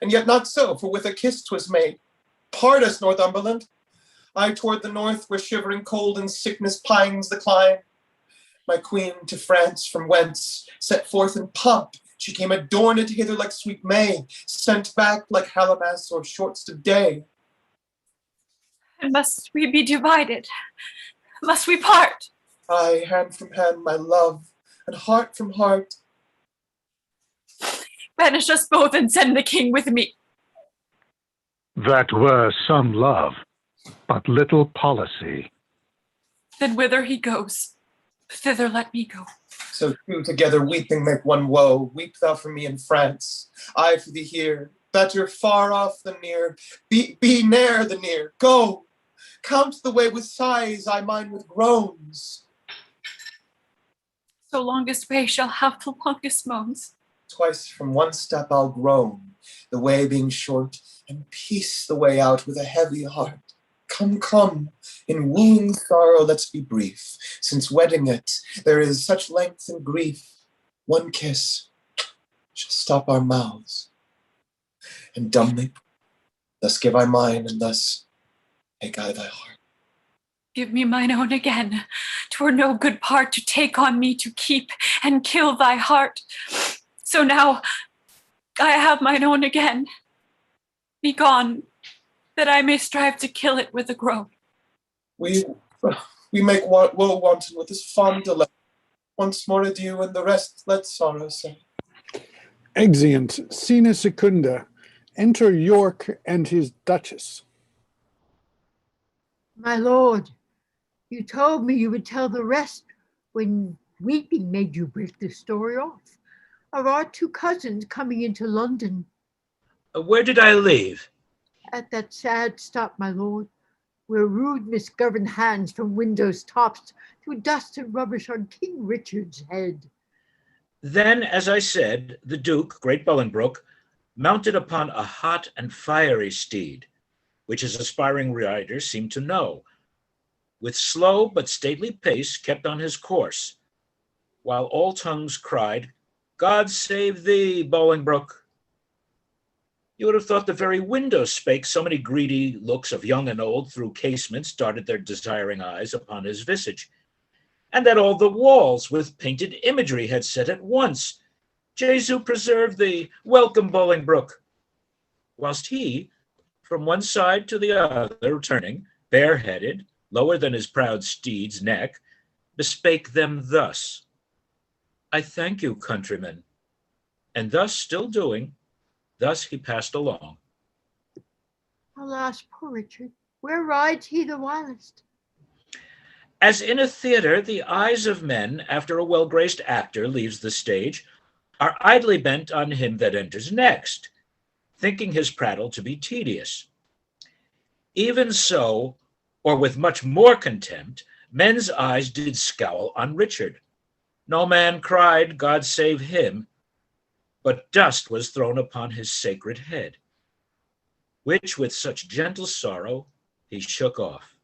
and yet not so, for with a kiss 'twas made. Part us, Northumberland. I toward the north, where shivering cold and sickness pines the clime. My queen to France from whence, set forth in pomp, she came adorned hither like sweet May, sent back like Hallowmas or shortst of day. And must we be divided? Must we part? Aye, hand from hand, my love, and heart from heart. Banish us both and send the king with me. That were some love, but little policy. Then whither he goes, thither let me go. So two together weeping make one woe. Weep thou for me in France, I for thee here. Better far off than near, be ne'er the near. Go, count the way with sighs, I mine with groans. So longest way shall have the longest moans. Twice from one step I'll groan, the way being short, and peace the way out with a heavy heart. Come, come, in wooing sorrow let's be brief, since wedding it there is such length and grief. One kiss shall stop our mouths, and dumbly thus give I mine, and thus take I thy heart. Give me mine own again. 'Twere no good part to take on me to keep and kill thy heart. So now I have mine own again. Be gone, that I may strive to kill it with a groan. We make woe wanton with this fond delay. Once more adieu, and the rest let sorrow say. Exeunt. Scena secunda. Enter York and his Duchess. My lord, you told me you would tell the rest when weeping made you break the story off of our two cousins coming into London. Where did I leave? At that sad stop, my lord, where rude misgoverned hands from windows tops threw dust and rubbish on King Richard's head. Then, as I said, the Duke, great Bolingbroke, mounted upon a hot and fiery steed, which his aspiring rider seemed to know, with slow but stately pace kept on his course, while all tongues cried, God save thee, Bolingbroke. You would have thought the very windows spake, so many greedy looks of young and old through casements darted their desiring eyes upon his visage, and that all the walls with painted imagery had said at once, Jesu preserve thee, welcome Bolingbroke, whilst he, from one side to the other turning, bareheaded, lower than his proud steed's neck, bespake them thus, I thank you, countrymen. And thus still doing, thus he passed along. Alas, poor Richard, where rides he the whilst? As in a theatre, the eyes of men, after a well-graced actor leaves the stage, are idly bent on him that enters next, thinking his prattle to be tedious. Even so, or with much more contempt, men's eyes did scowl on Richard. No man cried, God save him, but dust was thrown upon his sacred head, which with such gentle sorrow he shook off,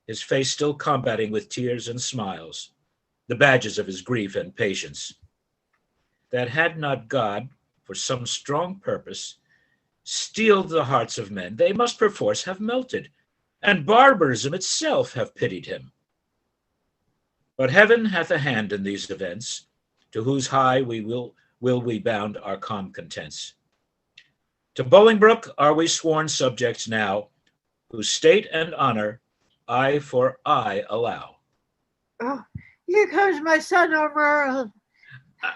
his face still combating with tears and smiles the badges of his grief and patience, that had not God, for some strong purpose, steeled the hearts of men, they must perforce have melted, and barbarism itself have pitied him. But heaven hath a hand in these events, to whose high we will we bound our calm contents. To Bolingbroke are we sworn subjects now, whose state and honor eye for eye allow. Oh, here comes my son, Almerle.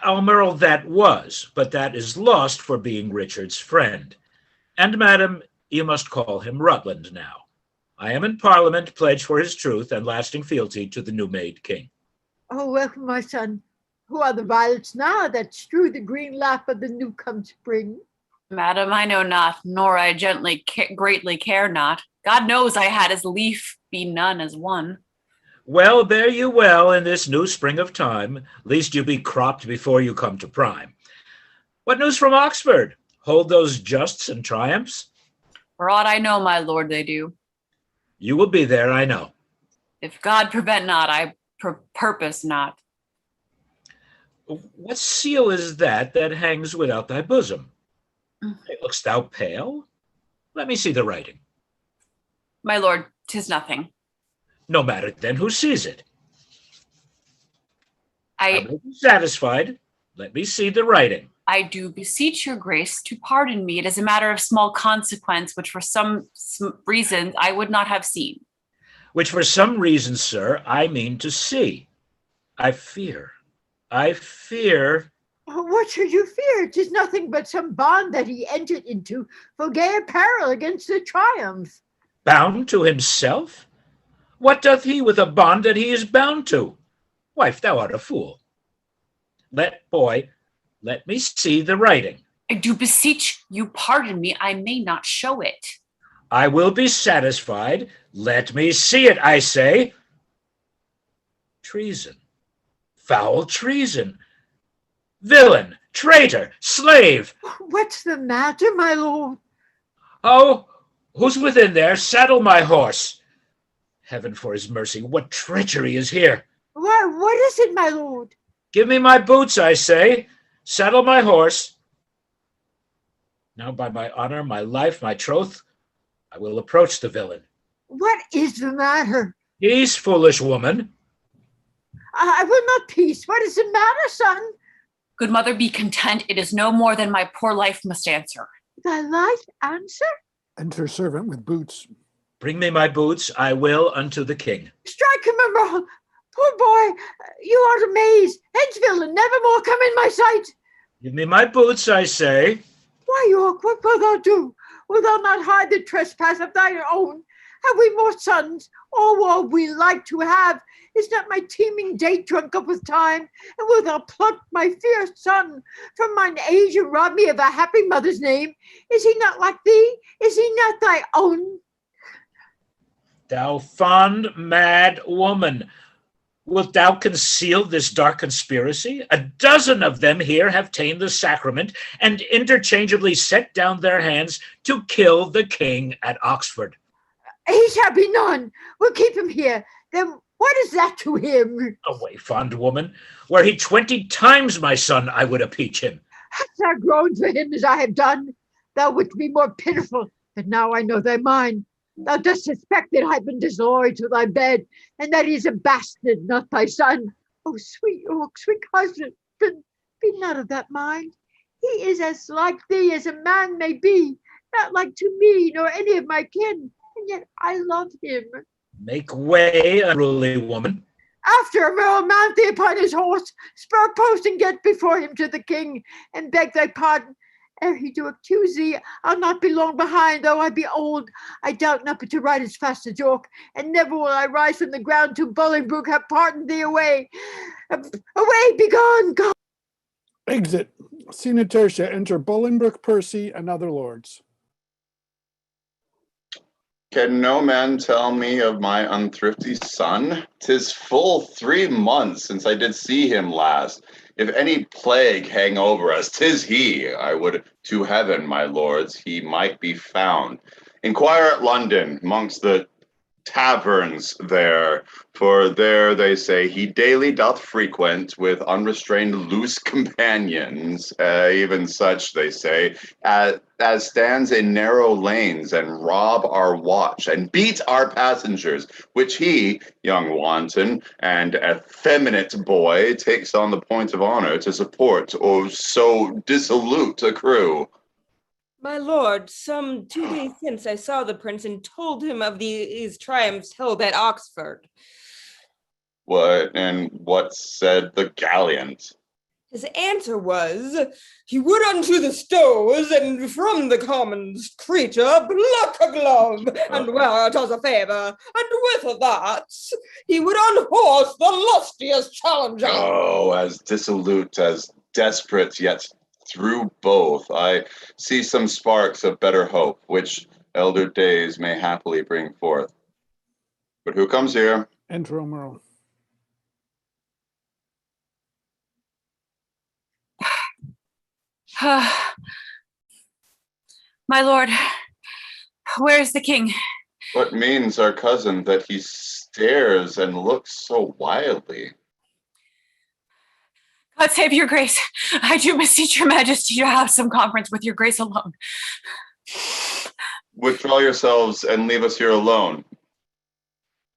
Almerle that was, but that is lost for being Richard's friend. And, madam, you must call him Rutland now. I am in Parliament, pledged for his truth and lasting fealty to the new-made king. Oh, welcome, my son. Who are the violets now that strew the green lap of the new-come spring? Madam, I know not, nor I greatly care not. God knows I had as lief be none as one. Well, bear you well in this new spring of time, lest you be cropped before you come to prime. What news from Oxford? Hold those justs and triumphs? For aught I know, my lord, they do. You will be there, I know. If God prevent not, I purpose not. What seal is that hangs without thy bosom? Look'st thou pale? Let me see the writing. My lord, 'tis nothing. No matter then who sees it. I will be satisfied. Let me see the writing. I do beseech your grace to pardon me. It is a matter of small consequence, which for some reasons I would not have seen. Which for some reason, sir, I mean to see. I fear. Oh, what should you fear? 'Tis nothing but some bond that he entered into for gay apparel against the triumph. Bound to himself? What doth he with a bond that he is bound to? Wife, thou art a fool. Let me see the writing. I do beseech you pardon me, I may not show it. I will be satisfied. Let me see it, I say. Treason, foul treason, villain, traitor, slave. What's the matter, my lord? Oh, who's within there? Saddle my horse. Heaven for his mercy, what treachery is here? Why, what is it, my lord? Give me my boots, I say. Saddle my horse. Now by my honor, my life, my troth, I will approach the villain. What is the matter? Peace, foolish woman. I will not peace. What is the matter, son? Good mother, be content. It is no more than my poor life must answer. Thy life answer? Enter servant with boots. Bring me my boots, I will unto the king. Strike him, Emerald. Poor boy, you are amazed. Hence, villain, never more come in my sight. Give me my boots, I say. Why, York, what wilt thou do? Wilt thou not hide the trespass of thine own? Have we more sons? All we like to have. Is not my teeming date drunk up with time? And wilt thou pluck my fierce son from mine age and rob me of a happy mother's name? Is he not like thee? Is he not thy own? Thou fond, mad woman, wilt thou conceal this dark conspiracy? A dozen of them here have ta'en the sacrament and interchangeably set down their hands to kill the king at Oxford. He shall be none. We'll keep him here. Then what is that to him? Away, fond woman. Were he 20 times my son, I would appeach him. Hast thou groaned for him as I have done? Thou wouldst be more pitiful, but now I know thy mind. Thou dost suspect that I have been disloyal to thy bed, and that he is a bastard, not thy son. Oh, sweet husband, be not of that mind. He is as like thee as a man may be, not like to me nor any of my kin, and yet I love him. Make way, unruly woman. After Emerald, mount thee upon his horse, spur post and get before him to the king, and beg thy pardon. Ere he do accuse thee, I'll not be long behind, though I be old. I doubt not but to ride as fast as York, and never will I rise from the ground till Bolingbroke have pardoned thee away. Away, begone, go. Exit. Scene tertia. Enter Bolingbroke, Percy, and other lords. Can no man tell me of my unthrifty son? 'Tis full 3 months since I did see him last. If any plague hang over us, 'tis he. I would to heaven, my lords, he might be found. Inquire at London, mongst the taverns there, for there they say he daily doth frequent with unrestrained loose companions, even such they say, as stands in narrow lanes and rob our watch and beat our passengers, which he, young wanton and effeminate boy, takes on the point of honor to support or so dissolute a crew. My lord, some 2 days since I saw the prince and told him of these triumphs held at Oxford. What said the gallant? His answer was, he would unto the stows, and from the commons creature pluck a glove, and wear it as a favour, and with that he would unhorse the lustiest challenger. Oh, as dissolute, as desperate, yet through both I see some sparks of better hope, which elder days may happily bring forth. But who comes here? Enter Omerl. My lord, where is the king? What means our cousin that he stares and looks so wildly? God save your grace. I do beseech your majesty to have some conference with your grace alone. Withdraw yourselves and leave us here alone.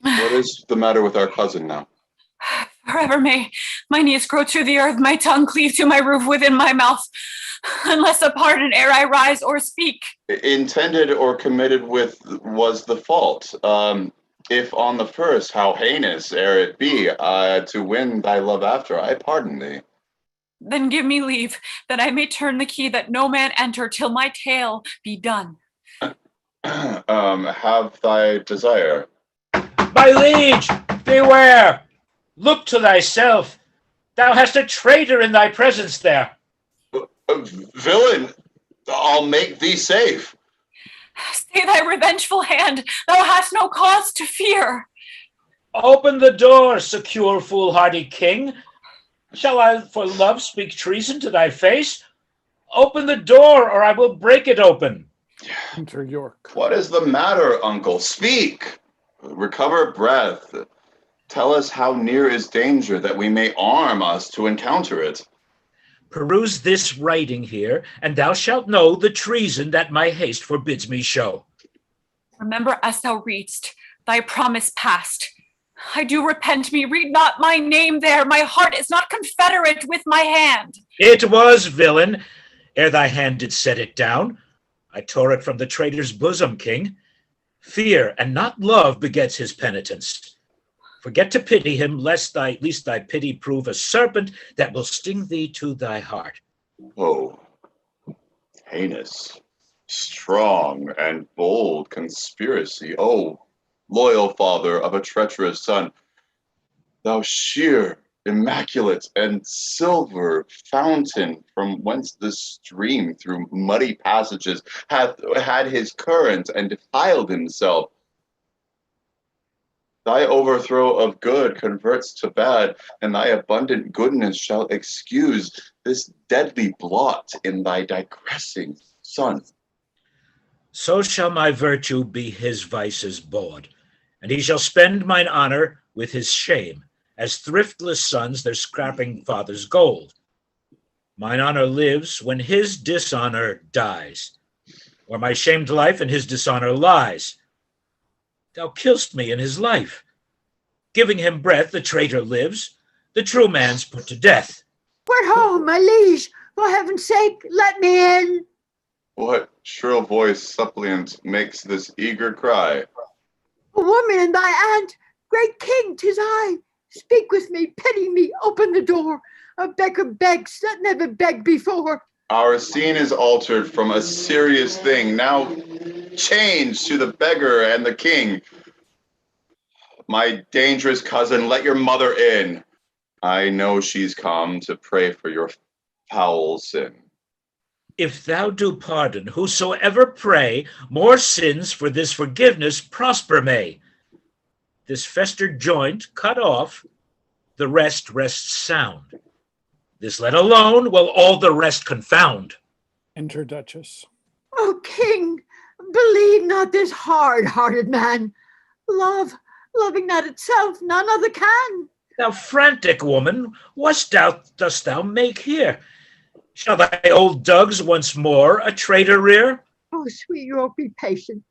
What is the matter with our cousin now? Forever may my knees grow to the earth, my tongue cleave to my roof within my mouth, unless a pardon ere I rise or speak. Intended or committed with was the fault. If on the first, how heinous ere it be, to win thy love after, I pardon thee. Then give me leave, that I may turn the key that no man enter till my tale be done. Have thy desire. My liege, beware! Look to thyself. Thou hast a traitor in thy presence there. Villain, I'll make thee safe. Stay thy revengeful hand. Thou hast no cause to fear. Open the door, secure foolhardy king. Shall I for love speak treason to thy face? Open the door, or I will break it open. Enter York. What is the matter, uncle? Speak. Recover breath. Tell us how near is danger, that we may arm us to encounter it. Peruse this writing here, and thou shalt know the treason that my haste forbids me show. Remember as thou readst, thy promise past. I do repent me, read not my name there. My heart is not confederate with my hand. It was, villain, ere thy hand did set it down. I tore it from the traitor's bosom, king. Fear and not love begets his penitence. Forget to pity him, lest thy pity prove a serpent that will sting thee to thy heart. Oh, heinous, strong, and bold conspiracy. Oh, loyal father of a treacherous son, thou sheer, immaculate, and silver fountain from whence the stream through muddy passages hath had his current and defiled himself. Thy overthrow of good converts to bad, and thy abundant goodness shall excuse this deadly blot in thy digressing son. So shall my virtue be his vice's bawd, and he shall spend mine honor with his shame, as thriftless sons their scrapping father's gold. Mine honor lives when his dishonor dies, or my shamed life in his dishonor lies. Thou kill'st me in his life. Giving him breath, the traitor lives. The true man's put to death. What ho, my liege! For heaven's sake, let me in! What shrill voice suppliant makes this eager cry? A woman and thy aunt! Great king, 'tis I! Speak with me, pity me, open the door! A beggar begs that never begged before. Our scene is altered from a serious thing, now changed to the beggar and the king. My dangerous cousin, let your mother in. I know she's come to pray for your foul sin. If thou do pardon whosoever pray, more sins for this forgiveness prosper may. This festered joint cut off, the rest rests sound. This let alone will all the rest confound. Enter Duchess. O king, believe not this hard-hearted man. Loving not itself, none other can. Thou frantic woman, what doubt dost thou make here? Shall thy old dugs once more a traitor rear? Oh, sweet York, be patient.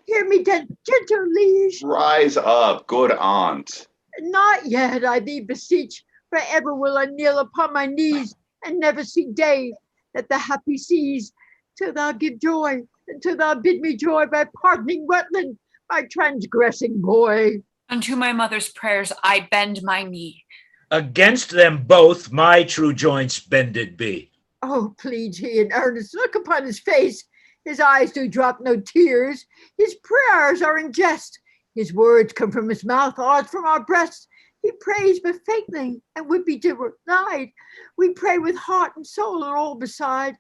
Hear me, gentle liege. Rise up, good aunt. Not yet, I thee beseech. Forever will I kneel upon my knees and never see day that the happy sees, till thou give joy, until thou bid me joy by pardoning Rutland, my transgressing boy. Unto my mother's prayers I bend my knee. Against them both my true joints bended be. Oh, pleads he in earnest, look upon his face. His eyes do drop no tears. His prayers are in jest. His words come from his mouth, ours from our breasts. He prays but faintly, and would be denied. We pray with heart and soul and all beside.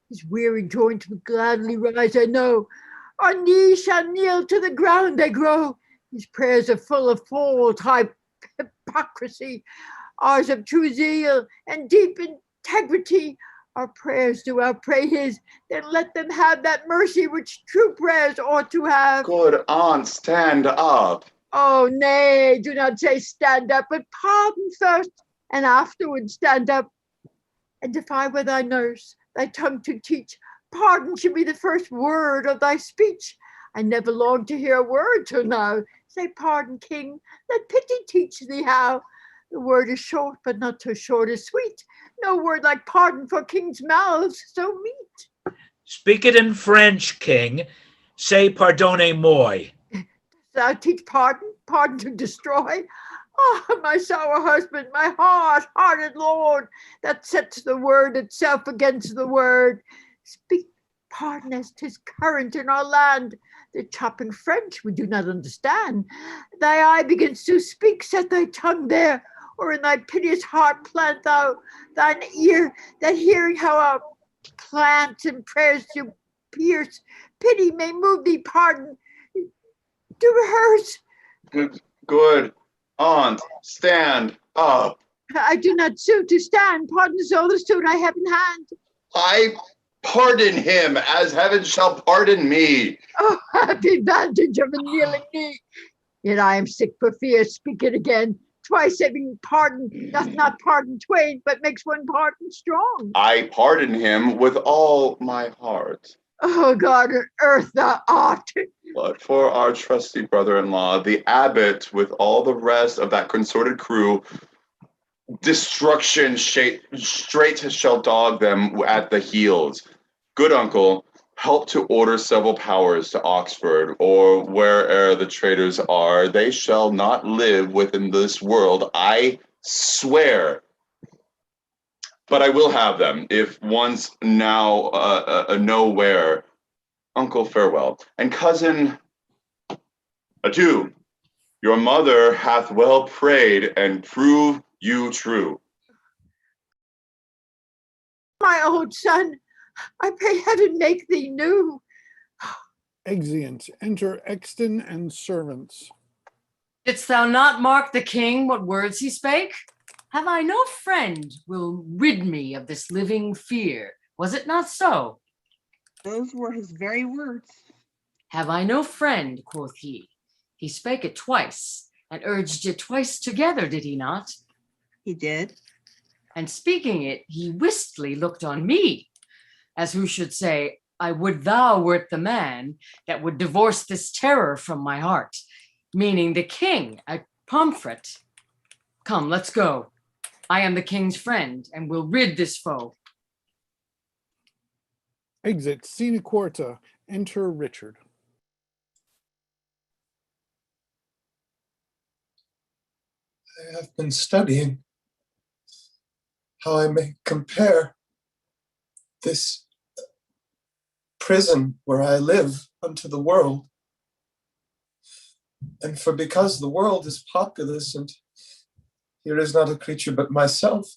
His weary joints would gladly rise, I know. Our knees shall kneel to the ground they grow. His prayers are full of false hypocrisy, ours of true zeal and deep integrity. Our prayers do outpray his, then let them have that mercy which true prayers ought to have. Good aunt, stand up. Oh, nay, do not say stand up, but pardon first, and afterward stand up. And if I were thy nurse, thy tongue to teach, pardon should be the first word of thy speech. I never longed to hear a word till now. Say pardon, king, let pity teach thee how. The word is short, but not so short as sweet. No word like pardon for kings' mouths so meet. Speak it in French, king. Say pardonnez-moi. Thou teach pardon, pardon to destroy. Ah, my sour husband, my hard-hearted lord, that sets the word itself against the word. Speak pardon as 'tis current in our land. The chopping French we do not understand. Thy eye begins to speak, set thy tongue there, or in thy piteous heart plant thou thine ear, that hearing how our plants and prayers do pierce, pity may move thee, pardon. Do rehearse. Good aunt, stand up. I do not suit to stand. Pardon is all the suit I have in hand. I pardon him as heaven shall pardon me. Oh, happy vantage of a kneeling knee. Yet I am sick for fear. Speak it again. Twice having pardon doth not pardon twain, but makes one pardon strong. I pardon him with all my heart. Oh, God on earth thou art. But for our trusty brother-in-law, the abbot, with all the rest of that consorted crew, destruction straight shall dog them at the heels. Good uncle, help to order several powers to Oxford, or where'er the traitors are, they shall not live within this world, I swear. But I will have them, if once now nowhere. Uncle, farewell. And cousin, adieu. Your mother hath well prayed, and prove you true. My old son, I pray heaven make thee new. Exeunt. Enter Exton and servants. Didst thou not mark the king what words he spake? Have I no friend will rid me of this living fear? Was it not so? Those were his very words. Have I no friend, quoth he. He spake it twice, and urged it twice together, did he not? He did. And speaking it, he wistly looked on me, as who should say, I would thou wert the man that would divorce this terror from my heart, meaning the king at Pomfret. Come, let's go. I am the king's friend, and will rid this foe. Exit. Scene quarta. Enter Richard. I have been studying how I may compare this prison where I live unto the world. And for because the world is populous and here is not a creature but myself,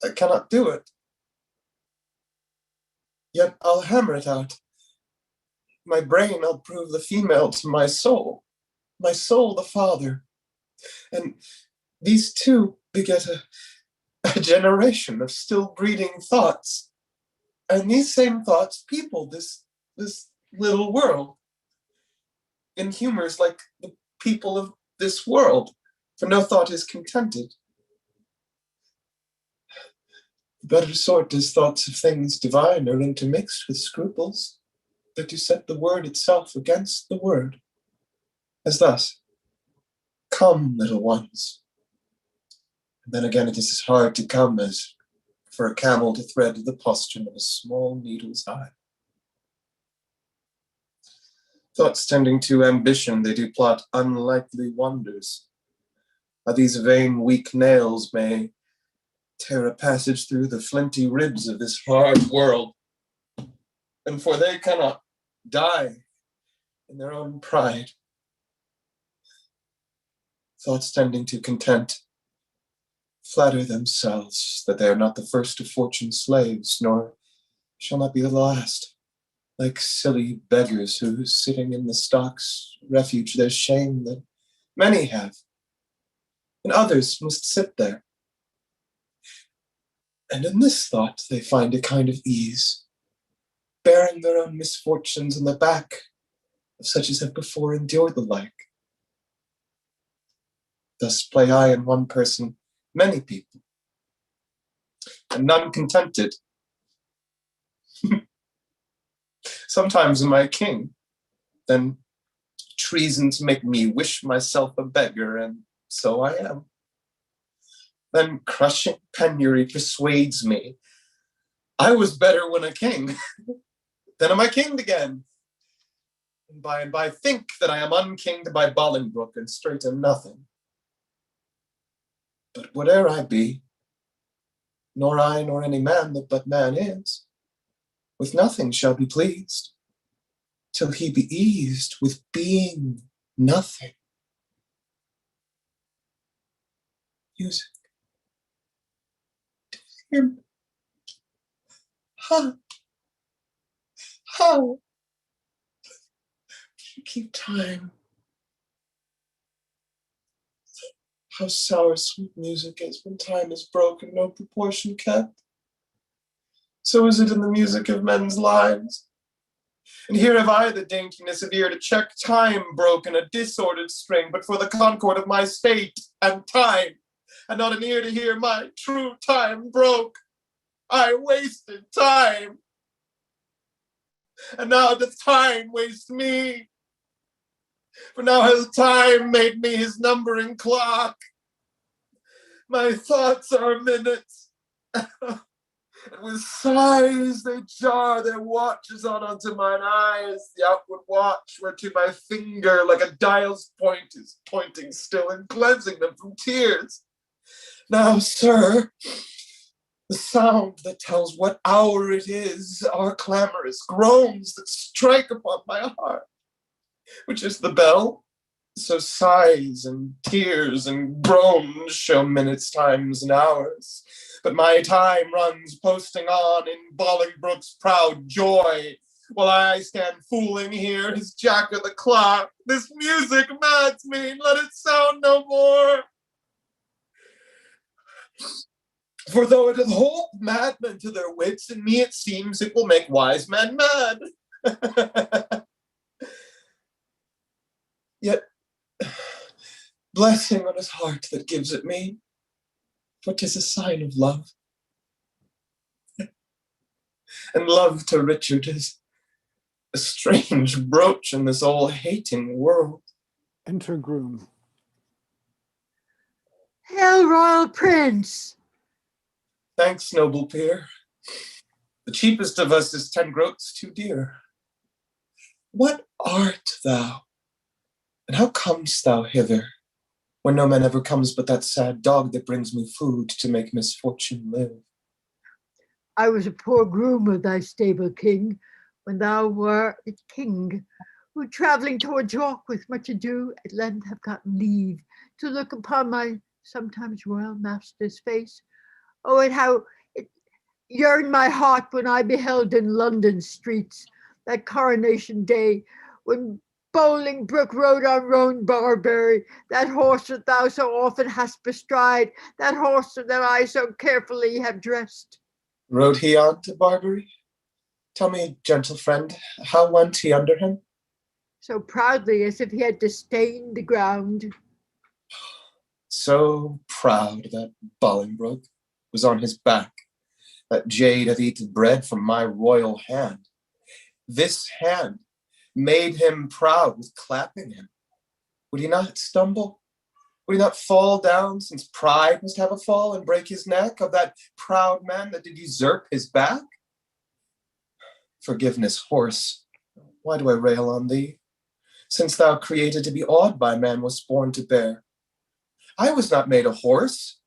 I cannot do it. Yet I'll hammer it out. My brain I'll prove the female to my soul the father. And these two beget a generation of still breeding thoughts. And these same thoughts people this little world in humors like the people of this world, for no thought is contented. The better sort is thoughts of things divine are intermixed with scruples that do set the word itself against the word, as thus, come, little ones. And then again it is as hard to come as for a camel to thread the postern of a small needle's eye. Thoughts tending to ambition, they do plot unlikely wonders. How these vain weak nails may tear a passage through the flinty ribs of this hard world. And for they cannot die in their own pride. Thoughts tending to content flatter themselves that they are not the first of fortune's slaves, nor shall not be the last, like silly beggars who, sitting in the stocks, refuge their shame that many have, and others must sit there. And in this thought they find a kind of ease, bearing their own misfortunes on the back of such as have before endured the like. Thus play I in one person many people, and none contented. Sometimes am I king, then treasons make me wish myself a beggar, and so I am. Then crushing penury persuades me I was better when a king. Then am I kinged again. And by think that I am unkinged by Bolingbroke, and straight am nothing. But whate'er I be, nor I nor any man that but man is, with nothing shall be pleased, till he be eased with being nothing. Music. Him. How? You keep time. How sour sweet music is when time is broken, no proportion kept. So is it in the music of men's lives. And here have I the daintiness of ear to check time broken, a disordered string, but for the concord of my state and time, and not an ear to hear my true time broke. I wasted time. And now doth time waste me. For now has time made me his numbering clock. My thoughts are minutes. And with sighs they jar their watches on unto mine eyes, the outward watch whereto my finger like a dial's point is pointing still and cleansing them from tears. Now, sir, the sound that tells what hour it is are clamorous groans that strike upon my heart, which is the bell. So sighs and tears and groans show minutes, times, and hours. But my time runs posting on in Bolingbroke's proud joy, while I stand fooling here, his jack of the clock. This music mads me, let it sound no more. For though it doth hold madmen to their wits, in me it seems it will make wise men mad. Yet, blessing on his heart that gives it me, for 'tis a sign of love. And love to Richard is a strange brooch in this all-hating world. Enter groom. Hail, royal prince. Thanks, noble peer. The cheapest of us is 10 groats too dear. What art thou? And how comest thou hither, when no man ever comes but that sad dog that brings me food to make misfortune live? I was a poor groom of thy stable, king, when thou wert its king, who travelling towards York with much ado, at length have gotten leave to look upon my sometimes royal master's face. Oh, and how yearned my heart when I beheld in London streets that coronation day, when Bolingbroke rode on roan Barberry, that horse that thou so often hast bestride, that horse that I so carefully have dressed. Rode he on to Barbary? Tell me, gentle friend, how went he under him? So proudly as if he had disdained the ground. So proud that Bolingbroke was on his back. That jade hath eaten bread from my royal hand. This hand made him proud with clapping him. Would he not stumble? Would he not fall down, since pride must have a fall and break his neck, of that proud man that did usurp his back? Forgiveness, horse, why do I rail on thee? Since thou created to be awed by man wast born to bear. I was not made a horse,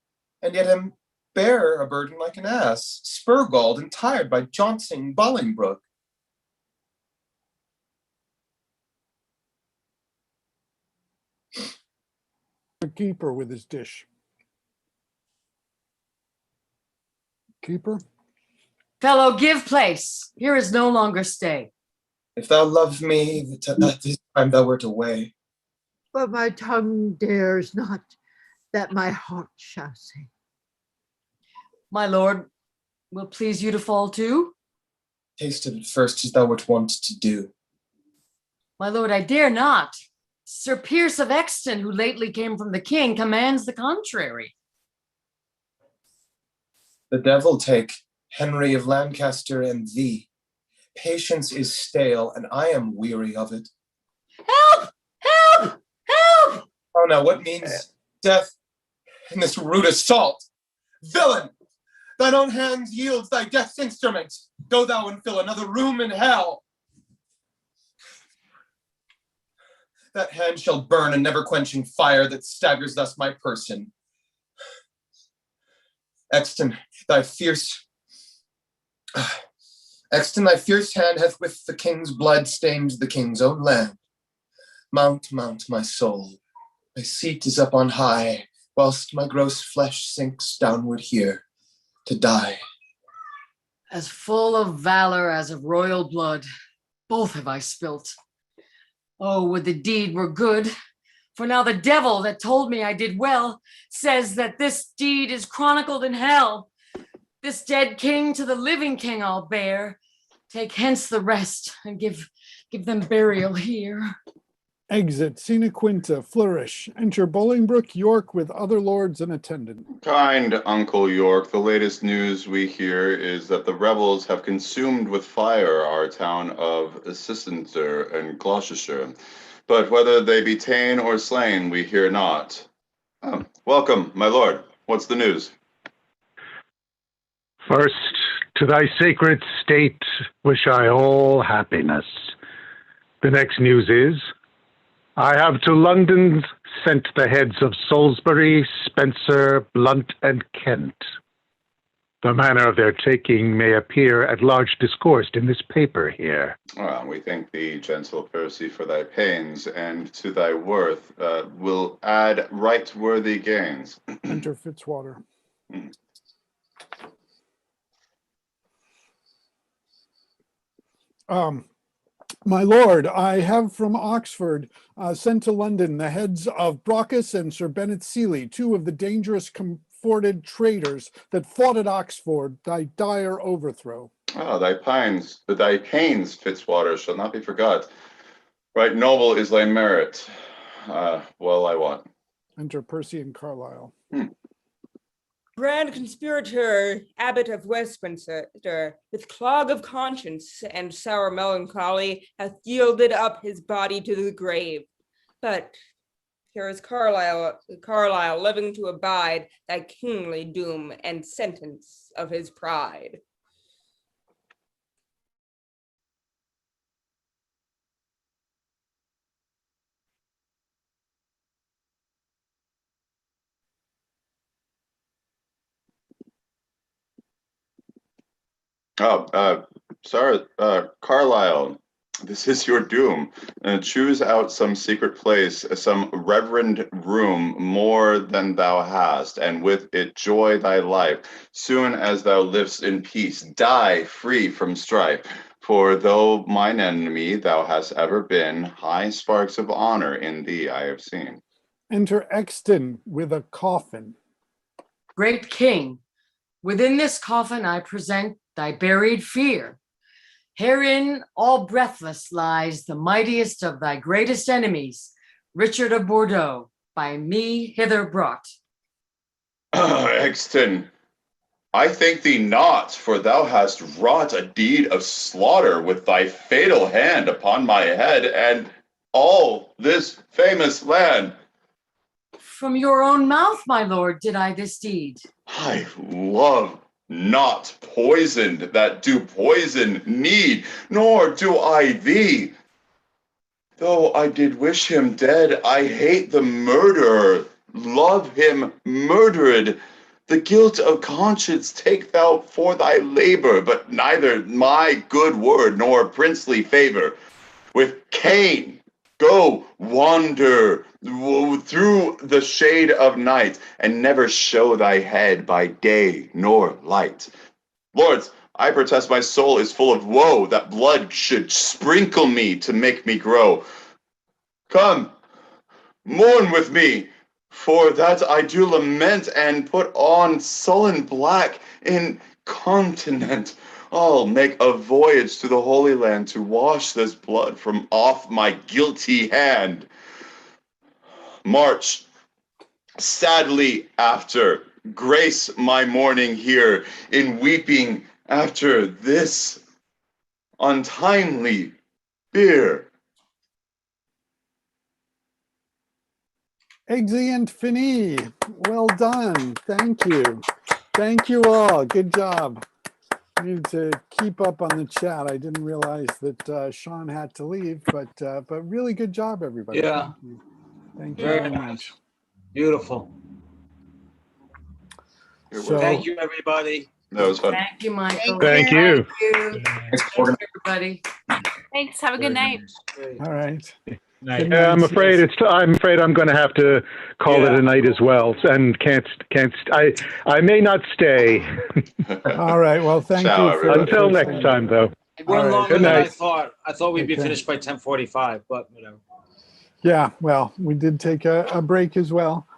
and yet am bear a burden like an ass, spur-galled and tired by jouncing Bolingbroke. The keeper with his dish. Keeper? Fellow, give place. Here is no longer stay. If thou love me, that this time thou wert away. But my tongue dares not, that my heart shall say. My lord, will please you to fall too? Taste of it first, as thou wert wont to do. My lord, I dare not. Sir Pierce of Exton, who lately came from the king, commands the contrary. The devil take Henry of Lancaster and thee. Patience is stale, and I am weary of it. Help! Help! Help! Oh, now what means death in this rude assault? Villain! Thine own hand yields thy death's instrument. Go thou and fill another room in hell. That hand shall burn a never-quenching fire that staggers thus my person. Exton, thy fierce hand hath with the king's blood stained the king's own land. Mount, mount, my soul. Thy seat is up on high, whilst my gross flesh sinks downward here to die. As full of valor as of royal blood, both have I spilt. Oh, would the deed were good, for now the devil that told me I did well says that this deed is chronicled in hell. This dead king to the living king I'll bear. Take hence the rest and give them burial here. Exit, Sina Quinta, flourish. Enter Bolingbroke, York with other lords and attendant. Kind Uncle York, the latest news we hear is that the rebels have consumed with fire our town of Cistencester and Gloucestershire. But whether they be ta'en or slain, we hear not. Welcome, my lord. What's the news? First, to thy sacred state wish I all happiness. The next news is, I have to London sent the heads of Salisbury, Spencer, Blunt, and Kent. The manner of their taking may appear at large discoursed in this paper here. Well, we thank thee, gentle Percy, for thy pains, and to thy worth will add right worthy gains. Enter Fitzwater. My lord, I have from Oxford sent to London the heads of Brockus and Sir Bennet Seeley, two of the dangerous comforted traitors that fought at Oxford, thy dire overthrow. Ah, thy pains, Fitzwater, shall not be forgot. Right noble is thy merit. Well, I wot. Enter Percy and Carlisle. Grand conspirator, Abbot of Westminster, with clog of conscience and sour melancholy, hath yielded up his body to the grave. But here is Carlisle living to abide thy kingly doom and sentence of his pride. Sorry, Carlisle. This is your doom. Choose out some secret place, some reverend room, more than thou hast, and with it joy thy life. Soon as thou livest in peace, die free from strife. For though mine enemy thou hast ever been, high sparks of honor in thee I have seen. Enter Exton with a coffin. Great king, within this coffin I present thy buried fear. Herein all breathless lies the mightiest of thy greatest enemies, Richard of Bordeaux, by me hither brought. Exton, I thank thee not, for thou hast wrought a deed of slaughter with thy fatal hand upon my head and all this famous land. From your own mouth, my lord, did I this deed. I love not poisoned that do poison need, nor do I thee. Though I did wish him dead, I hate the murderer, love him murdered. The guilt of conscience take thou for thy labor, but neither my good word nor princely favor. With Cain, go wander through the shade of night, and never show thy head by day nor light. Lords, I protest my soul is full of woe, that blood should sprinkle me to make me grow. Come, mourn with me, for that I do lament and put on sullen black incontinent. I'll make a voyage to the Holy Land to wash this blood from off my guilty hand. March sadly after, grace my mourning here in weeping after this untimely bier. Exeunt fini. Well done. Thank you. Thank you all. Good job. I need to keep up on the chat. I didn't realize that Sean had to leave, but really good job, everybody. Yeah. Thank you very much. Beautiful. So, thank you, everybody. That was fun. Thank you, Michael. Thank you. Thanks, everybody. Thanks. Have a good night. All right. Yeah, I'm afraid I'm going to have to call it a night as well, and can't. I may not stay. All right. Well, thank Ciao, you. Until next time, though. It went longer Good than I night. thought. I thought we'd be Okay. finished by 10:45, but whatever. Yeah. Well, we did take a break as well,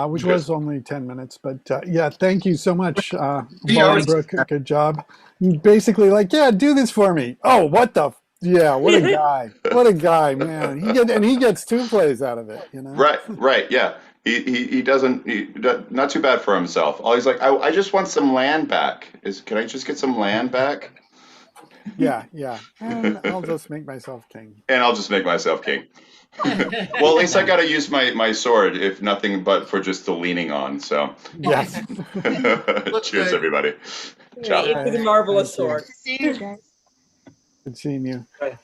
which was only 10 minutes. But yeah, thank you so much, Bolingbroke. Good job. Basically, like, yeah, do this for me. Oh, what the. Yeah, what a guy! What a guy, man! He gets 2 plays out of it, you know. Right, yeah. He doesn't. Not too bad for himself. All he's like, I just want some land back. Can I just get some land back? Yeah, and I'll just make myself king. And I'll just make myself king. Well, at least I got to use my sword, if nothing but for just the leaning on. So yes. Cheers, everybody. Ciao. It was a marvelous sword. See you guys. Good seeing you. Okay.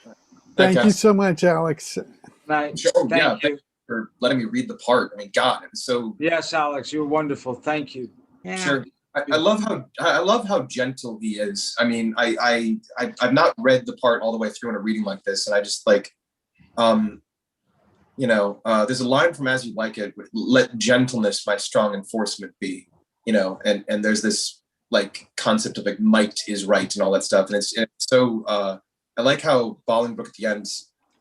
Thank you so much, Alex. Night. Oh, yeah, Thank you for letting me read the part. I mean, God, it was so. Yes, Alex, you're wonderful. Thank you. Yeah. Sure. I love how gentle he is. I mean, I've not read the part all the way through in a reading like this, and I just like, there's a line from As You Like It: "Let gentleness my strong enforcement be." And there's this like concept of like might is right and all that stuff, and it's so. I like how Bolingbroke at the end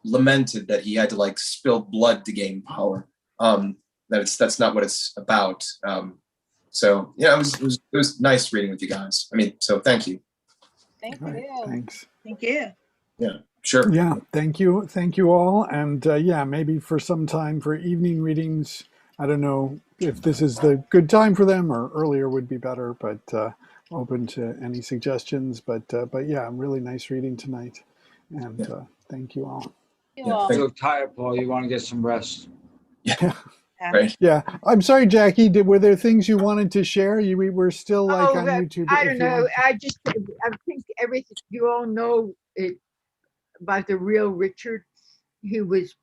lamented that he had to like spill blood to gain power. That's not what it's about. So yeah, it was nice reading with you guys. I mean, so thank you. Thank All right, you. thanks. Thank you. Yeah, sure. Yeah, thank you all. And yeah, maybe for some time for evening readings. I don't know if this is the good time for them or earlier would be better, but open to any suggestions. But yeah, really nice reading tonight. And thank you all. You're tired, Paul. You want to get some rest. Yeah. Right. Yeah. I'm sorry, Jackie. Were there things you wanted to share? We were still like on YouTube. I don't know. I think everything, you all know it about the real Richard. He was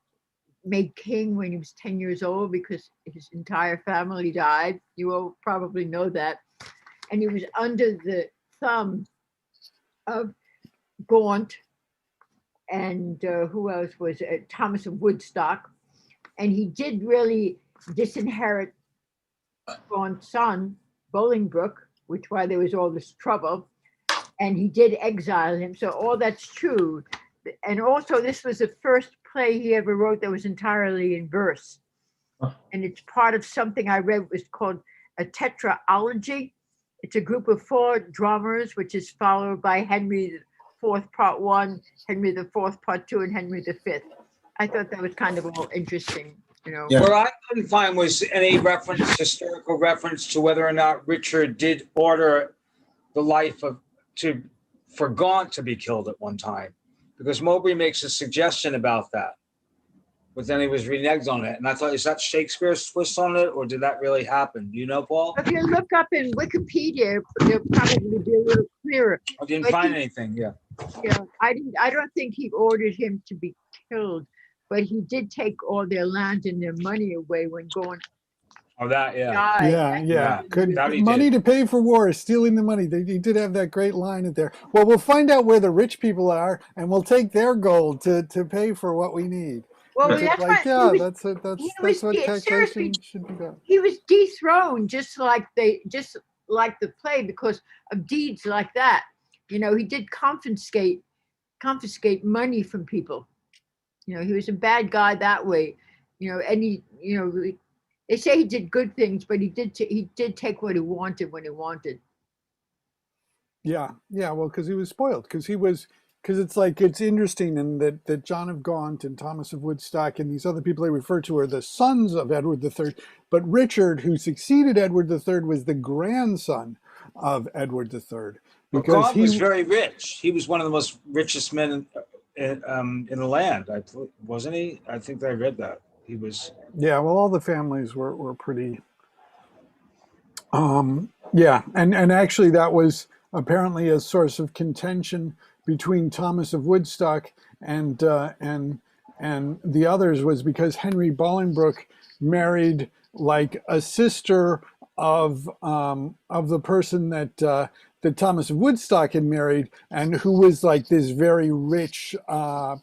made king when he was 10 years old because his entire family died. You all probably know that. And he was under the thumb of Gaunt and who else was Thomas of Woodstock, and he did really disinherit Gaunt's son, Bolingbroke, which why there was all this trouble, and he did exile him. So all that's true, and also this was the first play he ever wrote that was entirely in verse, and it's part of something I read was called a tetralogy. It's a group of 4 dramas, which is followed by Henry IV Part 1, Henry IV Part 2, and Henry V. I thought that was kind of all interesting, you know. What I couldn't find was any historical reference to whether or not Richard did order the life for Gaunt to be killed at one time, because Mowbray makes a suggestion about that. But then he was reneged on it. And I thought, is that Shakespeare's twist on it, or did that really happen? Do you know, Paul? If you look up in Wikipedia, it'll probably be a little clearer. I didn't find anything, yeah. Yeah, I don't think he ordered him to be killed, but he did take all their land and their money away when Gaunt. Oh, that, yeah. died. Yeah. That he Money did. to pay for war is stealing the money. He did have that great line in there. Well, we'll find out where the rich people are, and we'll take their gold to pay for what we need. Well, Which is that's like, what yeah, that's what taxation should be done. He was dethroned just like the play because of deeds like that. You know, he did confiscate money from people. You know, he was a bad guy that way. You know, and they say he did good things, but he did take what he wanted when he wanted. Yeah. Well, because he was spoiled. Because it's interesting, and that John of Gaunt and Thomas of Woodstock and these other people they refer to are the sons of Edward III. But Richard, who succeeded Edward III, was the grandson of Edward III. Because Gaunt was very rich. He was one of the most richest men in the land, wasn't he? I think I read that. He was. Yeah, well, all the families were pretty. Yeah, and actually that was apparently a source of contention between Thomas of Woodstock and the others, was because Henry Bolingbroke married like a sister of the person that Thomas of Woodstock had married, and who was like this very rich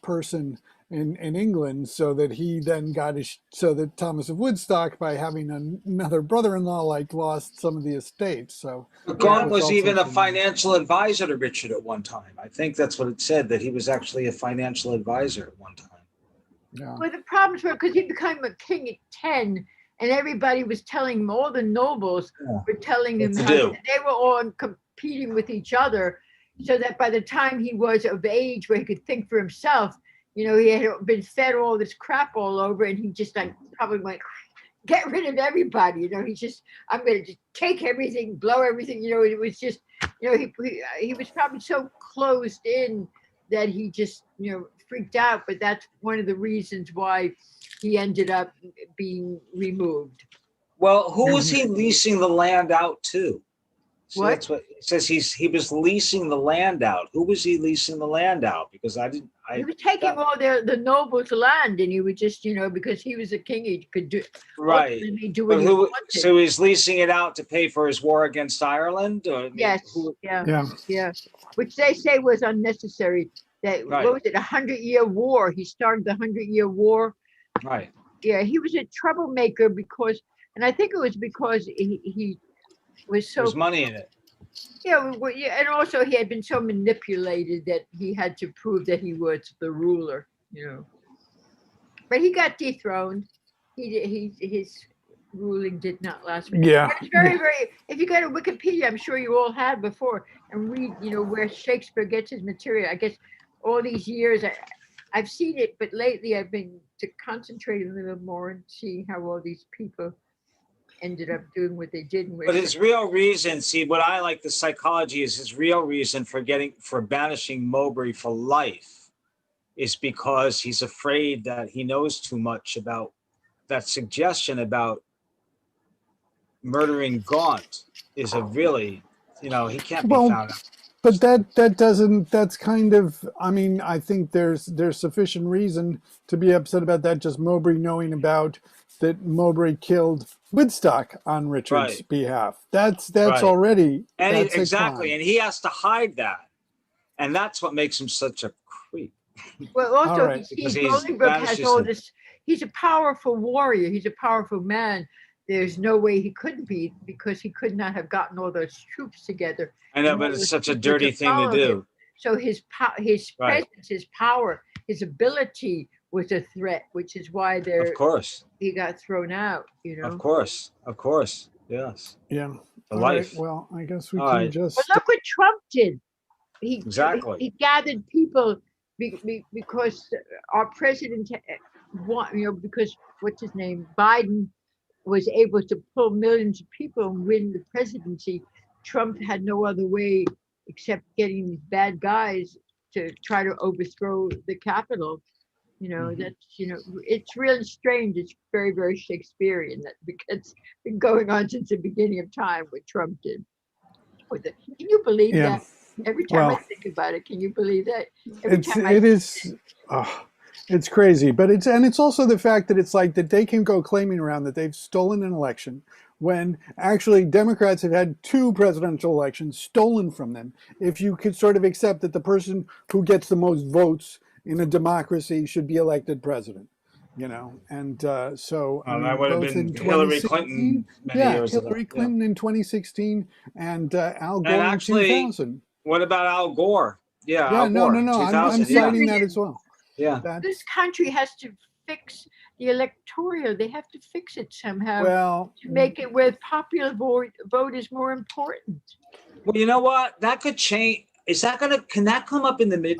person in England, so that he then so that Thomas of Woodstock, by having another brother-in-law, like lost some of the estates. So Gaunt was even a financial advisor to Richard at one time. I think that's what it said, that he was actually a financial advisor at one time. Yeah. Well, the problems were because he became a king at 10, and everybody was telling him, all the nobles were telling him how they were all competing with each other, so that by the time he was of age where he could think for himself, you know, he had been fed all this crap all over, and he just probably went, get rid of everybody. You know, I'm going to just take everything, blow everything. You know, it was just, you know, he was probably so closed in that he just, you know, freaked out. But that's one of the reasons why he ended up being removed. Well, who was he leasing the land out to? So what? That's what it says. He was leasing the land out. Who was he leasing the land out? Because he was taking all the nobles' land, and he would just, you know, because he was a king, he could do right. Do what he wanted. So he's leasing it out to pay for his war against Ireland? Or, yes. Yeah. Which they say was unnecessary. That what was it? 100-year war. He started the 100-year war. Right. Yeah, he was a troublemaker because, and I think it was because he was so. There's money in it. Yeah, and also he had been so manipulated that he had to prove that he was the ruler, you know. But he got dethroned. His ruling did not last. Yeah. But it's very, very. If you go to Wikipedia, I'm sure you all have before, and read, you know, where Shakespeare gets his material. I guess all these years I've seen it, but lately I've been concentrating a little more and seeing how all these people ended up doing what they did. But his real reason, see, what I like the psychology is his real reason for banishing Mowbray for life is because he's afraid that he knows too much about that suggestion about murdering Gaunt is a really, you know, he can't be found out. But that's kind of, I mean, I think there's sufficient reason to be upset about that, just Mowbray knowing about that Mowbray killed Woodstock on Richard's behalf. That's already. And exactly. And he has to hide that. And that's what makes him such a creep. Well, also, right. Bolingbroke has all this. He's a powerful warrior. He's a powerful man. There's no way he couldn't be, because he could not have gotten all those troops together. I know, but it's such a dirty thing to do. Him. So his presence, his power, his ability was a threat, which is why he got thrown out. You know. Of course, yes. Yeah. The life. Right. Well, I guess we can just. But look what Trump did. He gathered people because our president, because what's his name, Biden, was able to pull millions of people and win the presidency. Trump had no other way except getting these bad guys to try to overthrow the Capitol. It's really strange. It's very, very Shakespearean, that because it's been going on since the beginning of time, what Trump did. Can you believe that? Every time I think about it, can you believe that? It's crazy, but it's also the fact that it's like that they can go claiming around that they've stolen an election when actually Democrats have had 2 presidential elections stolen from them. If you could sort of accept that the person who gets the most votes in a democracy should be elected president, and so that would have been Hillary Clinton many years ago. Hillary Clinton in 2016 and Al Gore in 2000. What about Al Gore? Yeah, Al Gore. No. I'm citing that as well. Yeah. This country has to fix the electoral. They have to fix it somehow to make it where popular vote is more important. Well, you know what? That could change. Can that come up in the midterm?